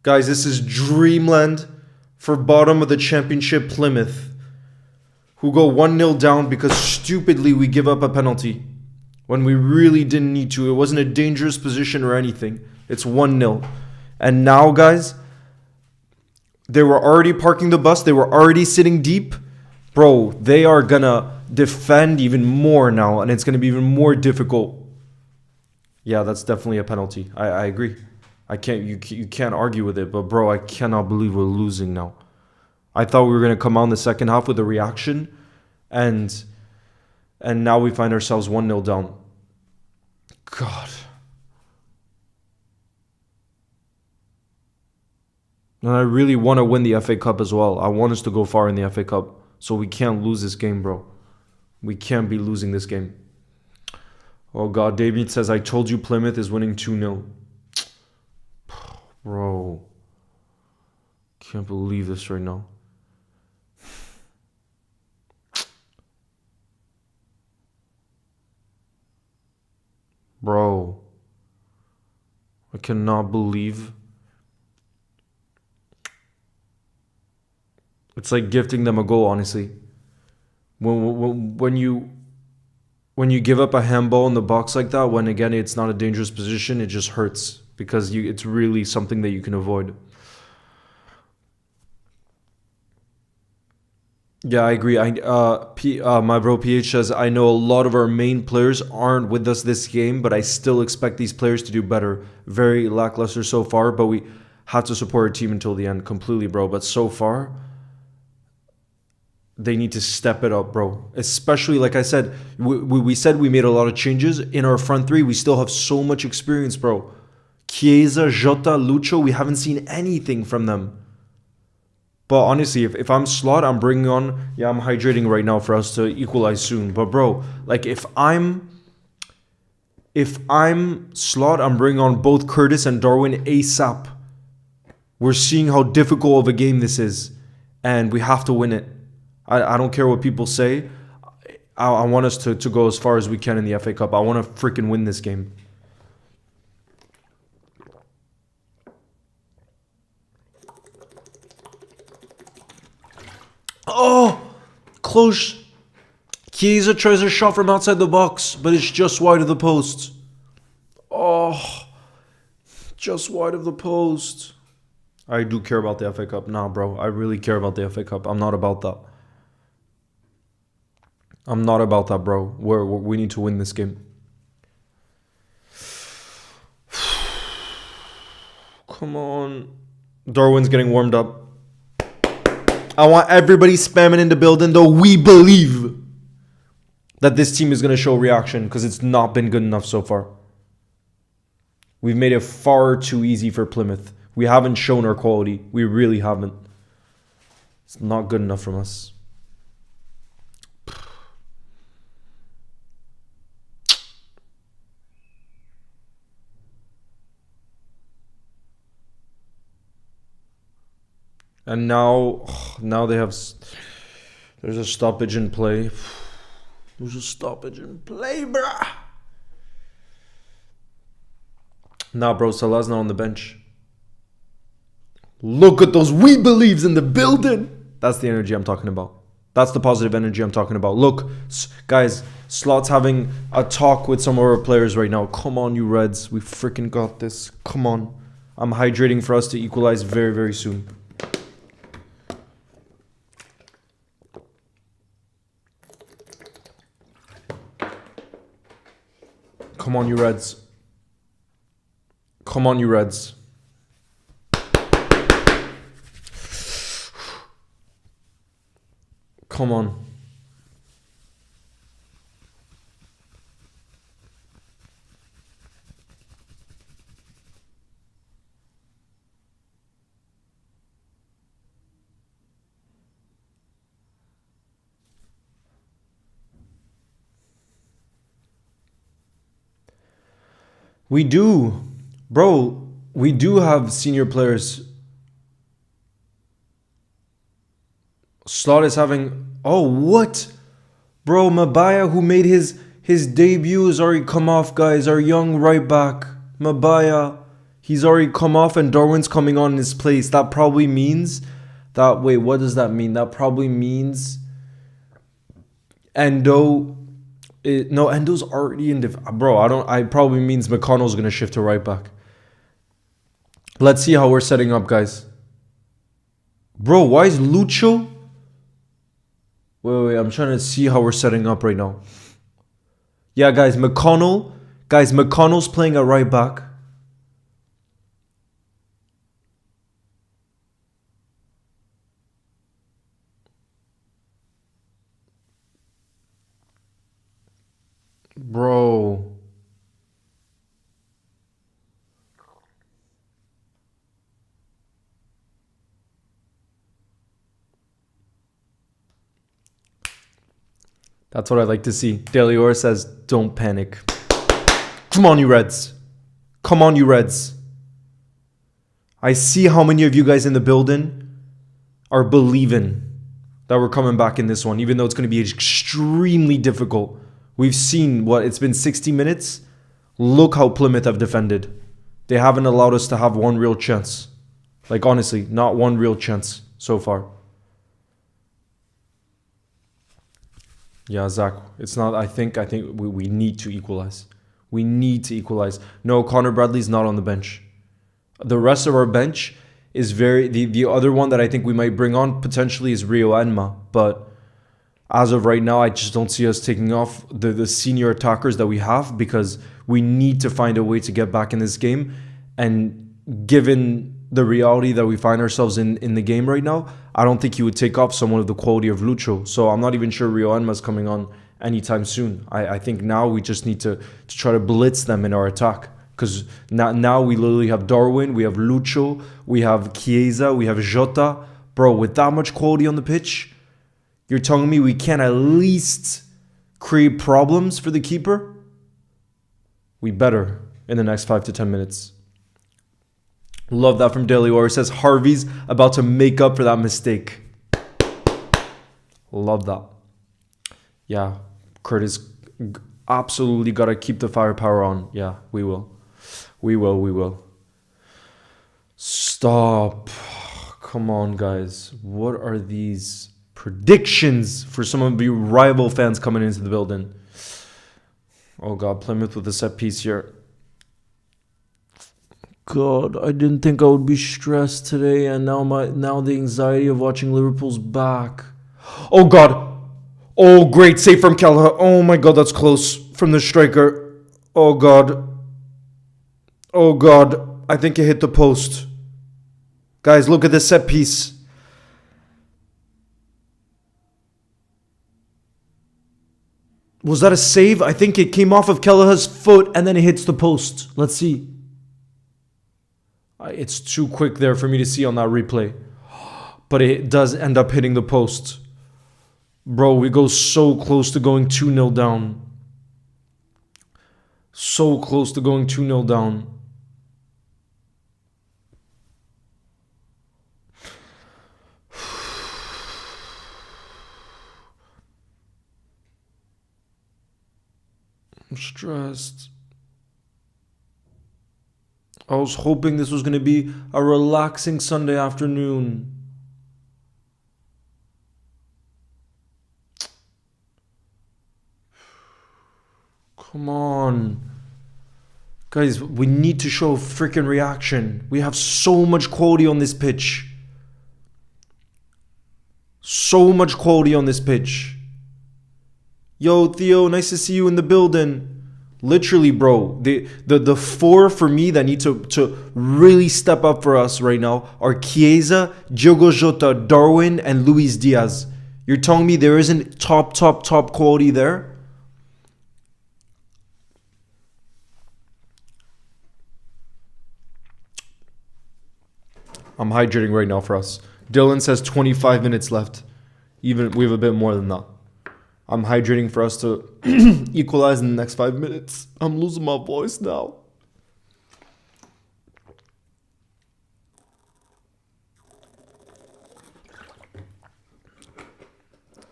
[SPEAKER 1] Guys, this is dreamland for bottom of the championship Plymouth, who go 1-0 down because stupidly we give up a penalty when we really didn't need to. It wasn't a dangerous position or anything. It's 1-0. And now, guys, they were already parking the bus. They were already sitting deep. Bro, they are gonna defend even more now, and it's going to be even more difficult. Yeah, that's definitely a penalty. I agree. You can't argue with it, but bro, I cannot believe we're losing now. I thought we were going to come out in the second half with a reaction, and now we find ourselves 1-0 down. God. And I really want to win the FA Cup as well. I want us to go far in the FA Cup, so we can't lose this game, bro. We can't be losing this game. Oh god, David says, I told you Plymouth is winning 2-0. Bro. Can't believe this right now. Bro. I cannot believe. It's like gifting them a goal, honestly. When you give up a handball in the box like that, when again it's not a dangerous position, it just hurts because it's really something that you can avoid. Yeah, I agree. My bro PH says, I know a lot of our main players aren't with us this game, but I still expect these players to do better. Very lackluster so far, but we have to support our team until the end. Completely, bro. But so far, they need to step it up, bro. Especially, like I said, we said we made a lot of changes. In our front three, we still have so much experience, bro. Chiesa, Jota, Lucho, we haven't seen anything from them. But honestly, if I'm Slot, I'm bringing on... Yeah, I'm hydrating right now for us to equalize soon. But bro, like if I'm Slot, I'm bringing on both Curtis and Darwin ASAP. We're seeing how difficult of a game this is. And we have to win it. I don't care what people say. I want us to go as far as we can in the FA Cup. I want to freaking win this game. Oh! Close. Chiesa tries a shot from outside the box, but it's just wide of the post. Oh. Just wide of the post. I do care about the FA Cup. Nah, bro. I really care about the FA Cup. I'm not about that. I'm not about that, bro. We need to win this game. Come on. Darwin's getting warmed up. I want everybody spamming in the building, though. We believe that this team is going to show reaction because it's not been good enough so far. We've made it far too easy for Plymouth. We haven't shown our quality. We really haven't. It's not good enough from us. And now they have... There's a stoppage in play. There's a stoppage in play, bruh. Nah, bro, Salah's not on the bench. Look at those we believes in the building. That's the energy I'm talking about. That's the positive energy I'm talking about. Look, guys, Slot's having a talk with some of our players right now. Come on, you Reds. We freaking got this. Come on. I'm hydrating for us to equalize very, very soon. Come on, you Reds. Come on, you Reds. Come on. We do. Bro, we do have senior players. Slot is having... Oh, what? Bro, Mabaya, who made his debut, has already come off, guys. Our young right back, Mabaya. He's already come off and Darwin's coming on in his place. That probably means that... Wait, what does that mean? That probably means... Endo... No, Endo's already in... Bro, I probably means McConnell's going to shift to right back. Let's see how we're setting up, guys. Bro, why is Lucho... Wait, I'm trying to see how we're setting up right now. Yeah, guys, McConnell. Guys, McConnell's playing at right back. Bro. That's what I like to see. Delior says, don't panic. Come on, you Reds. Come on, you Reds. I see how many of you guys in the building are believing that we're coming back in this one, even though it's going to be extremely difficult. We've seen what, it's been 60 minutes. Look how Plymouth have defended. They haven't allowed us to have one real chance. Like, honestly, not one real chance so far. Yeah, Zach, it's not, I think we need to equalize. We need to equalize. No, Connor Bradley's not on the bench. The rest of our bench is the other one that I think we might bring on potentially is Rio Enma. But as of right now, I just don't see us taking off the senior attackers that we have because we need to find a way to get back in this game. And given the reality that we find ourselves in the game right now, I don't think he would take off someone of the quality of Lucho. So I'm not even sure Rio Enma's coming on anytime soon. I think now we just need to try to blitz them in our attack. Because now we literally have Darwin, we have Lucho, we have Chiesa, we have Jota. Bro, with that much quality on the pitch, you're telling me we can't at least create problems for the keeper? We better in the next 5 to 10 minutes. Love that from Daily War. It says Harvey's about to make up for that mistake. Love that. Yeah, Curtis absolutely got to keep the firepower on. Yeah, we will. We will. Stop. Come on, guys. What are these predictions for some of you rival fans coming into the building? Oh, God. Plymouth with a set piece here. God, I didn't think I would be stressed today, and now the anxiety of watching Liverpool's back. Oh, God. Oh, great save from Kelleher. Oh, my God, that's close from the striker. Oh, God. Oh, God. I think it hit the post. Guys, look at this set piece. Was that a save? I think it came off of Kelleher's foot, and then it hits the post. Let's see. It's too quick there for me to see on that replay. But it does end up hitting the post. Bro, we go so close to going 2-0 down. So close to going 2-0 down. I'm stressed. I was hoping this was going to be a relaxing Sunday afternoon. Come on. Guys, we need to show freaking reaction. We have so much quality on this pitch. So much quality on this pitch. Yo, Theo, nice to see you in the building. Literally, bro, the four for me that need to really step up for us right now are Chiesa, Diogo Jota, Darwin, and Luis Diaz. You're telling me there isn't top quality there? I'm hydrating right now for us. Dylan says 25 minutes left. Even we have a bit more than that. I'm hydrating for us to equalize in the next 5 minutes. I'm losing my voice now.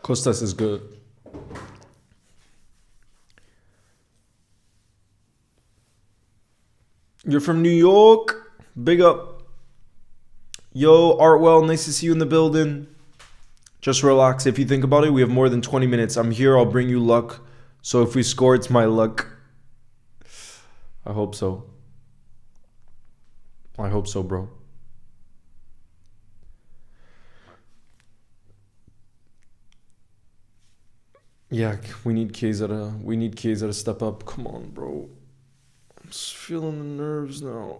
[SPEAKER 1] Kostas is good. You're from New York? Big up. Yo, Artwell, nice to see you in the building. Just relax. If you think about it, we have more than 20 minutes. I'm here. I'll bring you luck. So if we score, it's my luck. I hope so. I hope so, bro. Yeah, we need Chiesa to step up. Come on, bro. I'm just feeling the nerves now.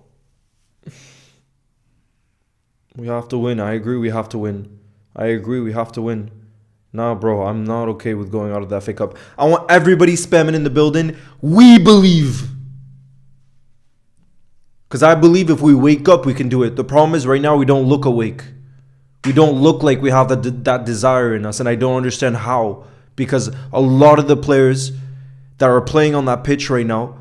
[SPEAKER 1] We have to win. I agree we have to win. Nah, bro, I'm not okay with going out of the FA Cup. I want everybody spamming in the building. We believe. Because I believe if we wake up, we can do it. The problem is right now we don't look awake. We don't look like we have that desire in us. And I don't understand how. Because a lot of the players that are playing on that pitch right now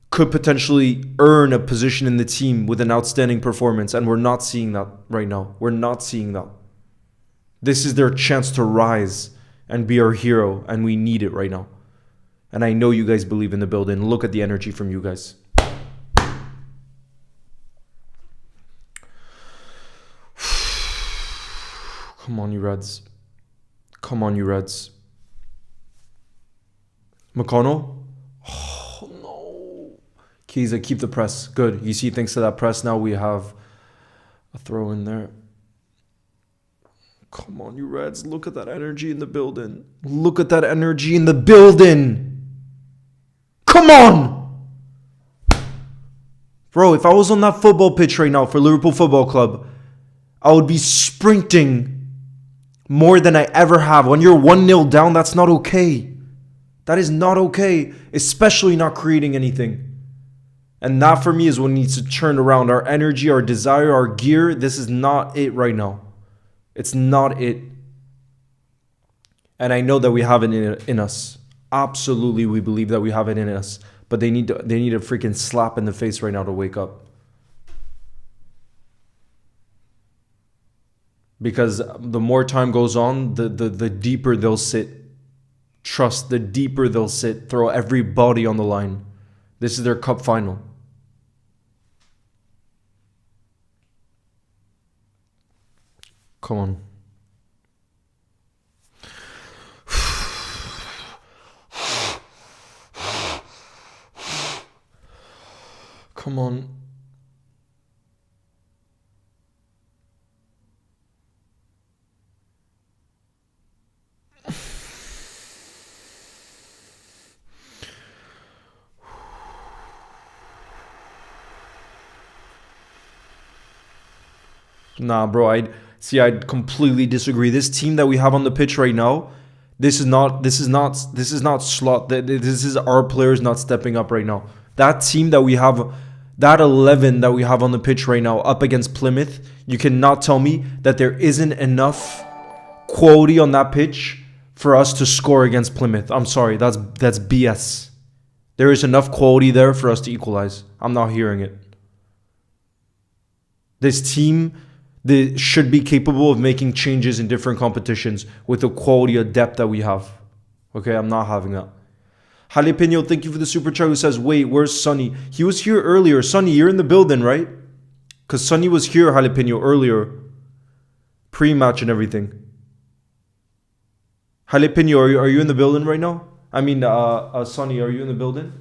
[SPEAKER 1] could potentially earn a position in the team with an outstanding performance. And we're not seeing that right now. We're not seeing that. This is their chance to rise and be our hero. And we need it right now. And I know you guys believe in the building. Look at the energy from you guys. Come on, you Reds. Come on, you Reds. McConnell? Oh, no. Chiesa, keep the press. Good. You see, thanks to that press, now we have a throw in there. Come on, you Reds. Look at that energy in the building. Look at that energy in the building. Come on! Bro, if I was on that football pitch right now for Liverpool Football Club, I would be sprinting more than I ever have. When you're 1-0 down, that's not okay. That is not okay, especially not creating anything. And that for me is what needs to turn around. Our energy, our desire, our gear, this is not it right now. It's not it. And I know that we have it in us. Absolutely, we believe that we have it in us. But they need a freaking slap in the face right now to wake up. Because the more time goes on, the deeper they'll sit. Trust, the deeper they'll sit. Throw everybody on the line. This is their cup final. Come on. Come on. Nah, bro, I'd completely disagree. This team that we have on the pitch right now, this is not slot. This is our players not stepping up right now. That team that we have, that 11 that we have on the pitch right now up against Plymouth, you cannot tell me that there isn't enough quality on that pitch for us to score against Plymouth. I'm sorry, that's BS. There is enough quality there for us to equalize. I'm not hearing it. This team, they should be capable of making changes in different competitions with the quality of depth that we have. Okay, I'm not having that. Jalapeno, thank you for the super chat, who says, wait, where's Sonny? He was here earlier. Sonny, you're in the building, right? Because Sonny was here, Jalapeno, earlier. Pre-match and everything. Jalapeno, are you in the building right now? I mean, Sonny, are you in the building?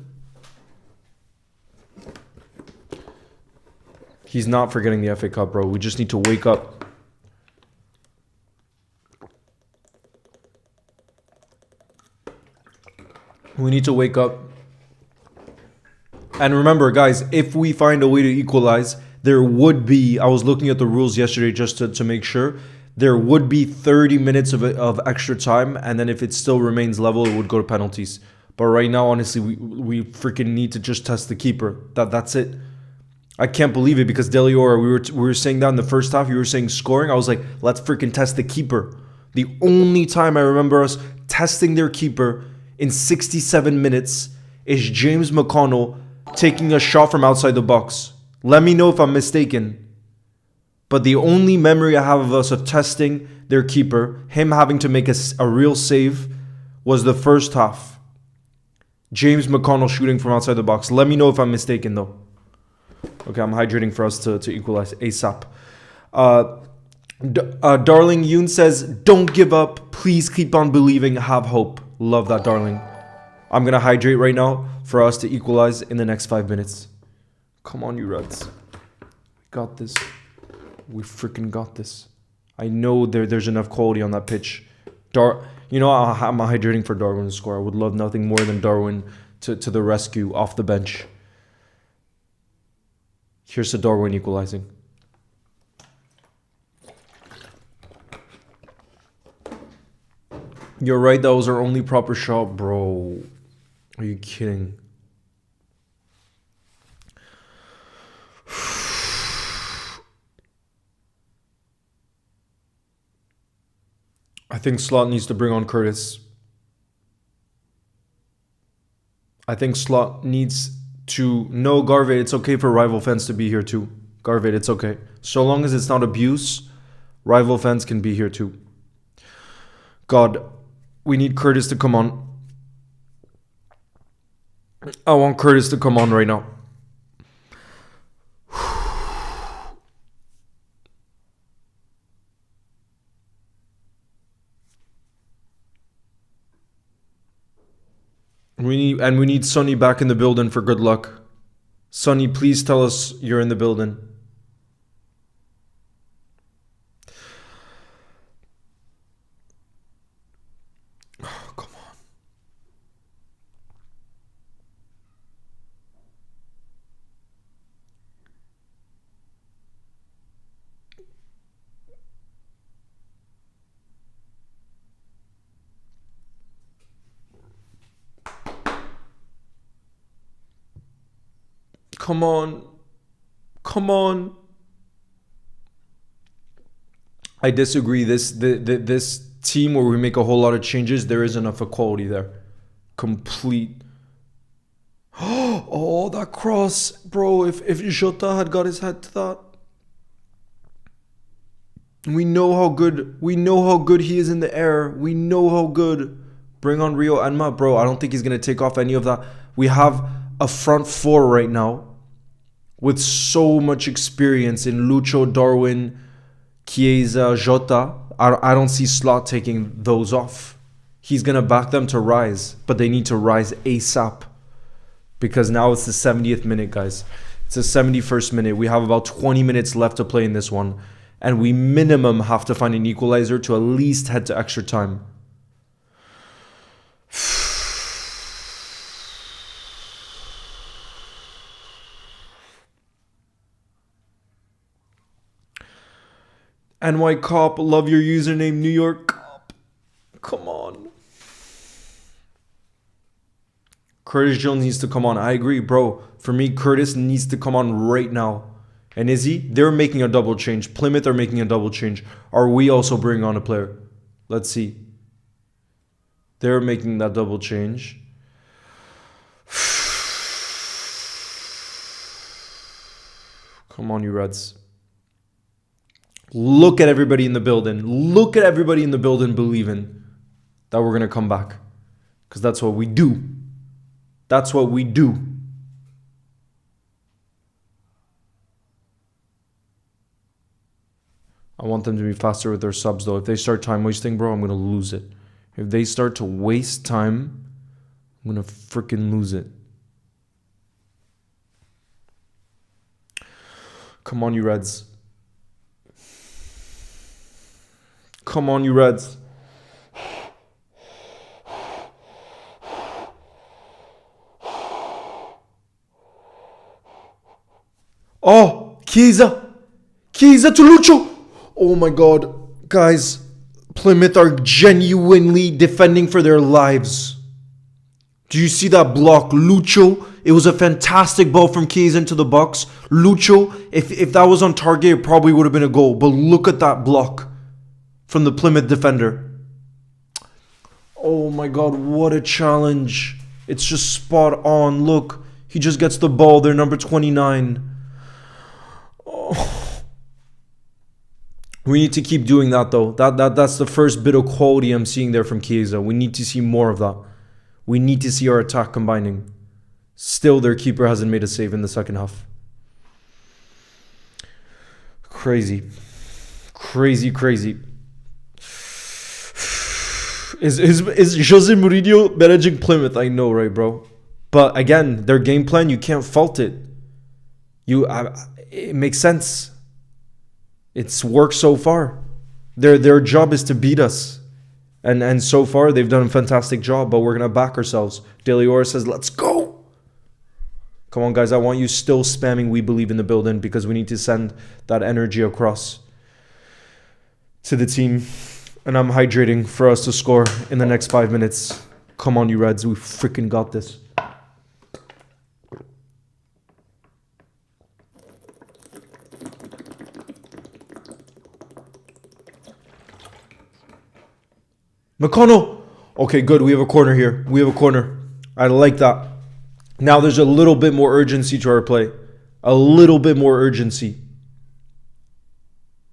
[SPEAKER 1] He's not forgetting the FA Cup, bro. We just need to wake up. We need to wake up. And remember, guys, if we find a way to equalize, there would be, I was looking at the rules yesterday just to make sure, there would be 30 minutes of extra time, and then if it still remains level, it would go to penalties. But right now, honestly, we freaking need to just test the keeper. That's it. I can't believe it because Deliora, we were saying that in the first half, you were saying scoring. I was like, let's freaking test the keeper. The only time I remember us testing their keeper in 67 minutes is James McConnell taking a shot from outside the box. Let me know if I'm mistaken. But the only memory I have of us of testing their keeper, him having to make a real save, was the first half. James McConnell shooting from outside the box. Let me know if I'm mistaken though. Okay, I'm hydrating for us to equalize ASAP. Darling Yoon says, don't give up. Please keep on believing. Have hope. Love that, darling. I'm going to hydrate right now for us to equalize in the next 5 minutes. Come on, you Reds. We got this. We freaking got this. I know there's enough quality on that pitch. You know, I'm hydrating for Darwin to score. I would love nothing more than Darwin to the rescue off the bench. Here's to Darwin equalizing. You're right, that was our only proper shot, bro. Are you kidding? I think Slot needs to bring on Curtis. I think Slot needs to... No, Garvey, it's okay for rival fans to be here too. Garvey, it's okay. So long as it's not abuse, rival fans can be here too. God, we need Curtis to come on. I want Curtis to come on right now. We need Sonny back in the building for good luck. Sonny, please tell us you're in the building. Oh, come on. Come on. Come on. I disagree. This team where we make a whole lot of changes, there is enough equality there. Complete. Oh, that cross. Bro, if Jota had got his head to that. We know how good he is in the air. We know how good. Bring on Rio Enma, bro. I don't think he's going to take off any of that. We have a front four right now with so much experience in Lucho, Darwin, Chiesa, Jota. I don't see Slot taking those off. He's going to back them to rise, but they need to rise ASAP because now it's the 70th minute, guys. It's the 71st minute. We have about 20 minutes left to play in this one, and we minimum have to find an equalizer to at least head to extra time. NY Cop, love your username, New York Cop. Come on. Curtis Jones needs to come on. I agree, bro. For me, Curtis needs to come on right now. And is he? They're making a double change. Plymouth are making a double change. Are we also bringing on a player? Let's see. They're making that double change. Come on, you Reds. Look at everybody in the building. Look at everybody in the building believing that we're going to come back. Because that's what we do. That's what we do. I want them to be faster with their subs, though. If they start time wasting, bro, I'm going to lose it. If they start to waste time I'm gonna freaking lose it. Come on, you Reds. Come on, you Reds. Oh, Chiesa. Chiesa to Lucho. Oh my God. Guys, Plymouth are genuinely defending for their lives. Do you see that block? Lucho. It was a fantastic ball from Chiesa into the box. Lucho, if that was on target, it probably would have been a goal. But look at that block from the Plymouth defender. Oh my God, what a challenge. It's just spot on. Look, he just gets the ball there, number 29. Oh. We need to keep doing that though. That's the first bit of quality I'm seeing there from Chiesa. We need to see more of that. We need to see our attack combining. Still, their keeper hasn't made a save in the second half. Crazy. Crazy. Is Jose Mourinho managing Plymouth? I know, right, bro? But again, their game plan, you can't fault it. It makes sense. It's worked so far. Their job is to beat us. And so far, they've done a fantastic job, but we're going to back ourselves. Deliora says, let's go. Come on, guys. I want you still spamming We Believe in the building because we need to send that energy across to the team. And I'm hydrating for us to score in the next 5 minutes. Come on, you Reds. We freaking got this. McConnell. Okay, good. We have a corner here. I like that. Now there's a little bit more urgency to our play. A little bit more urgency.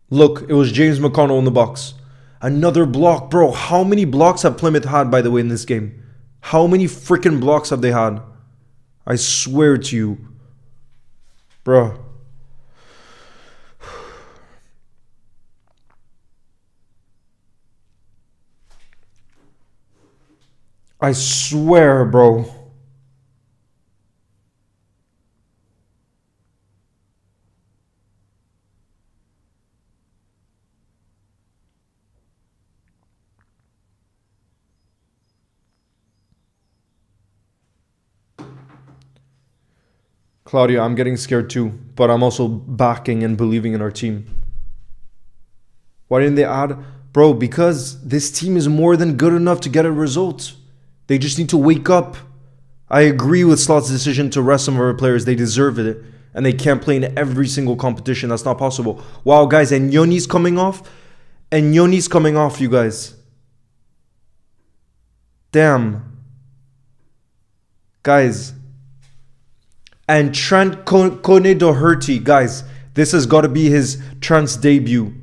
[SPEAKER 1] Look, it was James McConnell in the box. Another block, bro. How many blocks have Plymouth had, by the way, in this game? How many freaking blocks have they had? I swear to you. Bro. I swear, bro. Claudia, I'm getting scared too, but I'm also backing and believing in our team. Why didn't they add? Bro, because this team is more than good enough to get a result. They just need to wake up. I agree with Slot's decision to rest some of our players. They deserve it. And they can't play in every single competition. That's not possible. Wow, guys, and Yoni's coming off. You guys. Damn. Guys. And Trent Kone Doherty, guys. This has got to be his Trent's debut.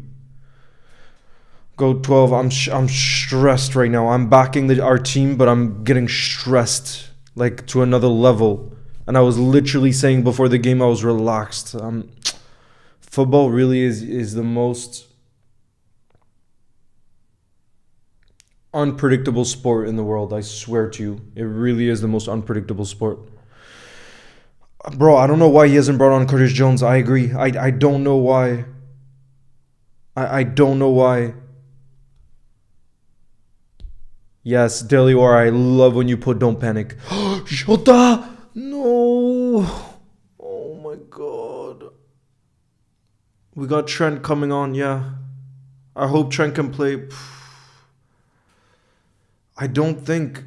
[SPEAKER 1] Go 12. I'm stressed right now. I'm backing our team, but I'm getting stressed like to another level. And I was literally saying before the game I was relaxed. Football really is the most unpredictable sport in the world. I swear to you. It really is the most unpredictable sport. Bro, I don't know why he hasn't brought on Curtis Jones. I agree. I don't know why. I don't know why. Yes, Delior, I love when you put don't panic. Jota! No! Oh my god. We got Trent coming on, yeah. I hope Trent can play. I don't think...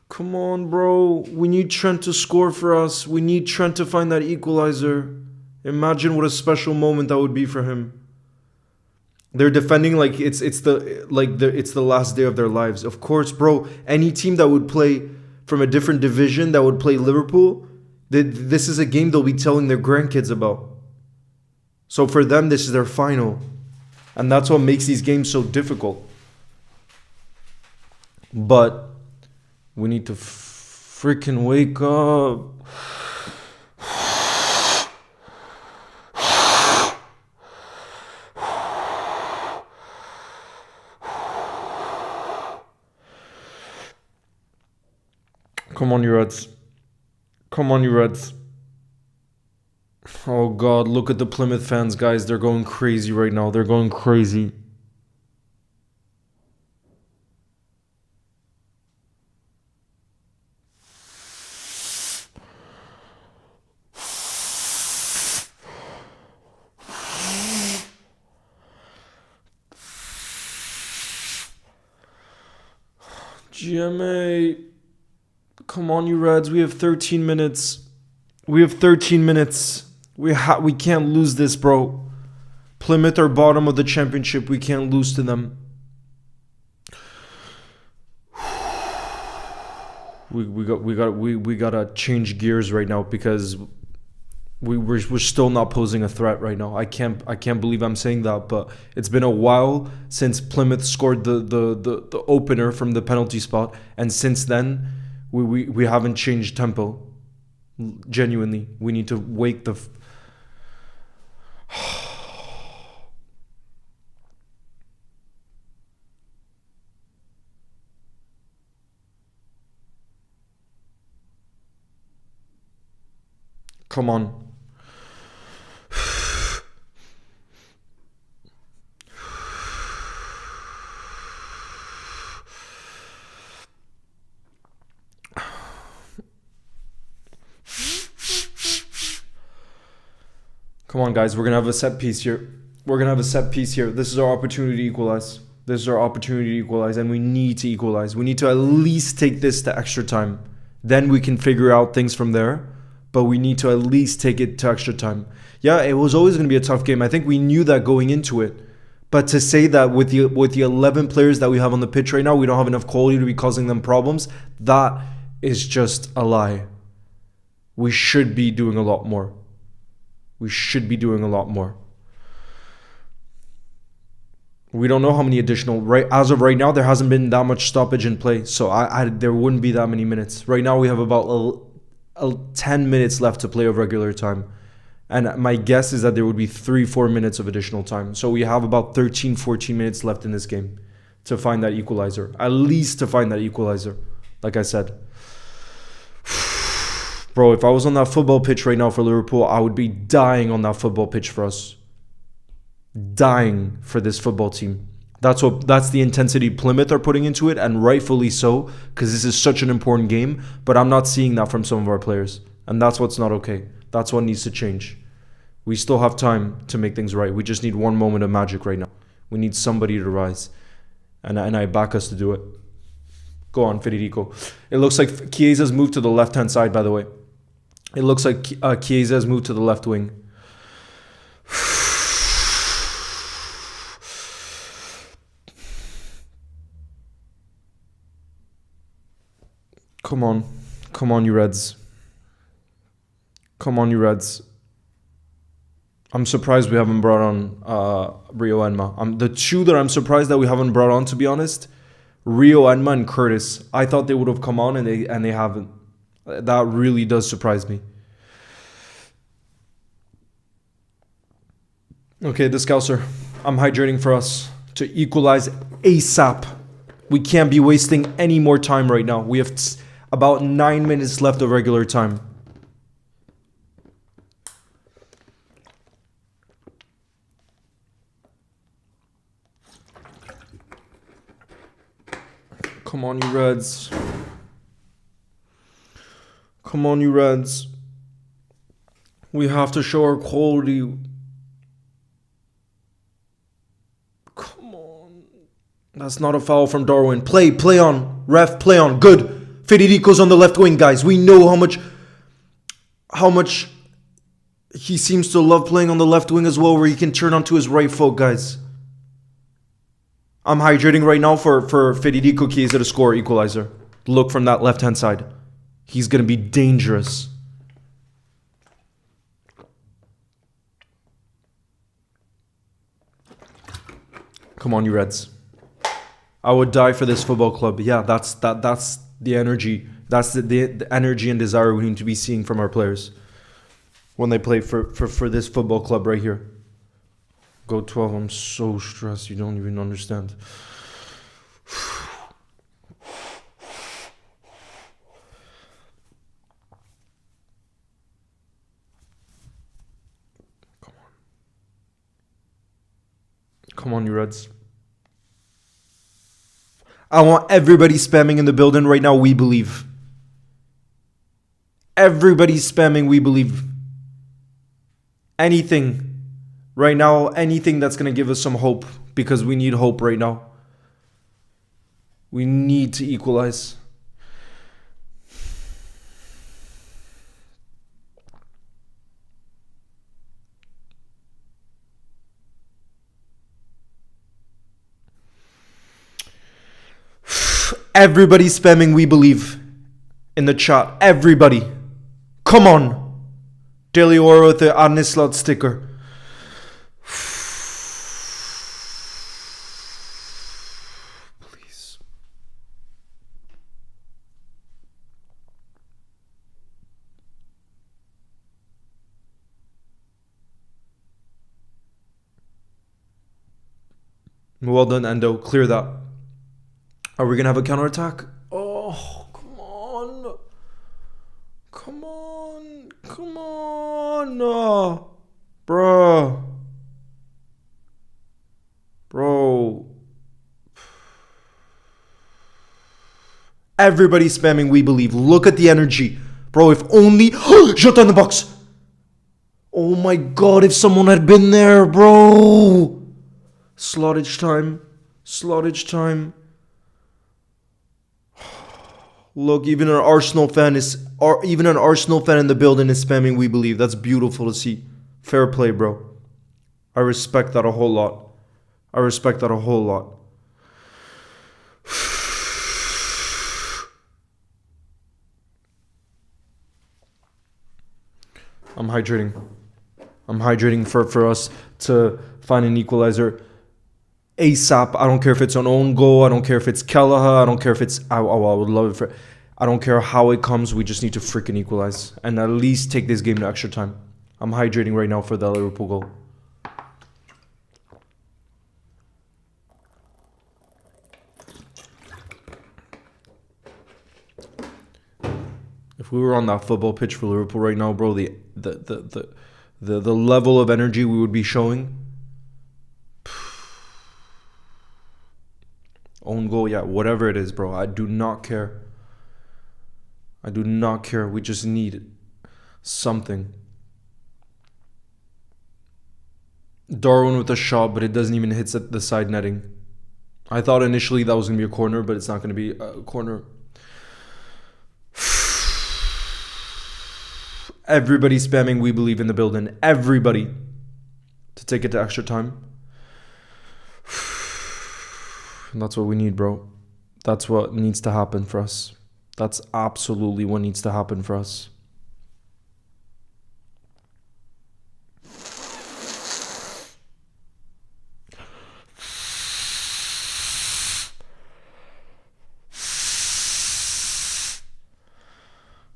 [SPEAKER 1] Come on, bro. We need Trent to score for us. We need Trent to find that equalizer. Imagine what a special moment that would be for him. They're defending like it's the last day of their lives. Of course, bro. Any team that would play from a different division that would play Liverpool, this is a game they'll be telling their grandkids about. So for them, this is their final. And that's what makes these games so difficult. But we need to freaking wake up. Come on, you Reds. Come on, you Reds. Oh, God. Look at the Plymouth fans, guys. They're going crazy right now. They're going crazy. GMA. Come on, you Reds. We have 13 minutes. We have 13 minutes. We can't lose this, bro. Plymouth are bottom of the championship. We can't lose to them. We gotta change gears right now because we're still not posing a threat right now. I can't believe I'm saying that, but it's been a while since Plymouth scored the opener from the penalty spot, and since then we haven't changed tempo. Genuinely, we need to wake the. Come on. Come on, guys. We're going to have a set piece here. This is our opportunity to equalize. And we need to equalize. We need to at least take this to extra time. Then we can figure out things from there. But we need to at least take it to extra time. Yeah, it was always going to be a tough game. I think we knew that going into it. But to say that with the 11 players that we have on the pitch right now, we don't have enough quality to be causing them problems, that is just a lie. We should be doing a lot more. We don't know how many additional. As of right now, there hasn't been that much stoppage in play. So there wouldn't be that many minutes. Right now, we have about 10 minutes left to play of regular time. And my guess is that there would be 3-4 minutes of additional time. So we have about 13-14 minutes left in this game to find that equalizer. At least to find that equalizer, like I said. Bro, if I was on that football pitch right now for Liverpool, I would be dying on that football pitch for us. Dying for this football team. That's the intensity Plymouth are putting into it, and rightfully so, because this is such an important game. But I'm not seeing that from some of our players, and that's what's not okay. That's what needs to change. We still have time to make things right. We just need one moment of magic right now. We need somebody to rise, and I back us to do it. Go on, Federico. It looks like Chiesa's moved to the left-hand side, by the way. It looks like Chiesa has moved to the left wing. Come on, you Reds. I'm surprised we haven't brought on Rio Enma. The two that I'm surprised that we haven't brought on, to be honest, Rio Enma and Curtis. I thought they would have come on, and they haven't. That really does surprise me. Okay, the Scouser. I'm hydrating for us to equalize ASAP. We can't be wasting any more time right now. We have about 9 minutes left of regular time. Come on, you Reds. We have to show our quality. Come on. That's not a foul from Darwin. Play on. Ref, play on. Good. Federico's on the left wing, guys. We know how much he seems to love playing on the left wing as well, where he can turn onto his right foot, guys. I'm hydrating right now for Federico Chiesa to score equalizer. Look from that left-hand side. He's going to be dangerous. Come on, you Reds. I would die for this football club. Yeah, that's the energy. That's the energy and desire we need to be seeing from our players when they play for this football club right here. Go 12. I'm so stressed. You don't even understand. Come on, you Reds. I want everybody spamming in the building right now. We believe. Everybody spamming. We believe. Anything. Right now, anything that's going to give us some hope. Because we need hope right now. We need to equalize. Everybody spamming we believe in the chat. Everybody. Come on. Daily Oro with the Arnislot sticker. Please. Well done, Endo. Clear that. Are we going to have a counterattack? Oh, come on. Come on. Come on. Bro. Everybody spamming we believe. Look at the energy. Bro, if only... Shut down the box. Oh my god, if someone had been there, bro. Slottage time. Slottage time. Look, even an Arsenal fan in the building is spamming we believe. That's beautiful to see. Fair play, bro. I respect that a whole lot. I'm hydrating for us to find an equalizer ASAP. I don't care if it's an own goal. I don't care if it's Kelleher. I don't care if it's... I would love it. I don't care how it comes. We just need to freaking equalize. And at least take this game to extra time. I'm hydrating right now for the Liverpool goal. If we were on that football pitch for Liverpool right now, bro, the level of energy we would be showing... Own goal, yeah, whatever it is, bro. I do not care. We just need something. Darwin with a shot, but it doesn't even hit the side netting. I thought initially that was going to be a corner, but it's not going to be a corner. Everybody spamming we believe in the building. Everybody. To take it to extra time. And that's what we need, bro. That's what needs to happen for us. That's absolutely what needs to happen for us.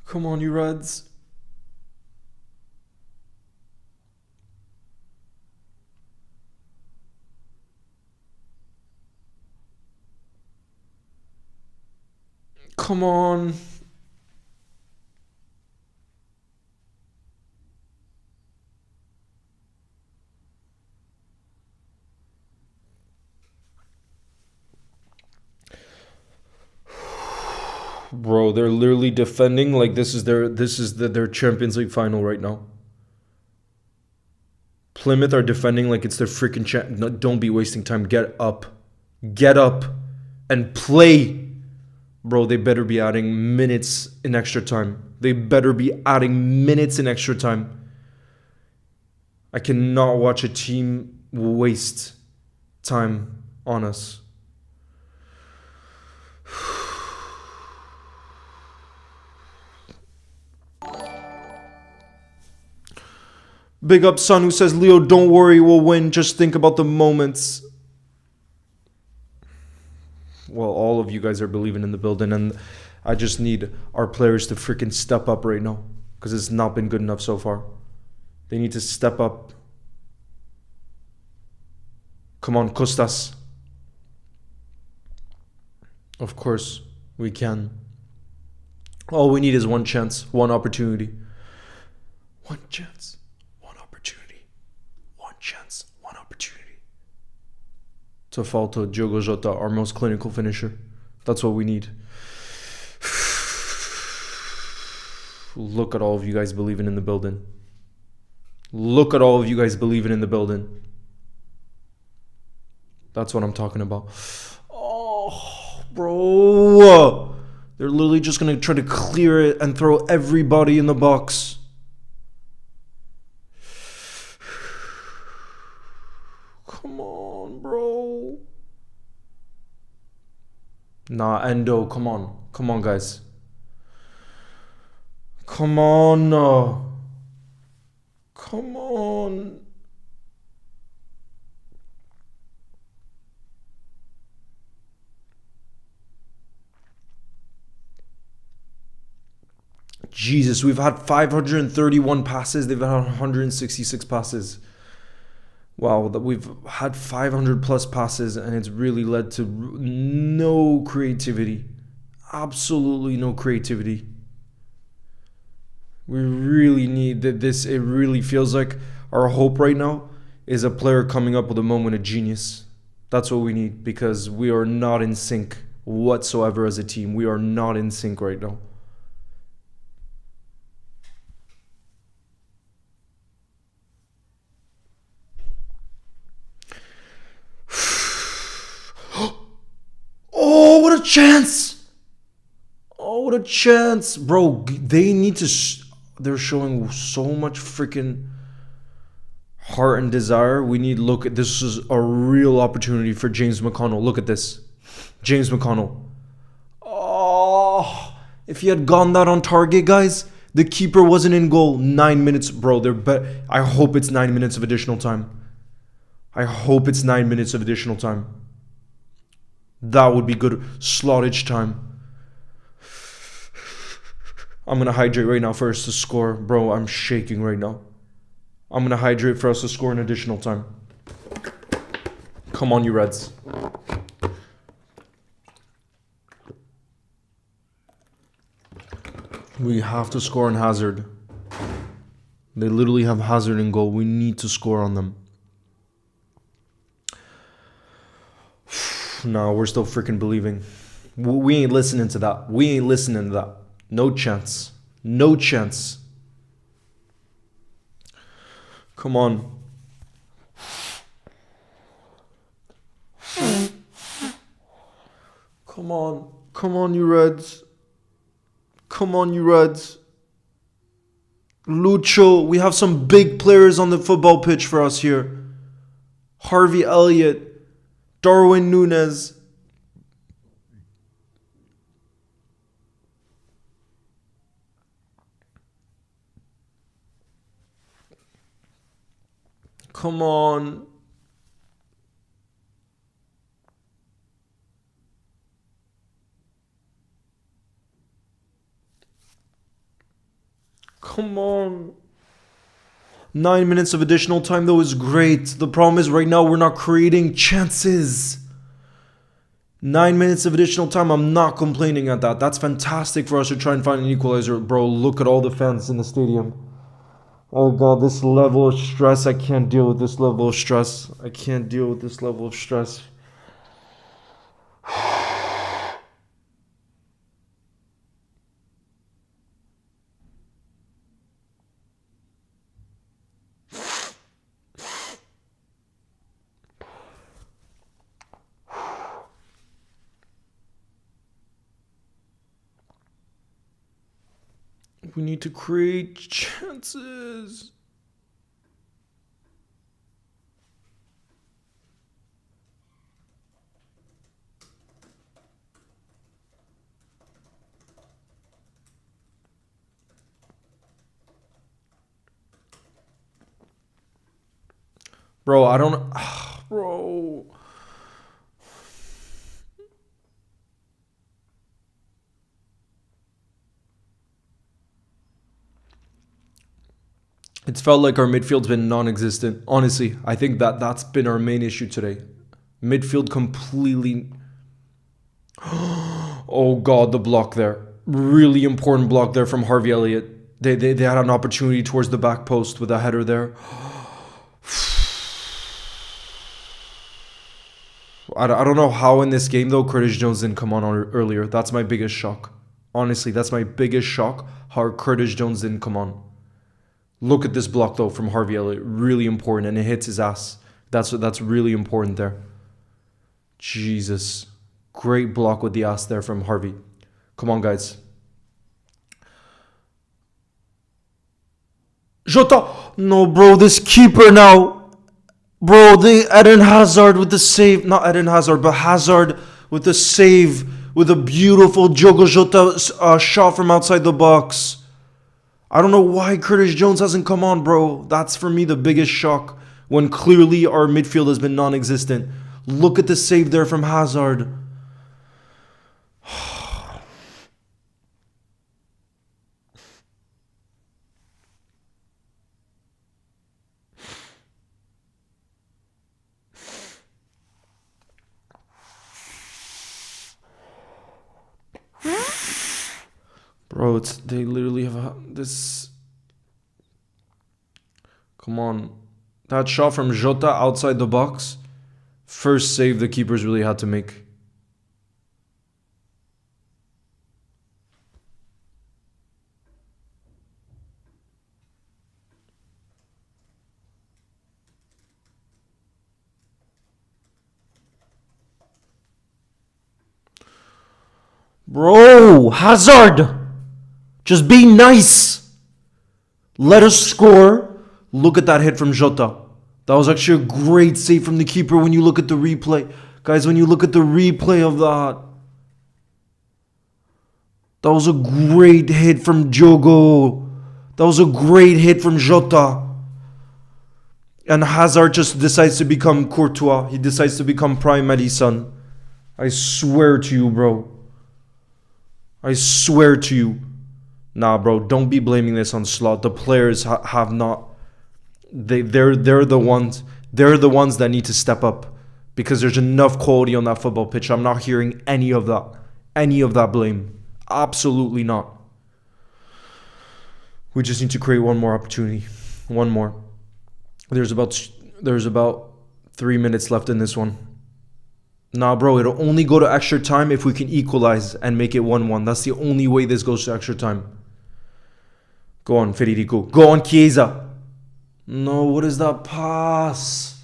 [SPEAKER 1] Come on, you Reds. Come on. Bro, they're literally defending like this is their Champions League final right now. Plymouth are defending like it's their freaking No, don't be wasting time. Get up. Get up and play. Bro, they better be adding minutes in extra time. I cannot watch a team waste time on us. Big up Son who says, Leo, don't worry, we'll win. Just think about the moments. Well, all of you guys are believing in the building, and I just need our players to freaking step up right now because it's not been good enough so far. They need to step up. Come on, Costas. Of course, we can. All we need is one chance, one opportunity. One chance, one opportunity. One chance, one opportunity. to fall to Diogo Jota, our most clinical finisher. That's what we need. Look at all of you guys believing in the building. Look at all of you guys believing in the building. That's what I'm talking about. Oh, bro. They're literally just going to try to clear it and throw everybody in the box. Come on, bro. Nah, Endo, come on. Come on, guys. Come on. Come on. Jesus, we've had 531 passes. They've had 166 passes. Wow, that we've had 500 plus passes, and it's really led to no creativity. Absolutely no creativity. We really need this. It really feels like our hope right now is a player coming up with a moment of genius. That's what we need, because we are not in sync whatsoever as a team. We are not in sync right now. Oh, what a chance! Oh, what a chance. Bro, they need to... They're showing so much freaking heart and desire. We need... Look, this is a real opportunity for James McConnell. Look at this. James McConnell. Oh, if he had gone that on target, guys, the keeper wasn't in goal. 9 minutes, bro. I hope it's 9 minutes of additional time. I hope it's 9 minutes of additional time. That would be good slottage time. I'm going to hydrate right now for us to score. Bro, I'm shaking right now. I'm going to hydrate for us to score in additional time. Come on, you Reds. We have to score on Hazard. They literally have Hazard in goal. We need to score on them. No, we're still freaking believing. We ain't listening to that. We ain't listening to that. No chance. No chance. Come on. Come on. Come on, you Reds. Come on, you Reds. Lucho. We have some big players on the football pitch for us here. Harvey Elliott. Darwin Núñez. Come on. Come on. 9 minutes of additional time, though, is great. The problem is right now we're not creating chances. 9 minutes of additional time, I'm not complaining at that. That's fantastic for us to try and find an equalizer. Bro, look at all the fans in the stadium. Oh, God, this level of stress. I can't deal with this level of stress. I can't deal with this level of stress. We need to create chances. Bro, I don't... Bro... It's felt like our midfield's been non-existent. Honestly, I think that's been our main issue today. Midfield completely... Oh, God, the block there. Really important block there from Harvey Elliott. They had an opportunity towards the back post with a header there. I don't know how in this game, though, Curtis Jones didn't come on earlier. That's my biggest shock. Honestly, that's my biggest shock, how Curtis Jones didn't come on. Look at this block, though, from Harvey Elliott. Really important, and it hits his ass. That's really important there. Jesus. Great block with the ass there from Harvey. Come on, guys. Jota! No, bro, this keeper now. Bro, the Eden Hazard with the save. Not Eden Hazard, but Hazard with the save. With a beautiful Diogo Jota shot from outside the box. I don't know why Curtis Jones hasn't come on, bro. That's for me the biggest shock. When clearly our midfield has been non-existent. Look at the save there from Hazard. Bro, they literally have this. Come on. That shot from Jota outside the box. First save the keepers really had to make. Bro, Hazard! Just be nice. Let us score. Look at that hit from Jota. That was actually a great save from the keeper when you look at the replay. Guys, when you look at the replay of that. That was a great hit from Diogo. That was a great hit from Jota. And Hazard just decides to become Courtois. He decides to become Prime Madison. I swear to you, bro. I swear to you. Nah, bro, don't be blaming this on Slot. The players have not. They're the ones. They're the ones that need to step up, because there's enough quality on that football pitch. I'm not hearing any of that blame. Absolutely not. We just need to create one more opportunity. One more. There's about 3 minutes left in this one. Nah, bro, it'll only go to extra time if we can equalize and make it 1-1. That's the only way this goes to extra time. Go on, Federico. Go on, Chiesa. No, what is that pass?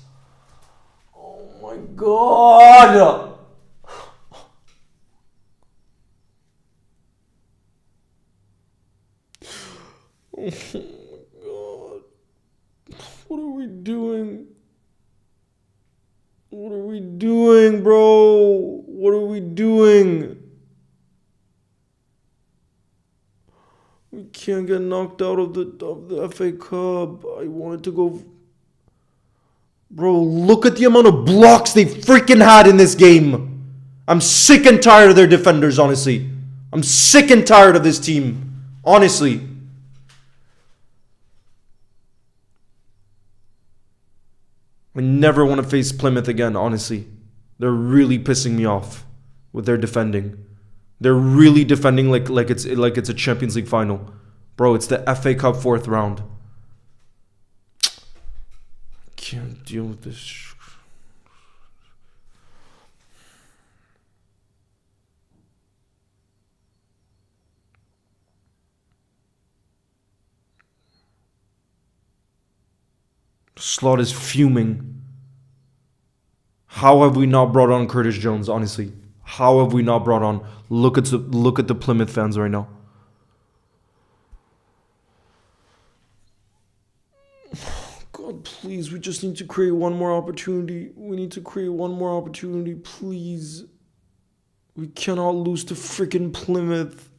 [SPEAKER 1] Oh my God. Oh my God. What are we doing? What are we doing, bro? What are we doing? We can't get knocked out of the FA Cup. I wanted to go. Bro, look at the amount of blocks they freaking had in this game. I'm sick and tired of their defenders, honestly. I'm sick and tired of this team. Honestly. I never want to face Plymouth again, honestly. They're really pissing me off with their defending. They're really defending like it's a Champions League final. Bro, it's the FA Cup 4th round. Can't deal with this. Slot is fuming. How have we not brought on Curtis Jones, honestly? How have we not brought on? Look at the Plymouth fans right now. God, please, we just need to create one more opportunity. We need to create one more opportunity, please. We cannot lose to freaking Plymouth.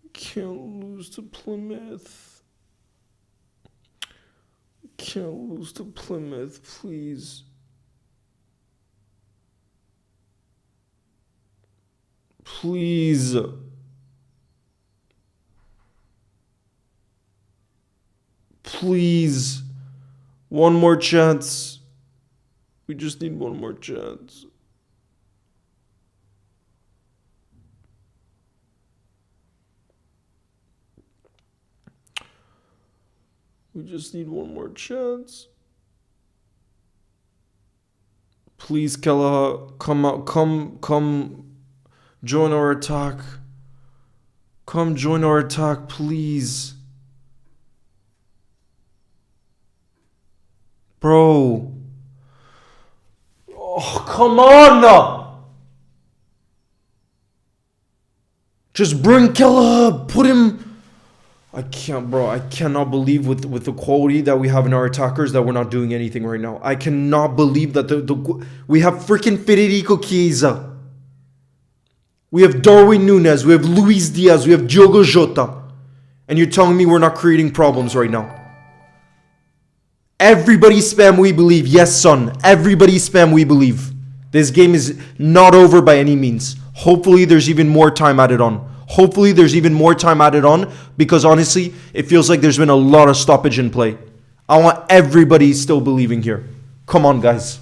[SPEAKER 1] We can't lose to Plymouth. We can't lose to Plymouth, please. Please. Please. One more chance. We just need one more chance. We just need one more chance. Please, Kelaha, come out, come, join our attack. Come join our attack, please. Bro. Oh, come on! Just bring Kelaha, put him... I can't, bro. I cannot believe with the quality that we have in our attackers that we're not doing anything right now. I cannot believe that we have freaking Federico Chiesa. We have Darwin Núñez. We have Luis Diaz. We have Diogo Jota. And you're telling me we're not creating problems right now. Everybody spam we believe. Yes, son. Everybody spam we believe. This game is not over by any means. Hopefully there's even more time added on. Hopefully there's even more time added on, because honestly, it feels like there's been a lot of stoppage in play. I want everybody still believing here. Come on, guys.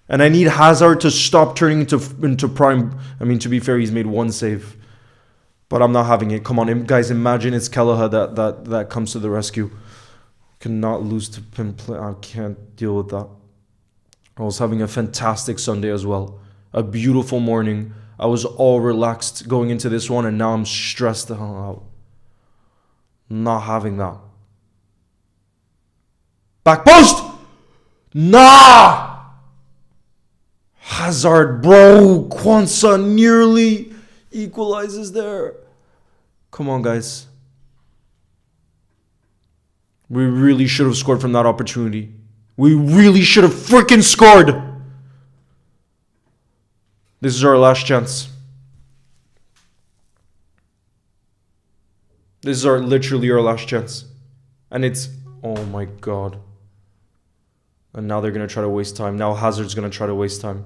[SPEAKER 1] And I need Hazard to stop turning into prime. I mean, to be fair, he's made one save. But I'm not having it. Come on, guys, imagine it's Kelaha that comes to the rescue. Cannot lose to him. I can't deal with that. I was having a fantastic Sunday as well. A beautiful morning. I was all relaxed going into this one, and now I'm stressed the hell out. Not having that. Back post! Nah! Hazard, bro. Kwanzaa nearly equalizes there. Come on, guys. We really should have scored from that opportunity. We really should have freaking scored. This is our last chance. This is literally our last chance. And it's... Oh my god. And now they're going to try to waste time. Now Hazard's going to try to waste time.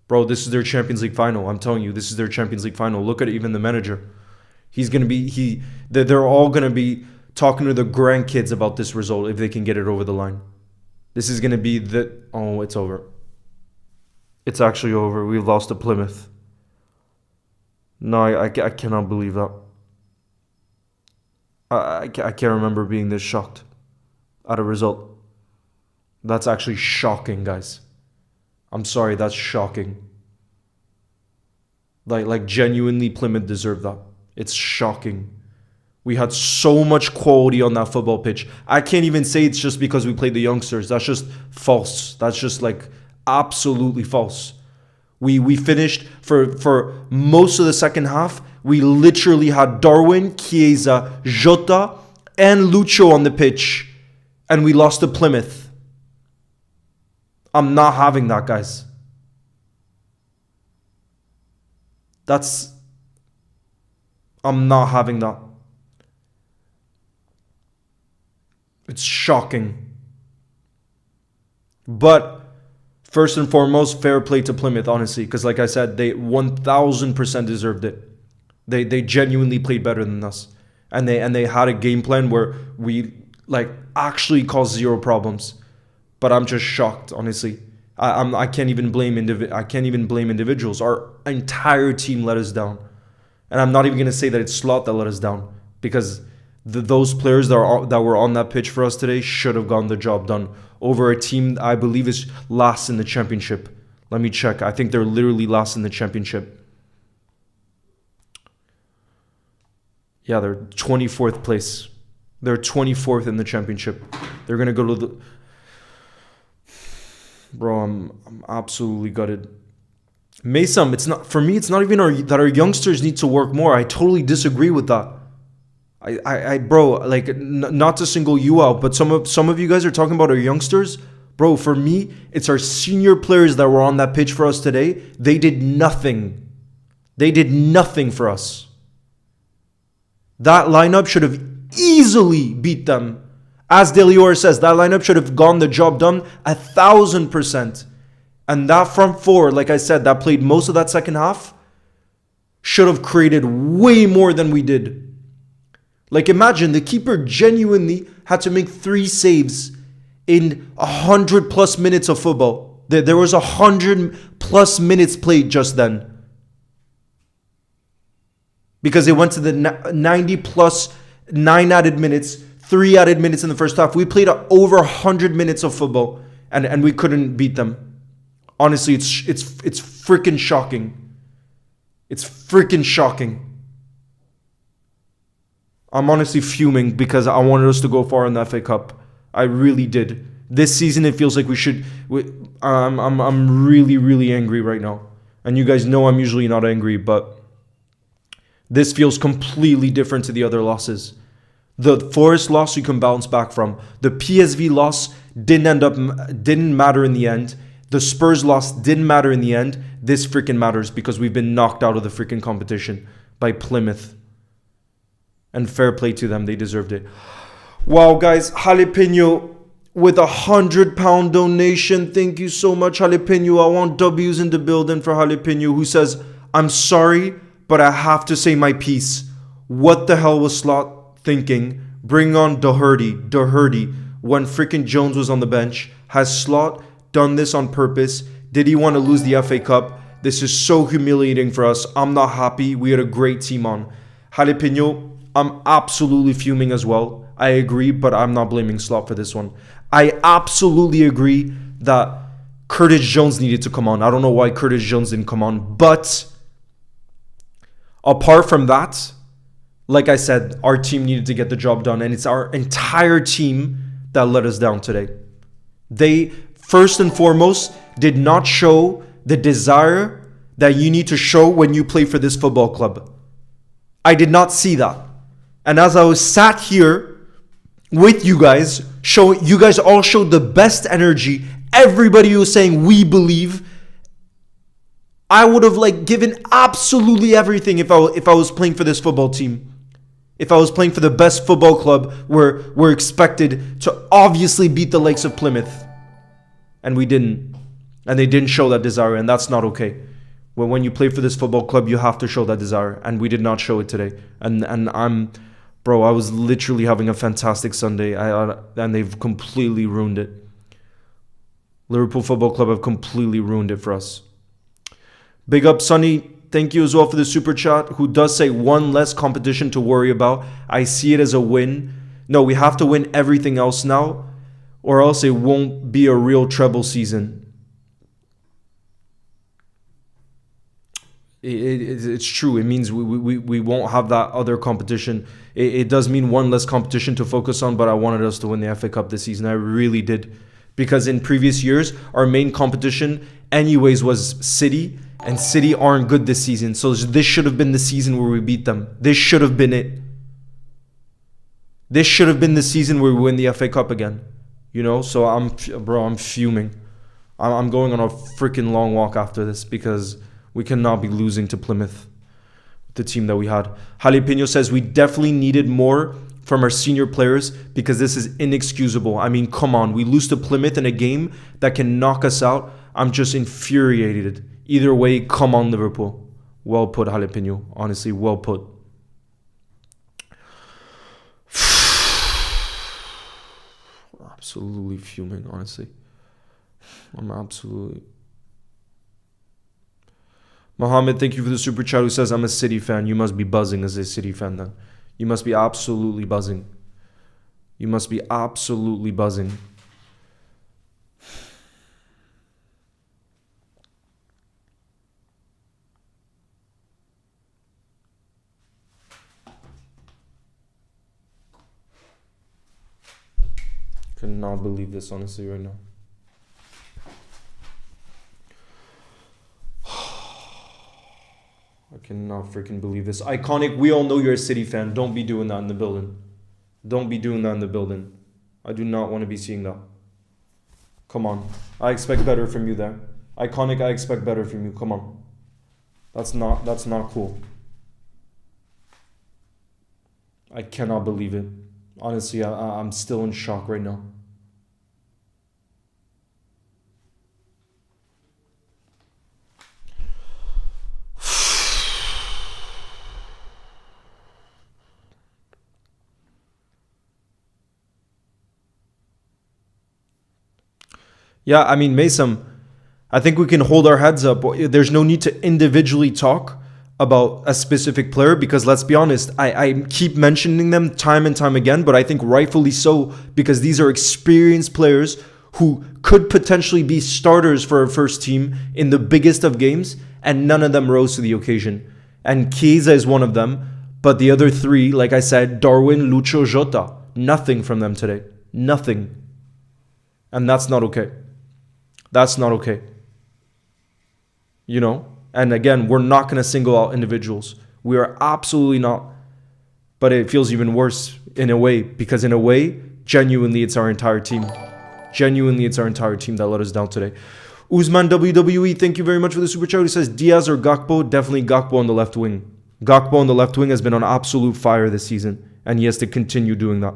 [SPEAKER 1] Bro, this is their Champions League final. I'm telling you, this is their Champions League final. Look at even the manager. He's going to be... They're all going to be talking to the grandkids about this result if they can get it over the line. This is going to be the... Oh, it's over. It's actually over. We've lost to Plymouth. No, I cannot believe that. I can't remember being this shocked at a result. That's actually shocking, guys. I'm sorry, that's shocking. Like genuinely, Plymouth deserved that. It's shocking. We had so much quality on that football pitch. I can't even say it's just because we played the youngsters. That's just false. That's just like... absolutely false. We finished for most of the second half. We literally had Darwin, Chiesa, Jota, and Lucho on the pitch, and we lost to Plymouth. I'm not having that, guys. I'm not having that. It's shocking. But first and foremost, fair play to Plymouth, honestly, because like I said, they 1000% deserved it. They genuinely played better than us, and they had a game plan where we like actually caused zero problems. But I'm just shocked, honestly. I can't even blame individuals. Our entire team let us down, and I'm not even gonna say that it's Slot that let us down, because those players that were on that pitch for us today should have gotten the job done over a team I believe is last in the championship. Let me check. I think they're literally last in the championship. Yeah, they're 24th place. They're 24th in the championship. They're going to go to the... Bro, I'm absolutely gutted. Mason, it's not, for me, it's not even that our youngsters need to work more. I totally disagree with that. Bro, like, not to single you out, but some of you guys are talking about our youngsters. Bro, for me, it's our senior players that were on that pitch for us today. They did nothing. They did nothing for us. That lineup should have easily beat them. As Delior says, that lineup should have gotten the job done 1000%. And that front four, like I said, that played most of that second half, should have created way more than we did. Like, imagine the keeper genuinely had to make 3 saves in 100+ minutes of football. There was 100+ minutes played just then. Because they went to the 90+ 9 added minutes, 3 added minutes in the first half. We played over 100 minutes of football, and we couldn't beat them. Honestly, it's freaking shocking. It's freaking shocking. I'm honestly fuming because I wanted us to go far in the FA Cup. I really did. This season, it feels like we should. I'm really, really angry right now. And you guys know I'm usually not angry, but this feels completely different to the other losses. The Forest loss you can bounce back from. The PSV loss didn't matter in the end. The Spurs loss didn't matter in the end. This freaking matters because we've been knocked out of the freaking competition by Plymouth. And fair play to them, they deserved it. Wow, guys, Jalapeno with £100 donation. Thank you so much, Jalapeno. I want W's in the building for Jalapeno, who says, I'm sorry, but I have to say my piece. What the hell was Slot thinking? Bring on Doherty, when freaking Jones was on the bench. Has Slot done this on purpose? Did he want to lose the FA Cup? This is so humiliating for us. I'm not happy. We had a great team on. Jalapeno, I'm absolutely fuming as well. I agree, but I'm not blaming Slot for this one. I absolutely agree that Curtis Jones needed to come on. I don't know why Curtis Jones didn't come on, but apart from that, like I said, our team needed to get the job done, and it's our entire team that let us down today. They, first and foremost, did not show the desire that you need to show when you play for this football club. I did not see that. And as I was sat here with you guys, you guys all showed the best energy. Everybody was saying, we believe. I would have given absolutely everything if I was playing for this football team. If I was playing for the best football club where we're expected to obviously beat the likes of Plymouth. And we didn't. And they didn't show that desire, and that's not okay. When you play for this football club, you have to show that desire, and we did not show it today. And I was literally having a fantastic Sunday, and they've completely ruined it. Liverpool Football Club have completely ruined it for us. Big up, Sonny. Thank you as well for the super chat, who does say one less competition to worry about. I see it as a win. No, we have to win everything else now, or else it won't be a real treble season. It's true. It means we won't have that other competition. It does mean one less competition to focus on, but I wanted us to win the FA Cup this season. I really did. Because in previous years, our main competition anyways was City, and City aren't good this season. So this should have been the season where we beat them. This should have been it. This should have been the season where we win the FA Cup again. You know? So I'm fuming. I'm going on a freaking long walk after this because we cannot be losing to Plymouth, the team that we had. Jalapeno says we definitely needed more from our senior players because this is inexcusable. I mean, come on. We lose to Plymouth in a game that can knock us out. I'm just infuriated. Either way, come on, Liverpool. Well put, Jalapeno. Honestly, well put. Absolutely fuming, honestly. I'm absolutely... Mohammed, thank you for the super chat, who says, I'm a City fan. You must be buzzing as a City fan then. You must be absolutely buzzing. You must be absolutely buzzing. Cannot believe this, honestly, right now. I cannot freaking believe this. Iconic, we all know you're a City fan. Don't be doing that in the building. Don't be doing that in the building. I do not want to be seeing that. Come on. I expect better from you there. Iconic, I expect better from you. Come on. That's not cool. I cannot believe it. Honestly, I'm still in shock right now. Yeah, I mean, Mason, I think we can hold our heads up. There's no need to individually talk about a specific player because, let's be honest, I keep mentioning them time and time again, but I think rightfully so because these are experienced players who could potentially be starters for our first team in the biggest of games, and none of them rose to the occasion. And Chiesa is one of them, but the other three, like I said, Darwin, Lucho, Jota, nothing from them today. Nothing. And that's not okay. That's not okay. You know? And again, we're not going to single out individuals. We are absolutely not. But it feels even worse in a way, because in a way, genuinely, it's our entire team. Genuinely, it's our entire team that let us down today. Usman WWE, thank you very much for the super chat. He says, Diaz or Gakpo? Definitely Gakpo on the left wing. Gakpo on the left wing has been on absolute fire this season, and he has to continue doing that.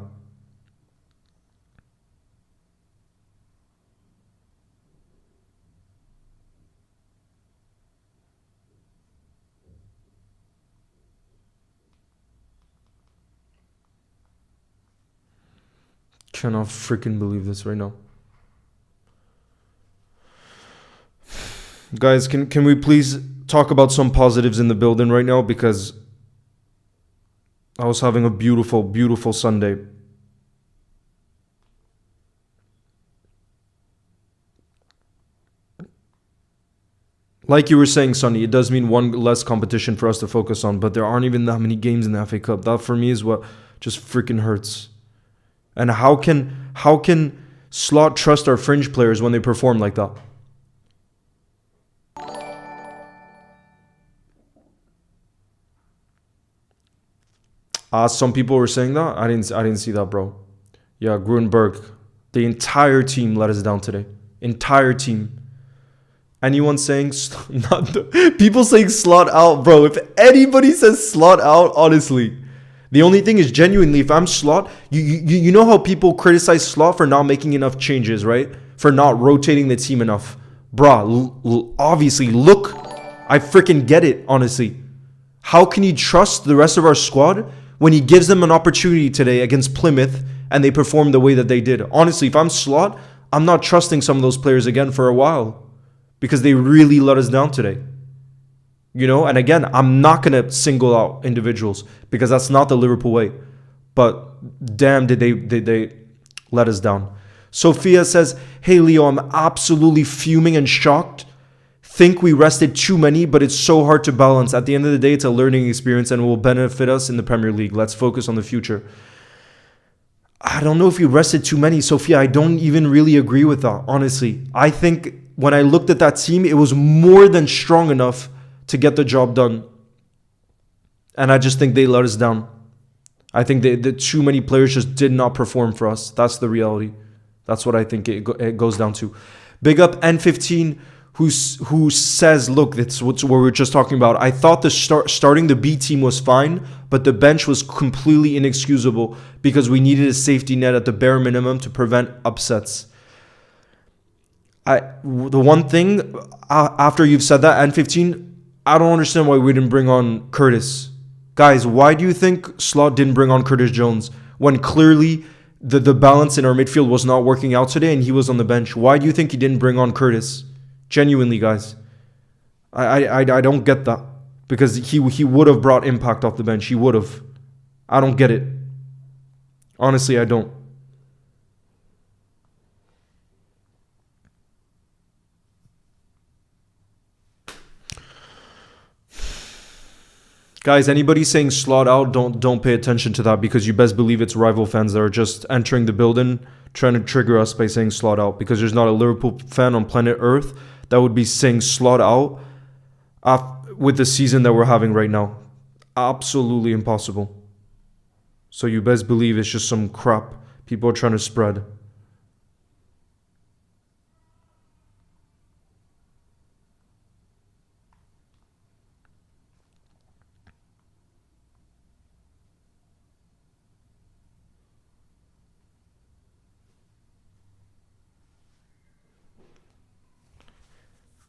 [SPEAKER 1] Cannot freaking believe this right now. Guys, can we please talk about some positives in the building right now? Because I was having a beautiful, beautiful Sunday. Like you were saying, Sonny, it does mean one less competition for us to focus on, but there aren't even that many games in the FA Cup. That for me is what just freaking hurts. And how can Slot trust our fringe players when they perform like that? Some people were saying that. I didn't see that, bro. Yeah, Grunberg. The entire team let us down today. Entire team. Anyone saying people saying Slot out, bro. If anybody says Slot out, honestly, the only thing is genuinely, if I'm Slot, you know how people criticize Slot for not making enough changes, right? For not rotating the team enough. Bruh, obviously, look, I freaking get it, honestly. How can you trust the rest of our squad when he gives them an opportunity today against Plymouth and they perform the way that they did? Honestly, if I'm Slot, I'm not trusting some of those players again for a while because they really let us down today. You know, and again, I'm not going to single out individuals because that's not the Liverpool way. But damn, did they let us down. Sophia says, hey, Leo, I'm absolutely fuming and shocked. Think we rested too many, but it's so hard to balance. At the end of the day, it's a learning experience and will benefit us in the Premier League. Let's focus on the future. I don't know if we rested too many, Sophia. I don't even really agree with that, honestly. I think when I looked at that team, it was more than strong enough to get the job done. And I just think they let us down. I think the too many players just did not perform for us. That's the reality. That's what I think it goes down to. Big up N15, who says, look, that's what we were just talking about. I thought the starting the B team was fine, but the bench was completely inexcusable because we needed a safety net at the bare minimum to prevent upsets. The one thing, after you've said that, N15, I don't understand why we didn't bring on Curtis. Guys, why do you think Slot didn't bring on Curtis Jones when clearly the balance in our midfield was not working out today and he was on the bench? Why do you think he didn't bring on Curtis? Genuinely, guys. I don't get that. Because he would have brought impact off the bench. He would have. I don't get it. Honestly, I don't. Guys, anybody saying Slot out, don't pay attention to that because you best believe it's rival fans that are just entering the building trying to trigger us by saying Slot out, because there's not a Liverpool fan on planet Earth that would be saying Slot out with the season that we're having right now. Absolutely impossible. So you best believe it's just some crap people are trying to spread.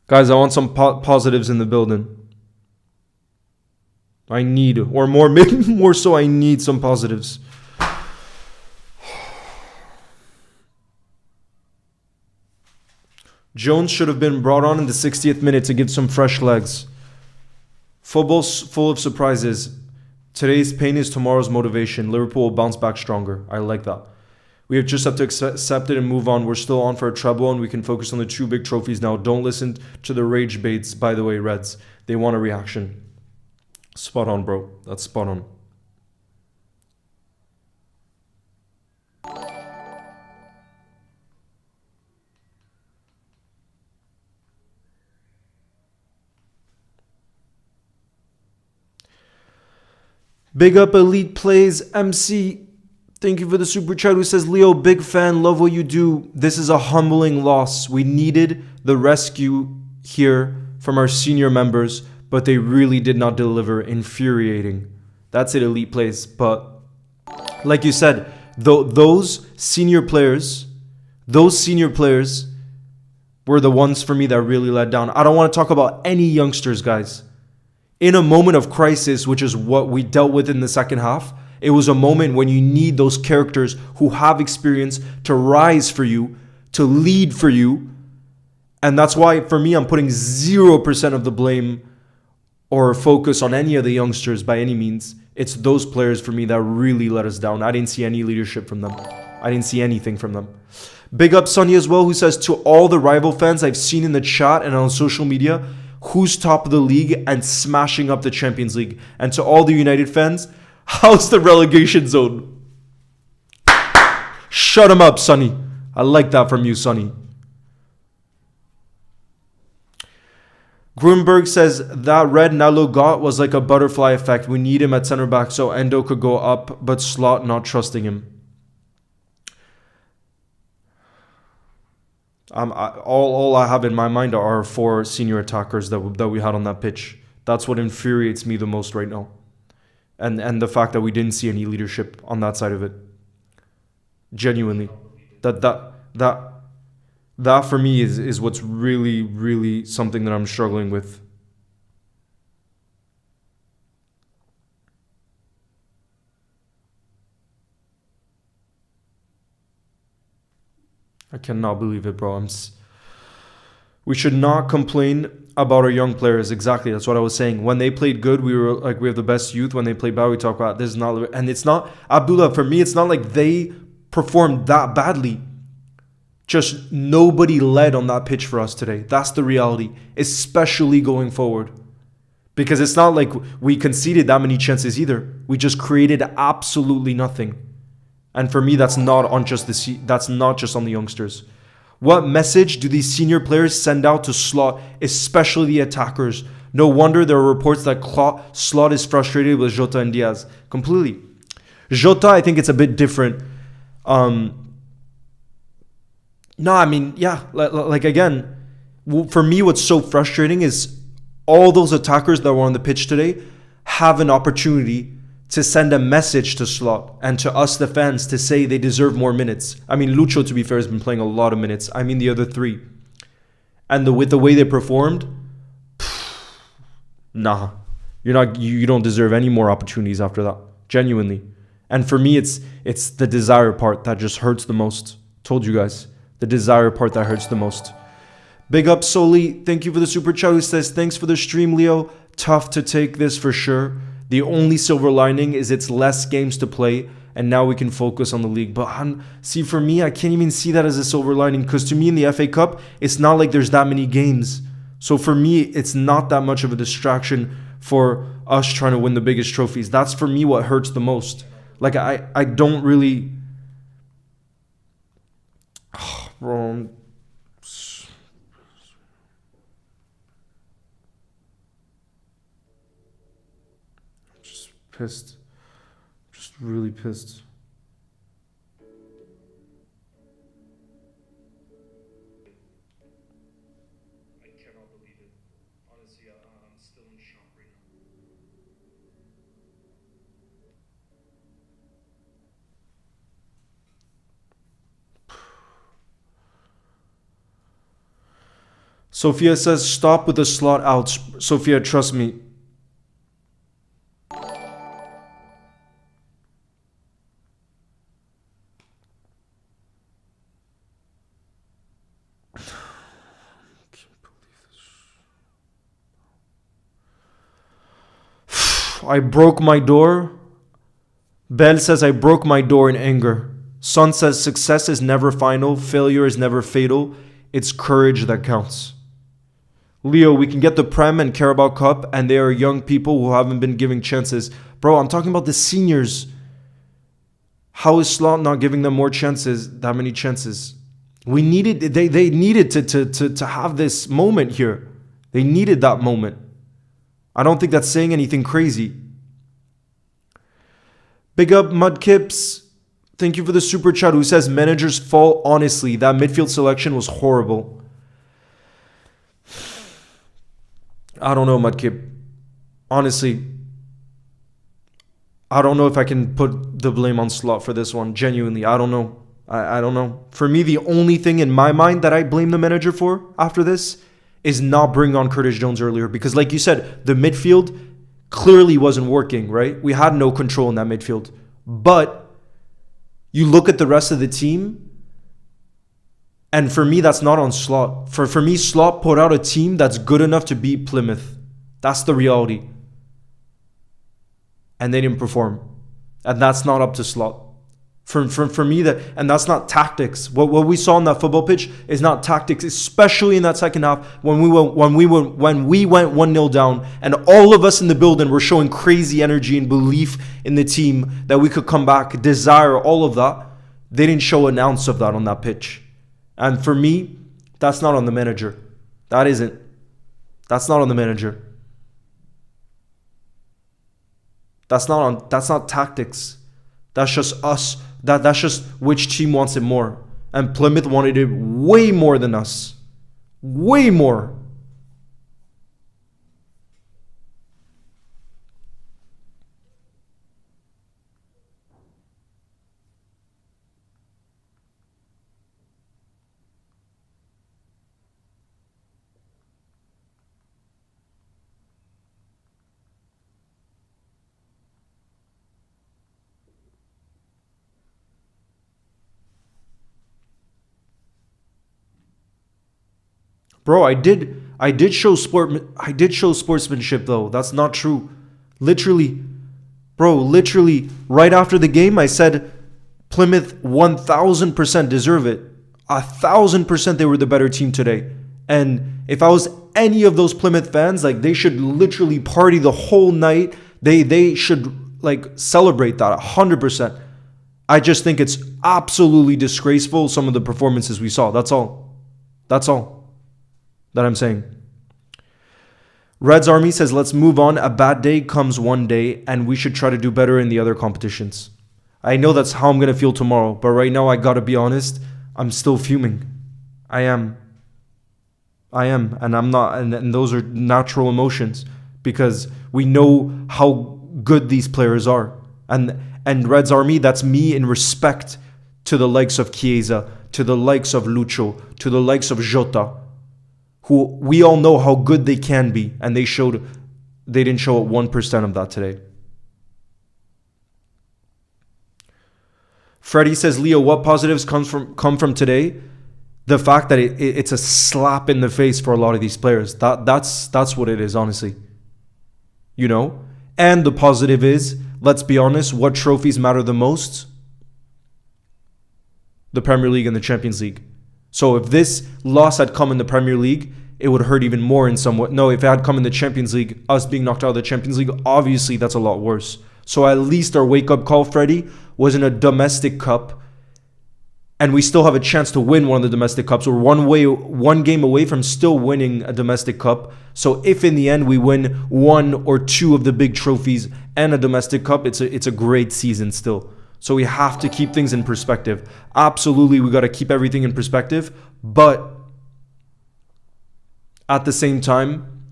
[SPEAKER 1] Guys, I want some positives in the building. I need, or more so, I need some positives. Jones should have been brought on in the 60th minute to give some fresh legs. Football's full of surprises. Today's pain is tomorrow's motivation. Liverpool will bounce back stronger. I like that. We just have to accept it and move on. We're still on for a treble, and we can focus on the 2 big trophies now. Don't listen to the rage baits, by the way, Reds. They want a reaction. Spot on, bro. That's spot on. Big up Elite Plays MC. Thank you for the super chat. Who says, Leo, big fan, love what you do. This is a humbling loss. We needed the rescue here from our senior members, but they really did not deliver. Infuriating. That's it, Elite Plays. But like you said, those senior players were the ones for me that really let down. I don't want to talk about any youngsters, guys. In a moment of crisis, which is what we dealt with in the second half, it was a moment when you need those characters who have experience to rise for you, to lead for you. And that's why, for me, I'm putting 0% of the blame or focus on any of the youngsters by any means. It's those players for me that really let us down. I didn't see any leadership from them. I didn't see anything from them. Big up Sonny as well, who says, to all the rival fans I've seen in the chat and on social media, who's top of the league and smashing up the Champions League? And to all the United fans, how's the relegation zone? Shut him up, Sonny. I like that from you, Sonny. Grunberg says, that red Nalo got was like a butterfly effect. We need him at center back so Endo could go up, but Slot not trusting him. All I have in my mind are our 4 senior attackers that we had on that pitch. That's what infuriates me the most right now. And the fact that we didn't see any leadership on that side of it. Genuinely. That for me is what's really, really something that I'm struggling with. I cannot believe it, bro. We should not complain about our young players. Exactly, that's what I was saying. When they played good, we were like, we have the best youth. When they played bad, we talk about this is not. And it's not, Abdullah, for me, it's not like they performed that badly. Just nobody led on that pitch for us today. That's the reality, especially going forward. Because it's not like we conceded that many chances either. We just created absolutely nothing. And for me, that's not on just the youngsters. What message do these senior players send out to Slot, especially the attackers? No wonder there are reports that Slot is frustrated with Jota and Diaz. Completely. Jota, I think it's a bit different. No, I mean, yeah, like again, for me, what's so frustrating is all those attackers that were on the pitch today have an opportunity to send a message to Slot and to us, the fans, to say they deserve more minutes. I mean, Lucho, to be fair, has been playing a lot of minutes. I mean, the other 3. And with the way they performed, nah. You don't deserve any more opportunities after that. Genuinely. And for me, it's the desire part that just hurts the most. Told you guys. The desire part that hurts the most. Big up Soli. Thank you for the super chat. Who says, thanks for the stream, Leo. Tough to take this for sure. The only silver lining is it's less games to play, and now we can focus on the league. But see, for me, I can't even see that as a silver lining, because to me in the FA Cup, it's not like there's that many games. So for me, it's not that much of a distraction for us trying to win the biggest trophies. That's for me what hurts the most. Like, I don't really... Oh, bro, pissed. Just really pissed.
[SPEAKER 2] I cannot believe it. Honestly, I'm still in shock right now.
[SPEAKER 1] Sophia says, stop with the Slot out. Sophia, trust me. I broke my door. Belle says I broke my door in anger. Son says success is never final, failure is never fatal. It's courage that counts. Leo, we can get the Prem and Carabao Cup, and they are young people who haven't been given chances. Bro, I'm talking about the seniors. How is Slot not giving them more chances, that many chances? They needed to have this moment here. They needed that moment. I don't think that's saying anything crazy. Big up Mudkips. Thank you for the super chat. Who says manager's fault? Honestly, that midfield selection was horrible. I don't know, Mudkip. Honestly, I don't know if I can put the blame on Slot for this one. Genuinely, I don't know. I don't know. For me, the only thing in my mind that I blame the manager for after this is not bringing on Curtis Jones earlier. Because like you said, the midfield clearly wasn't working, right? We had no control in that midfield. But you look at the rest of the team, and for me, that's not on Slot. For me, Slot put out a team that's good enough to beat Plymouth. That's the reality. And they didn't perform. And that's not up to Slot. For me, that's not tactics. What we saw on that football pitch is not tactics, especially in that second half when we went 1-0 down, and all of us in the building were showing crazy energy and belief in the team that we could come back, desire, all of that. They didn't show an ounce of that on that pitch. And for me, that's not on the manager. That's not on the manager. That's not tactics. That's just us. That's just which team wants it more. And Plymouth wanted it way more than us. Way more. Bro, I did show sportsmanship though. That's not true. Literally, right after the game, I said Plymouth 1,000% deserve it. 1,000% they were the better team today. And if I was any of those Plymouth fans, like, they should literally party the whole night. They should like celebrate that 100%. I just think it's absolutely disgraceful, some of the performances we saw. That's all that I'm saying. Red's Army says, let's move on. A bad day comes one day, and we should try to do better in the other competitions. I know that's how I'm going to feel tomorrow, but right now I got to be honest, I'm still fuming. I am, and I'm not, and those are natural emotions because we know how good these players are. And Red's Army, that's me in respect to the likes of Chiesa, to the likes of Lucho, to the likes of Jota, who we all know how good they can be, and they didn't show 1% of that today. Freddie says, Leo, what positives come from today? The fact that it's a slap in the face for a lot of these players. That's what it is, honestly. You know? And the positive is, let's be honest, what trophies matter the most? The Premier League and the Champions League. So if this loss had come in the Premier League, it would hurt even more in some way. No, if it had come in the Champions League, us being knocked out of the Champions League, obviously that's a lot worse. So at least our wake-up call, Freddie, was in a domestic cup, and we still have a chance to win one of the domestic cups. We're one game away from still winning a domestic cup. So if in the end we win one or two of the big trophies and a domestic cup, it's a great season still. So we have to keep things in perspective. Absolutely, we got to keep everything in perspective. But at the same time,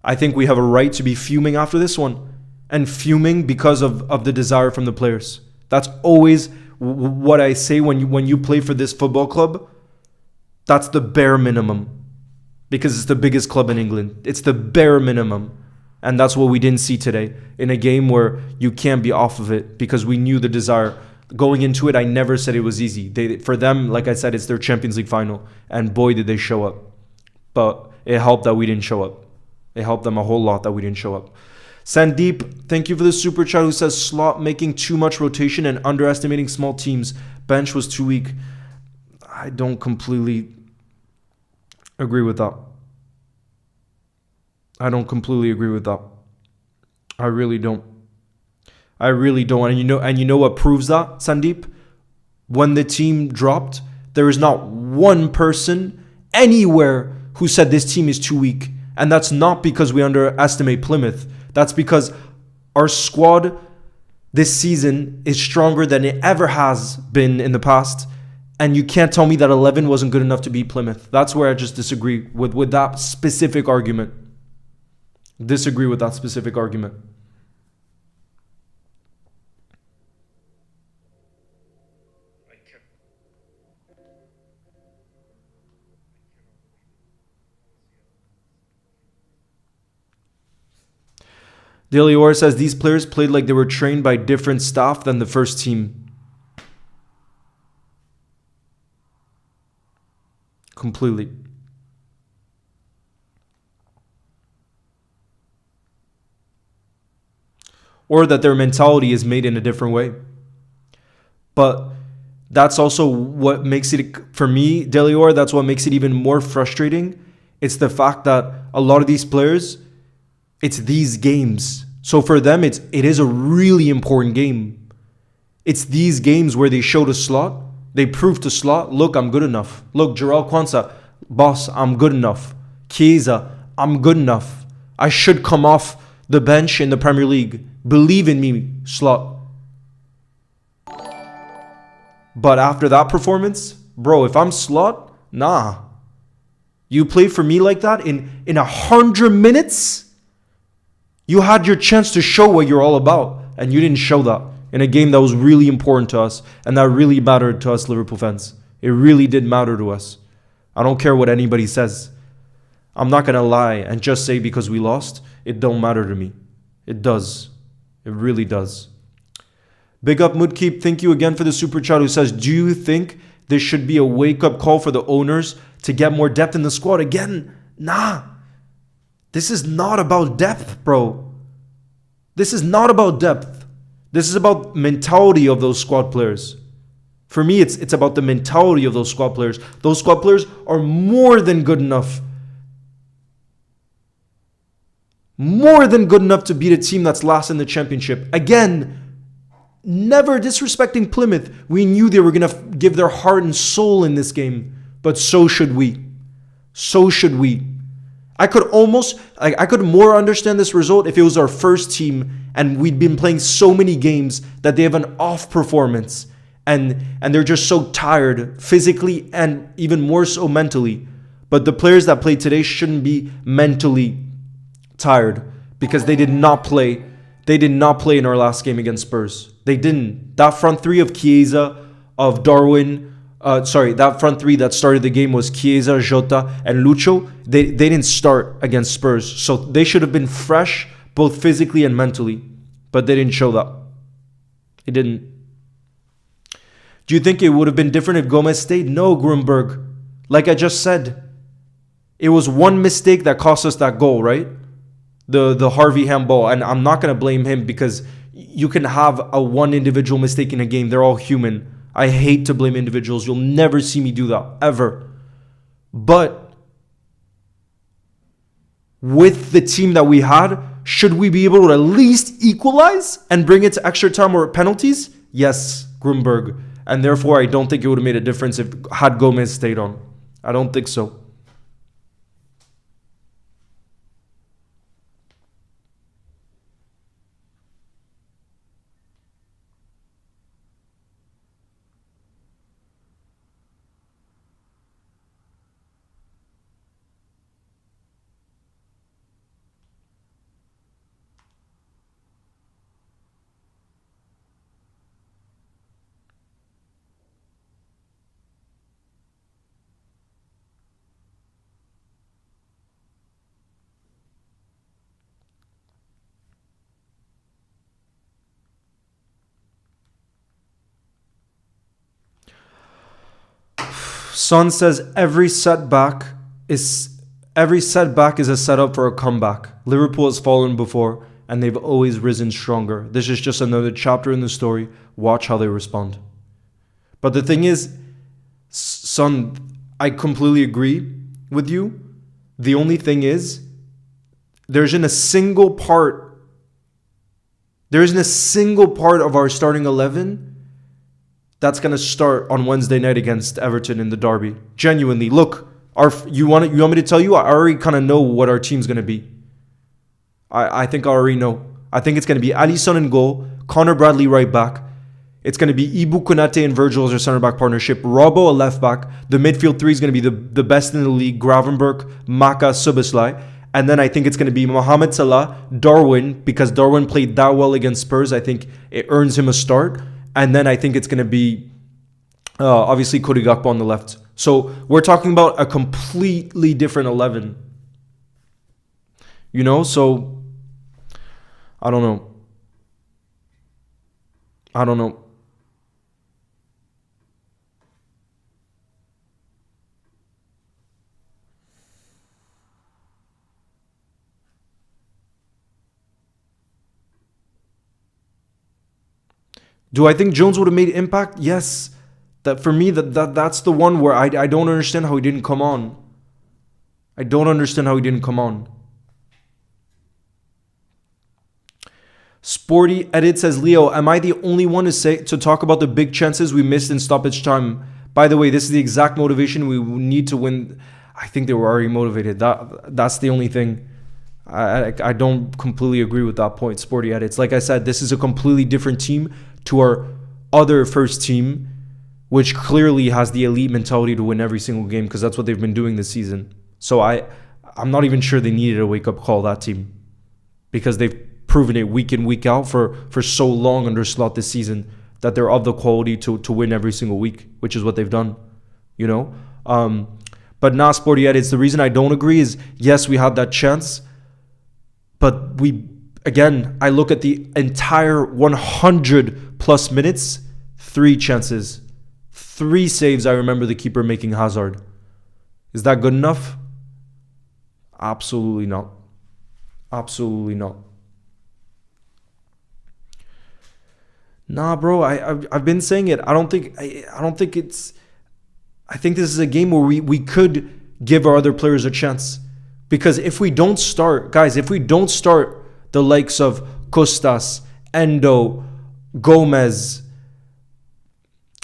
[SPEAKER 1] I think we have a right to be fuming after this one. And fuming because of the desire from the players. That's always what I say when you play for this football club. That's the bare minimum. Because it's the biggest club in England. It's the bare minimum. And that's what we didn't see today in a game where you can't be off of it because we knew the desire. Going into it, I never said it was easy. For them, like I said, it's their Champions League final. And boy, did they show up. But it helped that we didn't show up. It helped them a whole lot that we didn't show up. Sandeep, thank you for the super chat, who says Slot making too much rotation and underestimating small teams. Bench was too weak. I don't completely agree with that. I don't completely agree with that. I really don't. And you know what proves that, Sandeep? When the team dropped, there is not one person anywhere who said this team is too weak. And that's not because we underestimate Plymouth. That's because our squad this season is stronger than it ever has been in the past. And you can't tell me that 11 wasn't good enough to beat Plymouth. That's where I just disagree with that specific argument. Disagree with that specific argument. Delior says these players played like they were trained by different staff than the first team. Completely. Or that their mentality is made in a different way. But that's also what makes it, for me, Delior, that's what makes it even more frustrating. It's the fact that a lot of these players, it's these games. So for them, it is a really important game. It's these games where they show to Slot. They prove to Slot, look, I'm good enough. Look, Jarrell Quansah, boss, I'm good enough. Chiesa, I'm good enough. I should come off the bench in the Premier League. Believe in me, Slot. But after that performance, bro, if I'm Slot, nah. You play for me like that in 100 minutes? You had your chance to show what you're all about, and you didn't show that in a game that was really important to us and that really mattered to us Liverpool fans. It really did matter to us. I don't care what anybody says. I'm not going to lie and just say because we lost, it don't matter to me. It does. It really does. Big up Mudkeep. Thank you again for the super chat, who says, do you think this should be a wake-up call for the owners to get more depth in the squad? Again, nah. This is not about depth, bro. This is not about depth. This is about mentality of those squad players. For me, it's about the mentality of those squad players. Those squad players are more than good enough. More than good enough to beat a team that's last in the championship. Again, never disrespecting Plymouth. We knew they were going to give their heart and soul in this game. But so should we. So should we. I could more understand this result if it was our first team and we'd been playing so many games that they have an off performance and they're just so tired physically and even more so mentally. But the players that played today shouldn't be mentally tired because they did not play. They did not play in our last game against Spurs. They didn't. That front three of Chiesa, of Darwin, that front three that started the game was Chiesa, Jota, and Lucho. They didn't start against Spurs. So they should have been fresh, both physically and mentally. But they didn't show that. It didn't. Do you think it would have been different if Gomez stayed? No, Grunberg. Like I just said, it was one mistake that cost us that goal, right? The Harvey handball. And I'm not going to blame him because you can have a one individual mistake in a game. They're all human. I hate to blame individuals. You'll never see me do that, ever. But with the team that we had, should we be able to at least equalize and bring it to extra time or penalties? Yes, Grunberg. And therefore, I don't think it would have made a difference if had Gomez stayed on. I don't think so. Son says every setback is a setup for a comeback. Liverpool has fallen before, and they've always risen stronger. This is just another chapter in the story. Watch how they respond. But the thing is, son, I completely agree with you. The only thing is, there isn't a single part of our starting 11 that's going to start on Wednesday night against Everton in the derby. Genuinely, look, you want me to tell you? I already kind of know what our team's going to be. I think I already know. I think it's going to be Alisson in goal, Connor Bradley right back. It's going to be Ibu Konate and Virgil as our center back partnership, Robbo a left back. The midfield three is going to be the best in the league, Gravenberch, Maka, Szoboszlai. And then I think it's going to be Mohamed Salah, Darwin, because Darwin played that well against Spurs. I think it earns him a start. And then I think it's going to be, obviously, Cody Gakpo on the left. So we're talking about a completely different 11. You know, so I don't know. Do I think Jones would have made impact? Yes. That for me, that's the one where I don't understand how he didn't come on. I don't understand how he didn't come on. Sporty Edit says, Leo, am I the only one to talk about the big chances we missed in stoppage time? By the way, this is the exact motivation we need to win. I think they were already motivated. That's the only thing. I don't completely agree with that point, Sporty Edits. Like I said, this is a completely different team to our other first team, which clearly has the elite mentality to win every single game because that's what they've been doing this season. So I'm not even sure they needed a wake-up call, that team, because they've proven it week in, week out for so long under Slot this season that they're of the quality to win every single week, which is what they've done, you know? But not Sporty Edits. The reason I don't agree is, yes, we had that chance, but I look at the entire 100 plus minutes, 3 chances, 3 saves. I remember the keeper making Hazard. Is that good enough? Absolutely not. Absolutely not. Nah, bro. I've been saying it. I don't think it's. I think this is a game where we could give our other players a chance, because if we don't start, guys, the likes of Costas, Endo, Gomez,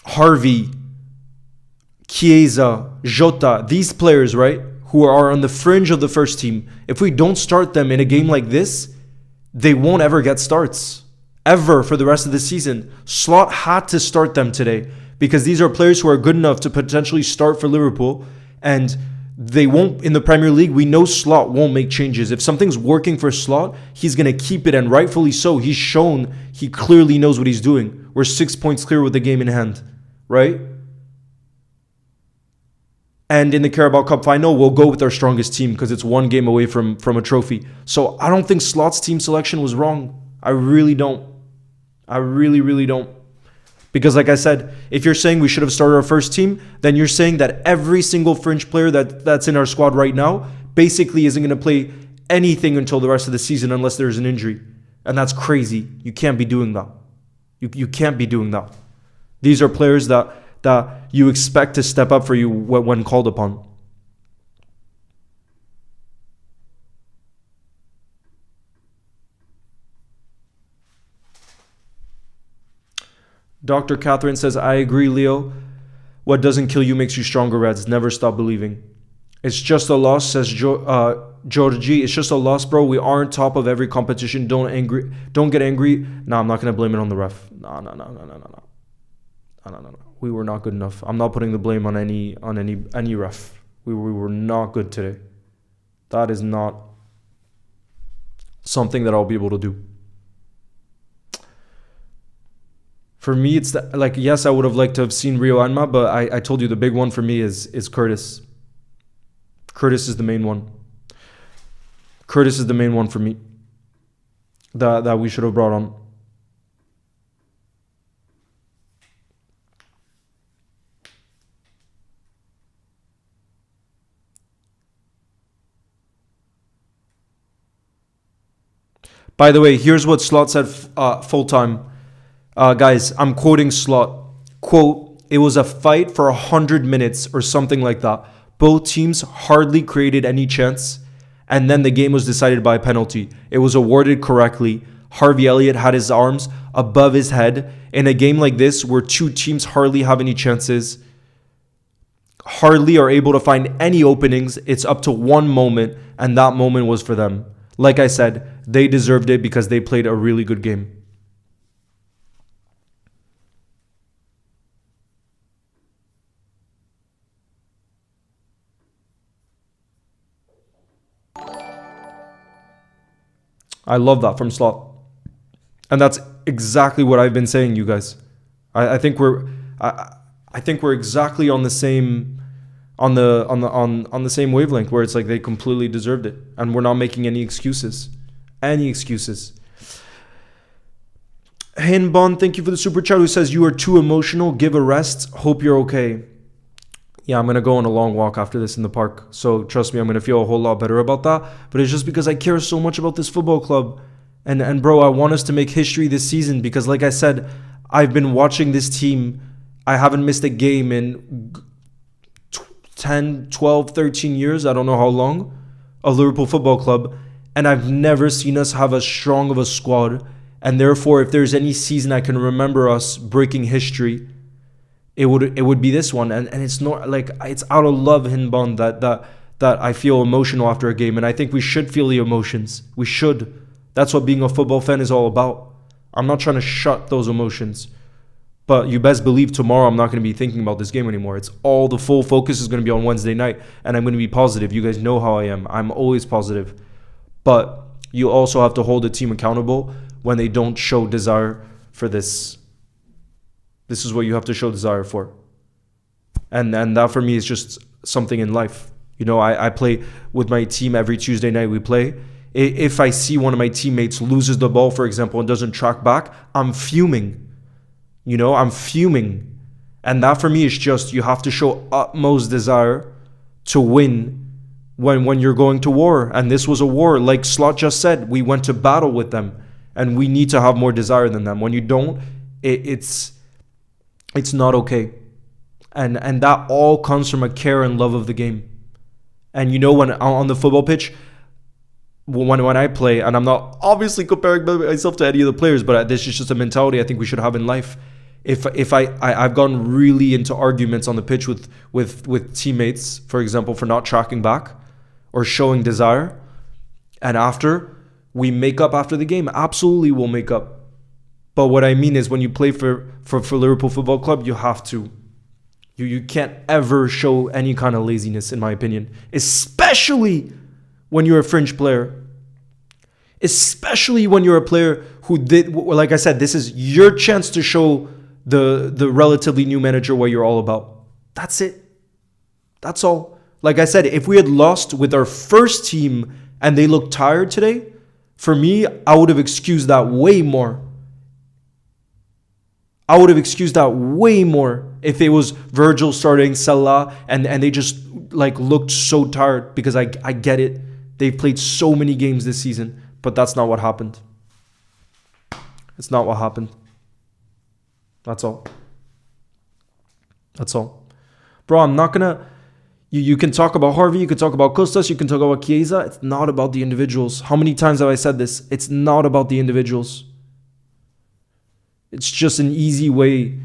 [SPEAKER 1] Harvey, Chiesa, Jota, these players, right, who are on the fringe of the first team, if we don't start them in a game like this, they won't ever get starts, ever, for the rest of the season. Slot had to start them today because these are players who are good enough to potentially start for Liverpool, and they won't in the Premier League. We know Slot won't make changes. If something's working for Slot, he's going to keep it, and rightfully so. He's shown he clearly knows what he's doing. We're 6 points clear with the game in hand, right? And in the Carabao Cup final, we'll go with our strongest team because it's one game away from a trophy. So I don't think Slot's team selection was wrong. I really don't. I really, really don't. Because like I said, if you're saying we should have started our first team, then you're saying that every single fringe player that's in our squad right now basically isn't going to play anything until the rest of the season unless there's an injury. And that's crazy. You can't be doing that. You can't be doing that. These are players that you expect to step up for you when called upon. Dr. Catherine says, I agree, Leo. What doesn't kill you makes you stronger, Reds. Never stop believing. It's just a loss, says Georgie. It's just a loss, bro. We aren't top of every competition. Don't get angry. No, I'm not going to blame it on the ref. No. We were not good enough. I'm not putting the blame on any ref. We were not good today. That is not something that I'll be able to do. For me, it's yes, I would have liked to have seen Rio Anma, but I told you the big one for me is Curtis. Curtis is the main one. Curtis is the main one for me that we should have brought on. By the way, here's what Slot said full time. Guys, I'm quoting Slot. Quote, "It was a fight for 100 minutes or something like that. Both teams hardly created any chance. And then the game was decided by a penalty. It was awarded correctly. Harvey Elliott had his arms above his head. In a game like this where two teams hardly have any chances, hardly are able to find any openings, it's up to one moment, and that moment was for them. Like I said, they deserved it because they played a really good game." I love that from Slot. And that's exactly what I've been saying, you guys. I think we're exactly on the same on the same wavelength, where it's like they completely deserved it, and we're not making any excuses. Any excuses. Hinbon, thank you for the super chat, who says, "You are too emotional. Give a rest. Hope you're okay." Yeah, I'm going to go on a long walk after this in the park. So trust me, I'm going to feel a whole lot better about that. But it's just because I care so much about this football club. And bro, I want us to make history this season because, like I said, I've been watching this team. I haven't missed a game in 10, 12, 13 years. I don't know how long. Of Liverpool Football Club. And I've never seen us have as strong of a squad. And therefore, if there's any season I can remember us breaking history, it would be this one. And it's not like it's out of love, Hinbon, that I feel emotional after a game. And I think we should feel the emotions. We should. That's what being a football fan is all about. I'm not trying to shut those emotions. But you best believe tomorrow I'm not going to be thinking about this game anymore. It's all the full focus is going to be on Wednesday night. And I'm going to be positive. You guys know how I am. I'm always positive. But you also have to hold the team accountable when they don't show desire for this. This is what you have to show desire for. And that for me is just something in life. You know, I play with my team every Tuesday night we play. If I see one of my teammates loses the ball, for example, and doesn't track back, I'm fuming. You know, I'm fuming. And that for me is just, you have to show utmost desire to win when you're going to war. And this was a war. Like Slot just said, we went to battle with them. And we need to have more desire than them. When you don't, it's not okay. And that all comes from a care and love of the game. And you know, when on the football pitch, when I play, and I'm not obviously comparing myself to any of the players, but this is just a mentality I think we should have in life. If I've gone really into arguments on the pitch with teammates, for example, for not tracking back or showing desire, and after we make up after the game, absolutely we'll make up. But what I mean is when you play for Liverpool Football Club, you have to. You can't ever show any kind of laziness, in my opinion, especially when you're a fringe player. Especially when you're a player who did, like I said, this is your chance to show the relatively new manager what you're all about. That's it. That's all. Like I said, if we had lost with our first team and they looked tired today, for me, I would have excused that way more. I would have excused that way more if it was Virgil starting, Salah, and they just like looked so tired, because I get it. They've played so many games this season, but that's not what happened. It's not what happened. That's all. That's all. Bro, I'm not going to... You can talk about Harvey, you can talk about Costas, you can talk about Chiesa. It's not about the individuals. How many times have I said this? It's not about the individuals. It's just an easy way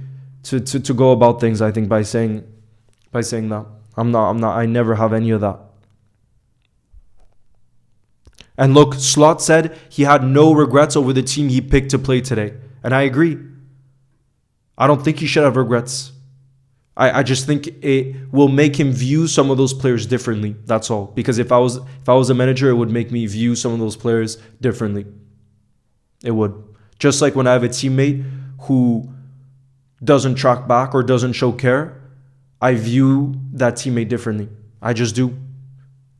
[SPEAKER 1] to go about things, I think, by saying that. I never have any of that. And look, Slot said he had no regrets over the team he picked to play today. And I agree. I don't think he should have regrets. I just think it will make him view some of those players differently. That's all. Because if I was a manager, it would make me view some of those players differently. It would. Just like when I have a teammate who doesn't track back or doesn't show care, I view that teammate differently. I just do.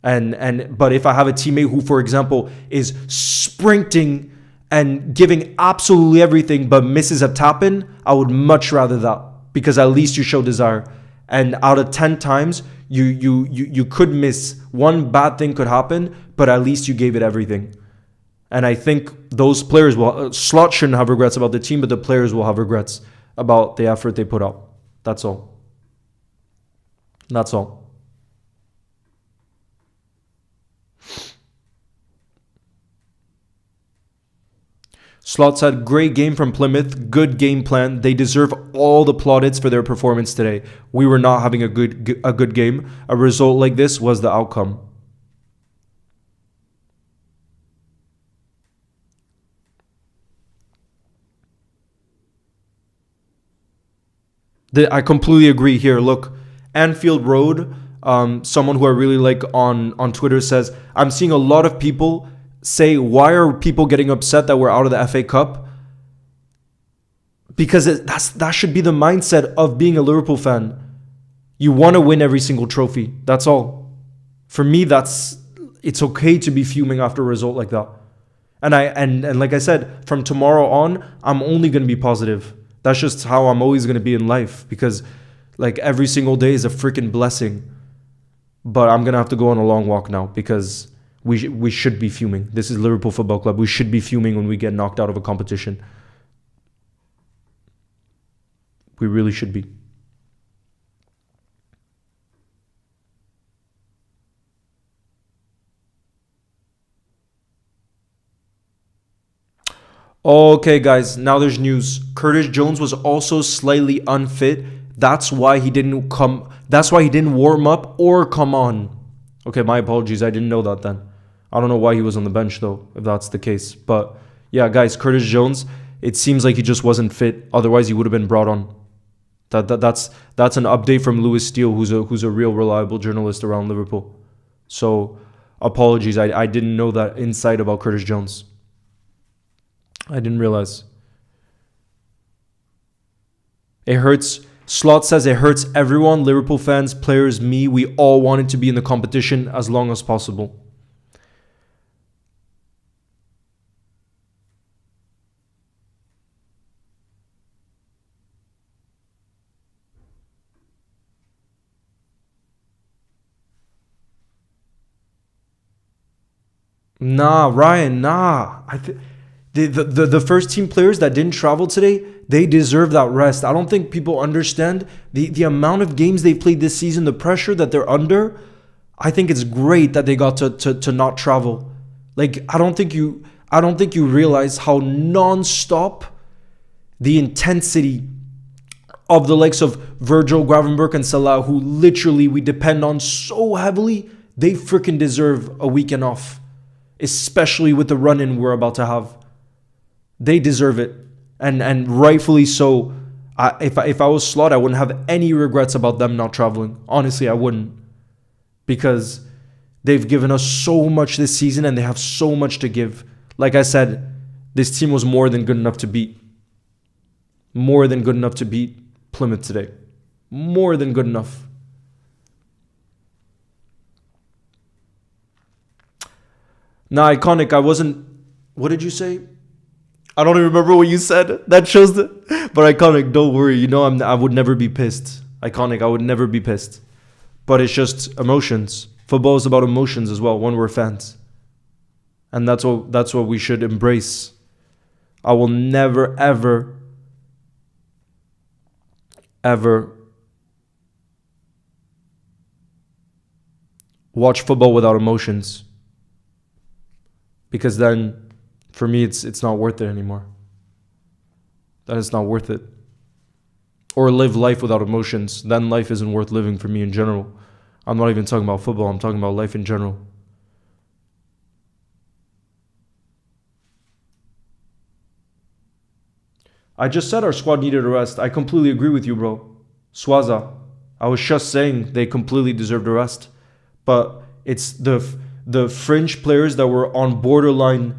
[SPEAKER 1] But if I have a teammate who, for example, is sprinting and giving absolutely everything but misses a tap-in, I would much rather that, because at least you show desire. And out of 10 times, you could miss. One bad thing could happen, but at least you gave it everything. And I think those players will... Slot shouldn't have regrets about the team, but the players will have regrets about the effort they put out. That's all. That's all. Slot said, great game from Plymouth. Good game plan. They deserve all the plaudits for their performance today. We were not having a good game. A result like this was the outcome. I completely agree here. Look, Anfield Road, someone who I really like on Twitter says, I'm seeing a lot of people say, why are people getting upset that we're out of the FA Cup? Because that should be the mindset of being a Liverpool fan. You want to win every single trophy. That's all. For me, it's okay to be fuming after a result like that. And like I said, from tomorrow on, I'm only going to be positive. That's just how I'm always going to be in life, because like every single day is a freaking blessing. But I'm going to have to go on a long walk now, because we should be fuming. This is Liverpool Football Club. We should be fuming when we get knocked out of a competition. We really should be. Okay, guys, now there's news. Curtis Jones was also slightly unfit. That's why he didn't warm up or come on. Okay, my apologies. I didn't know that then. I don't know why he was on the bench though, if that's the case. But yeah, guys, Curtis Jones, it seems like he just wasn't fit. Otherwise, he would have been brought on. That's an update from Lewis Steele, who's a real reliable journalist around Liverpool. So apologies. I didn't know that insight about Curtis Jones. I didn't realize. It hurts. Slot says it hurts everyone, Liverpool fans, players, me. We all wanted to be in the competition as long as possible. Nah, Ryan, nah. The first team players that didn't travel today, they deserve that rest. I don't think people understand the amount of games they've played this season, the pressure that they're under. I think it's great that they got to not travel. Like, I don't think you realize how non-stop the intensity of the likes of Virgil, Gravenberch, and Salah, who literally we depend on so heavily, they freaking deserve a weekend off. Especially with the run-in we're about to have. They deserve it. And rightfully so. If I was Slot, I wouldn't have any regrets about them not traveling. Honestly, I wouldn't. Because they've given us so much this season and they have so much to give. Like I said, this team was more than good enough to beat. More than good enough to beat Plymouth today. More than good enough. Nah, iconic, I wasn't... What did you say? I don't even remember what you said. That shows the... But iconic, don't worry. You know I would never be pissed. Iconic, I would never be pissed. But it's just emotions. Football is about emotions as well when we're fans. And that's what we should embrace. I will never, ever watch football without emotions. Because then, for me, it's not worth it anymore. Then it's not worth it. Or live life without emotions. Then life isn't worth living for me in general. I'm not even talking about football. I'm talking about life in general. I just said our squad needed a rest. I completely agree with you, bro. Swaza. I was just saying they completely deserved a rest. But it's the fringe players that were on borderline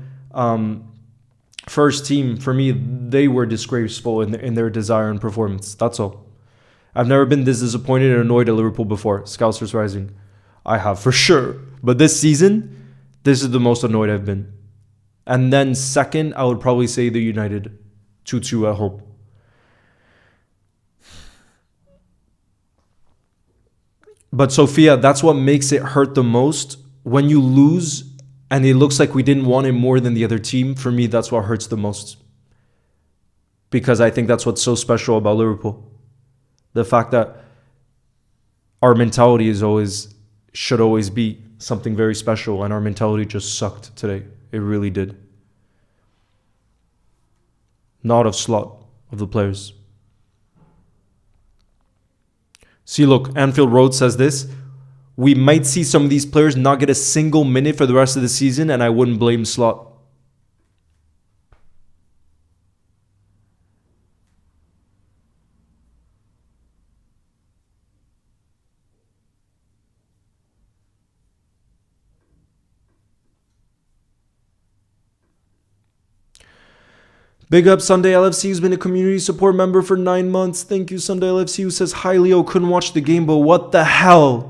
[SPEAKER 1] first team, for me, they were disgraceful in their desire and performance. That's all. I've never been this disappointed and annoyed at Liverpool before. Scousers Rising. I have, for sure. But this season, this is the most annoyed I've been. And then second, I would probably say the United 2-2 at home. But Sophia, that's what makes it hurt the most. When you lose and it looks like we didn't want it more than the other team, for me, that's what hurts the most. Because I think that's what's so special about Liverpool. The fact that our mentality should always be something very special, and our mentality just sucked today. It really did. Not of slot of the players. See, look, Anfield Road says this. We might see some of these players not get a single minute for the rest of the season, and I wouldn't blame Slot. Big up Sunday LFC, who's been a community support member for 9 months. Thank you, Sunday LFC, who says, hi, Leo, couldn't watch the game, but what the hell?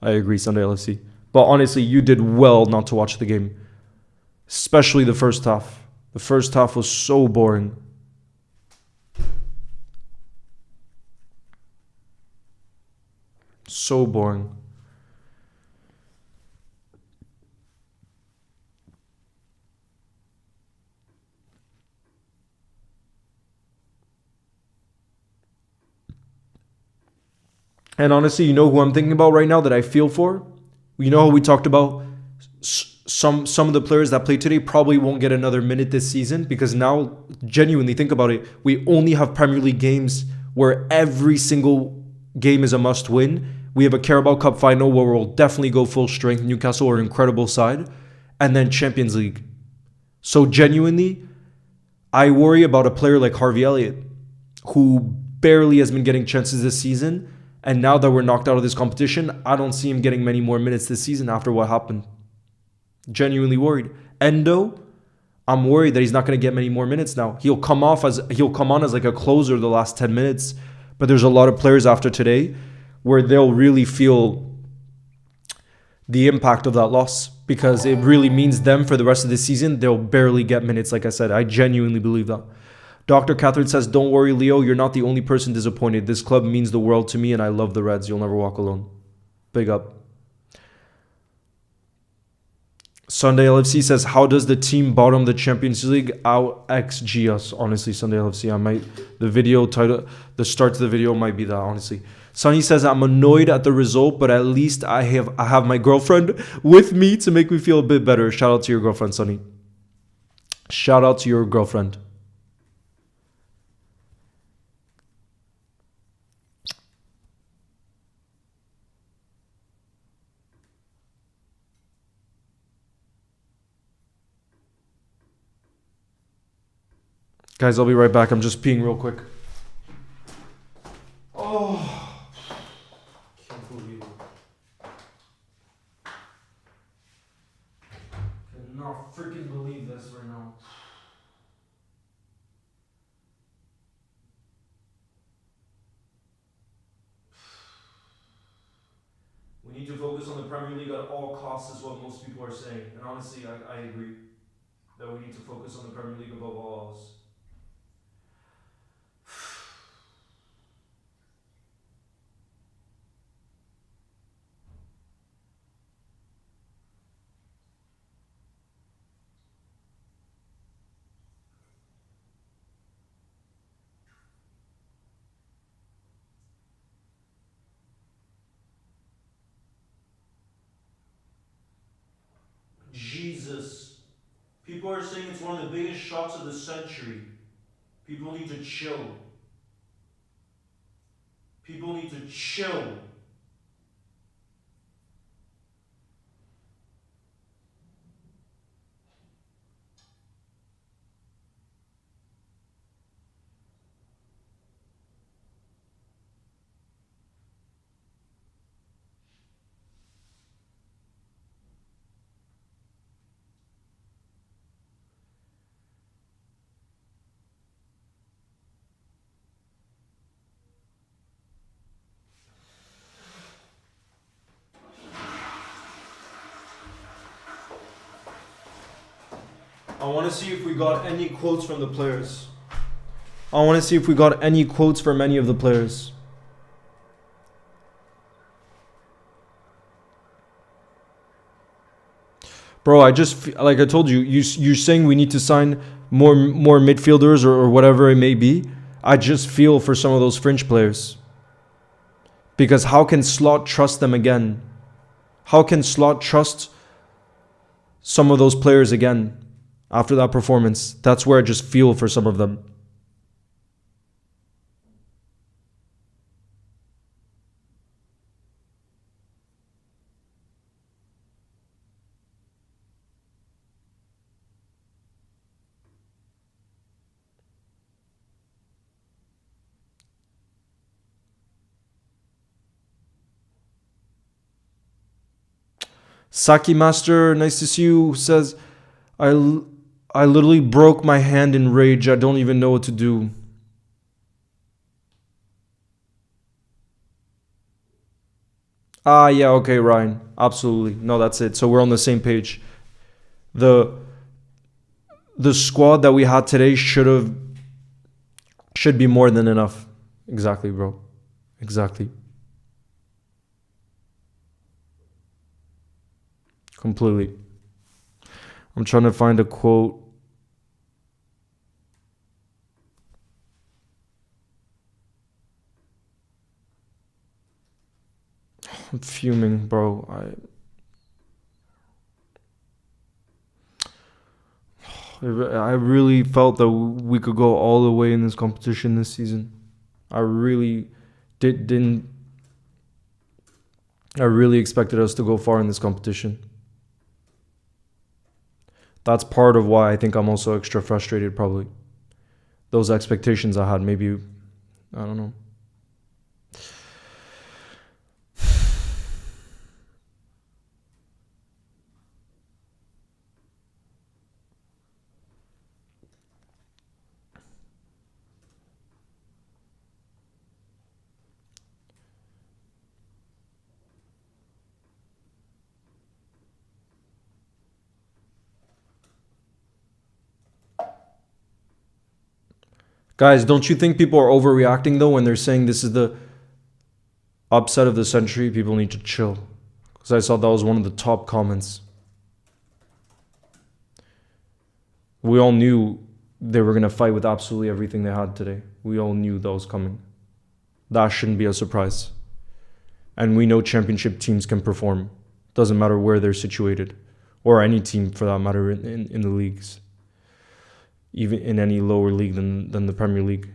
[SPEAKER 1] I agree, Sunday LFC. But honestly, you did well not to watch the game. Especially the first half. The first half was so boring. So boring. And honestly, you know who I'm thinking about right now that I feel for? You know how we talked about some of the players that played today probably won't get another minute this season, because now, genuinely think about it, we only have Premier League games where every single game is a must win. We have a Carabao Cup final where we'll definitely go full strength. Newcastle are an incredible side. And then Champions League. So genuinely, I worry about a player like Harvey Elliott, who barely has been getting chances this season. And now that we're knocked out of this competition, I don't see him getting many more minutes this season after what happened. Genuinely worried. Endo, I'm worried that he's not going to get many more minutes now. He'll come on as like a closer the last 10 minutes. But there's a lot of players after today where they'll really feel the impact of that loss, because it really means them for the rest of the season. They'll barely get minutes, like I said. I genuinely believe that. Dr. Catherine says, don't worry, Leo, you're not the only person disappointed. This club means the world to me, and I love the Reds. You'll never walk alone. Big up. Sunday LFC says, how does the team bottom the Champions League? Out XG us. Honestly, Sunday LFC, the video title, the start to the video might be that, honestly. Sunny says, I'm annoyed at the result, but at least I have my girlfriend with me to make me feel a bit better. Shout out to your girlfriend, Sunny. Shout out to your girlfriend. Guys, I'll be right back. I'm just peeing real quick. Oh, can't believe it. Cannot freaking believe this right now. We need to focus on the Premier League at all costs, is what most people are saying. And honestly, I agree that we need to focus on the Premier League above all else. Jesus. People are saying it's one of the biggest shots of the century. People need to chill. People need to chill. I want to see if we got any quotes from the players. I want to see if we got any quotes from any of the players. Bro, I just like I told you, you're saying we need to sign more midfielders or whatever it may be. I just feel for some of those fringe players. Because how can Slot trust them again? How can Slot trust some of those players again after that performance? That's where I just feel for some of them. Saki Master, nice to see you, says, I literally broke my hand in rage. I don't even know what to do. Ah, yeah, okay, Ryan. Absolutely. No, that's it. So we're on the same page. The squad that we had today should be more than enough. Exactly, bro. Exactly. Completely. I'm trying to find a quote. I'm fuming, bro. I really felt that we could go all the way in this competition this season. I really didn't. I really expected us to go far in this competition. That's part of why I think I'm also extra frustrated, probably. Those expectations I had, maybe, I don't know. Guys, don't you think people are overreacting though when they're saying this is the upset of the century? People need to chill. Because I saw that was one of the top comments. We all knew they were going to fight with absolutely everything they had today. We all knew that was coming. That shouldn't be a surprise. And we know championship teams can perform. Doesn't matter where they're situated. Or any team for that matter in the leagues. Even in any lower league than the Premier League.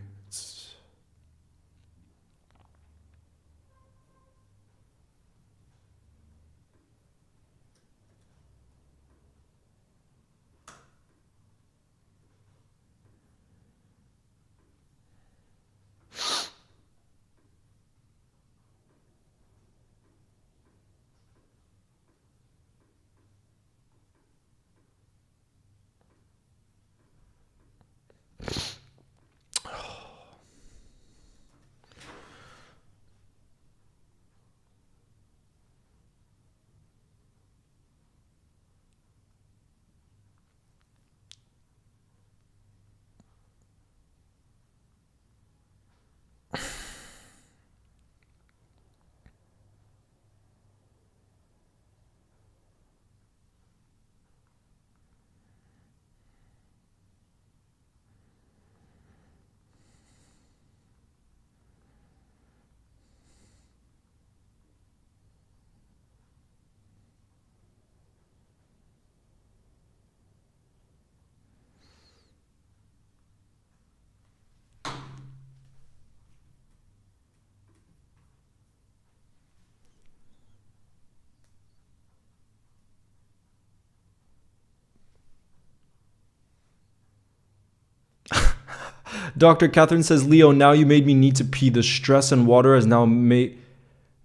[SPEAKER 1] Dr. Catherine says, Leo, now you made me need to pee. The stress and water has now made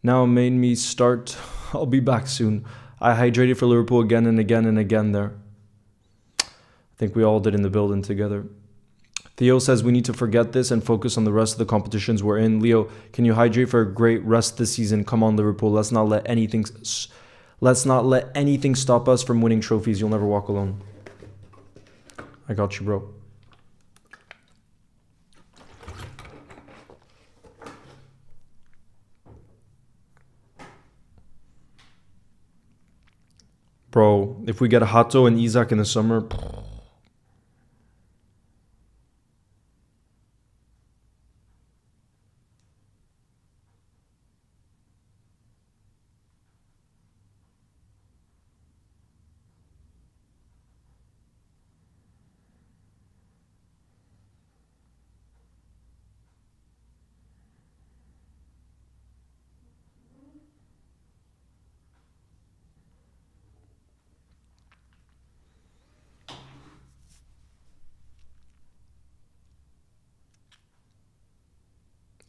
[SPEAKER 1] me start. I'll be back soon. I hydrated for Liverpool again and again and again there. I think we all did in the building together. Theo says we need to forget this and focus on the rest of the competitions we're in. Leo, can you hydrate for a great rest this season? Come on, Liverpool. Let's not let anything stop us from winning trophies. You'll never walk alone. I got you, bro. Bro, if we get Hato and Isaac in the summer...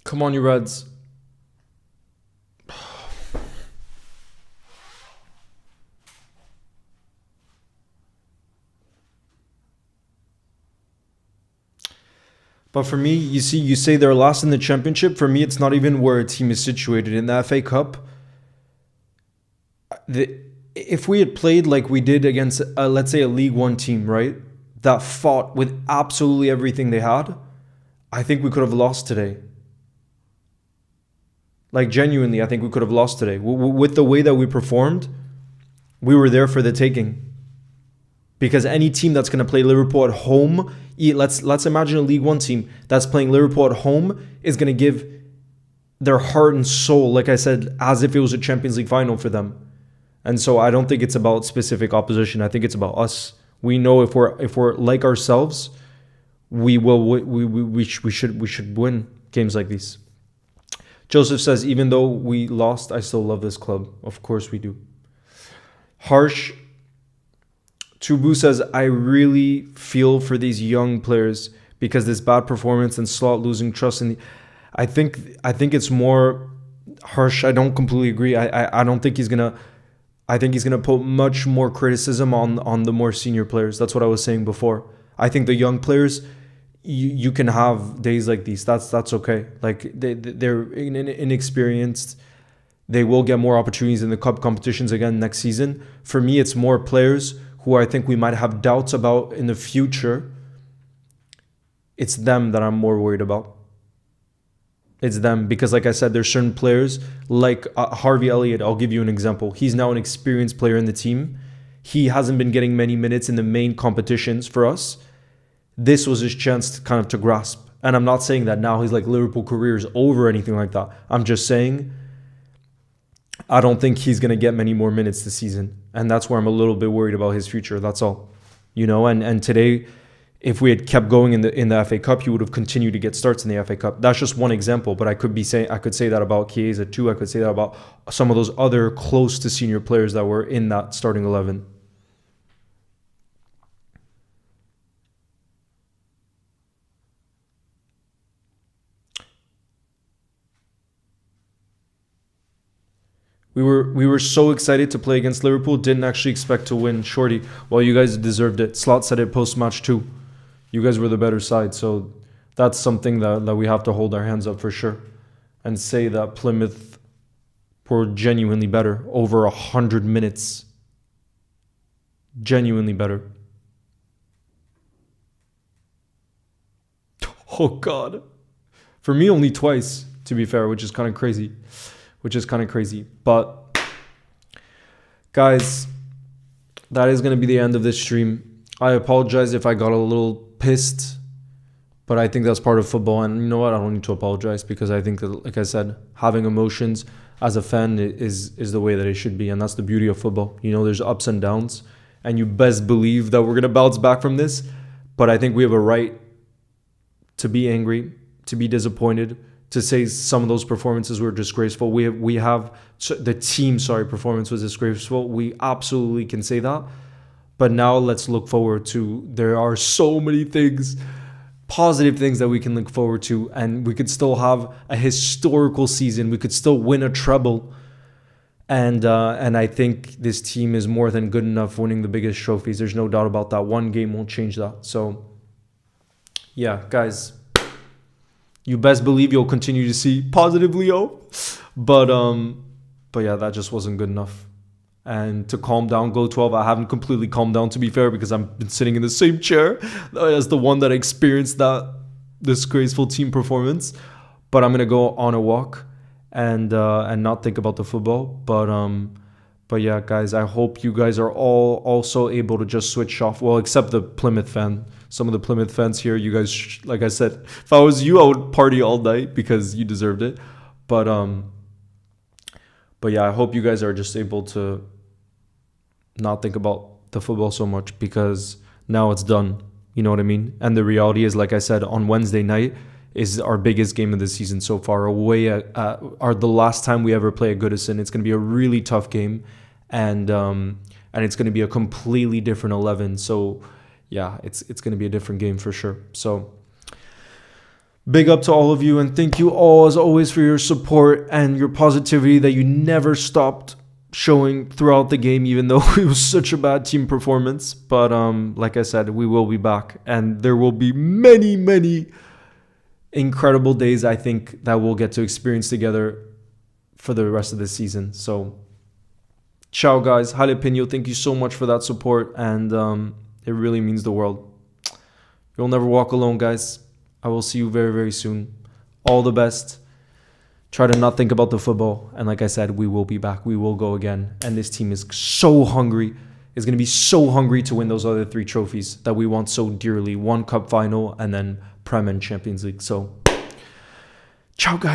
[SPEAKER 1] Come on, you Reds. But for me, you say they're last in the championship. For me, it's not even where a team is situated. In the FA Cup, if we had played like we did against, let's say, a League One team, right, that fought with absolutely everything they had, I think we could have lost today. Like, genuinely, I think we could have lost today. With the way that we performed, we were there for the taking. Because any team that's going to play Liverpool at home, let's imagine a League One team that's playing Liverpool at home is going to give their heart and soul, like I said, as if it was a Champions League final for them. And so I don't think it's about specific opposition. I think it's about us. We know if we're like ourselves, we should win games like these. Joseph says, even though we lost, I still love this club. Of course we do. Harsh Tubu says, I really feel for these young players because this bad performance and Slot losing trust in I think it's more Harsh. I don't completely agree. I don't think he's gonna put much more criticism on the more senior players. That's what I was saying before. I think the young players, you can have days like these. That's okay. Like they're inexperienced. They will get more opportunities in the cup competitions again next season. For me, it's more players who I think we might have doubts about in the future. It's them that I'm more worried about. It's them because, like I said, there's certain players like Harvey Elliott. I'll give you an example. He's now an experienced player in the team. He hasn't been getting many minutes in the main competitions for us. This was his chance to grasp. And I'm not saying that now his Liverpool career is over or anything like that. I'm just saying I don't think he's going to get many more minutes this season. And that's where I'm a little bit worried about his future. That's all. And today, if we had kept going in the FA Cup, he would have continued to get starts in the FA Cup. That's just one example, but I could say that about Chiesa too. I could say that about some of those other close to senior players that were in that starting 11. We were so excited to play against Liverpool, didn't actually expect to win. Shorty, well, you guys deserved it. Slot said it post-match too. You guys were the better side, so that's something that we have to hold our hands up for sure. And say that Plymouth were genuinely better. Over 100 minutes. Genuinely better. Oh, God. For me, only twice, to be fair, which is kind of crazy. But guys, that is going to be the end of this stream. I apologize if I got a little pissed, but I think that's part of football. And you know what? I don't need to apologize because I think that, like I said, having emotions as a fan is the way that it should be. And that's the beauty of football. There's ups and downs, and you best believe that we're going to bounce back from this. But I think we have a right to be angry, to be disappointed, to say some of those performances were disgraceful. We have the team, performance was disgraceful. We absolutely can say that. But now let's look forward to, there are so many things, positive things that we can look forward to, and we could still have a historical season. We could still win a treble. And I think this team is more than good enough winning the biggest trophies. There's no doubt about that. One game won't change that. So, yeah, guys, you best believe you'll continue to see positive Leo. But yeah, that just wasn't good enough. And to calm down, go 12. I haven't completely calmed down, to be fair, because I've been sitting in the same chair as the one that experienced that disgraceful team performance. But I'm gonna go on a walk and not think about the football. But But yeah, guys, I hope you guys are all also able to just switch off. Well, except the Plymouth fan. Some of the Plymouth fans here, you guys, like I said, if I was you, I would party all night because you deserved it. But yeah, I hope you guys are just able to not think about the football so much because now it's done. You know what I mean? And the reality is, like I said, on Wednesday night is our biggest game of the season so far. Away are the last time we ever play at Goodison. It's going to be a really tough game. And it's going to be a completely different 11. So, yeah, it's going to be a different game for sure. So, big up to all of you. And thank you all, as always, for your support and your positivity that you never stopped showing throughout the game, even though it was such a bad team performance. But like I said, we will be back. And there will be many, many incredible days, I think, that we'll get to experience together for the rest of the season. So, ciao, guys. Jalapeno, thank you so much for that support, and it really means the world. You'll never walk alone, guys. I will see you very, very soon. All the best. Try to not think about the football, and like I said, we will be back. We will go again, and this team is so hungry. It's going to be so hungry to win those other 3 trophies that we want so dearly. 1 cup final, and then Prem and Champions League. So, ciao, guys.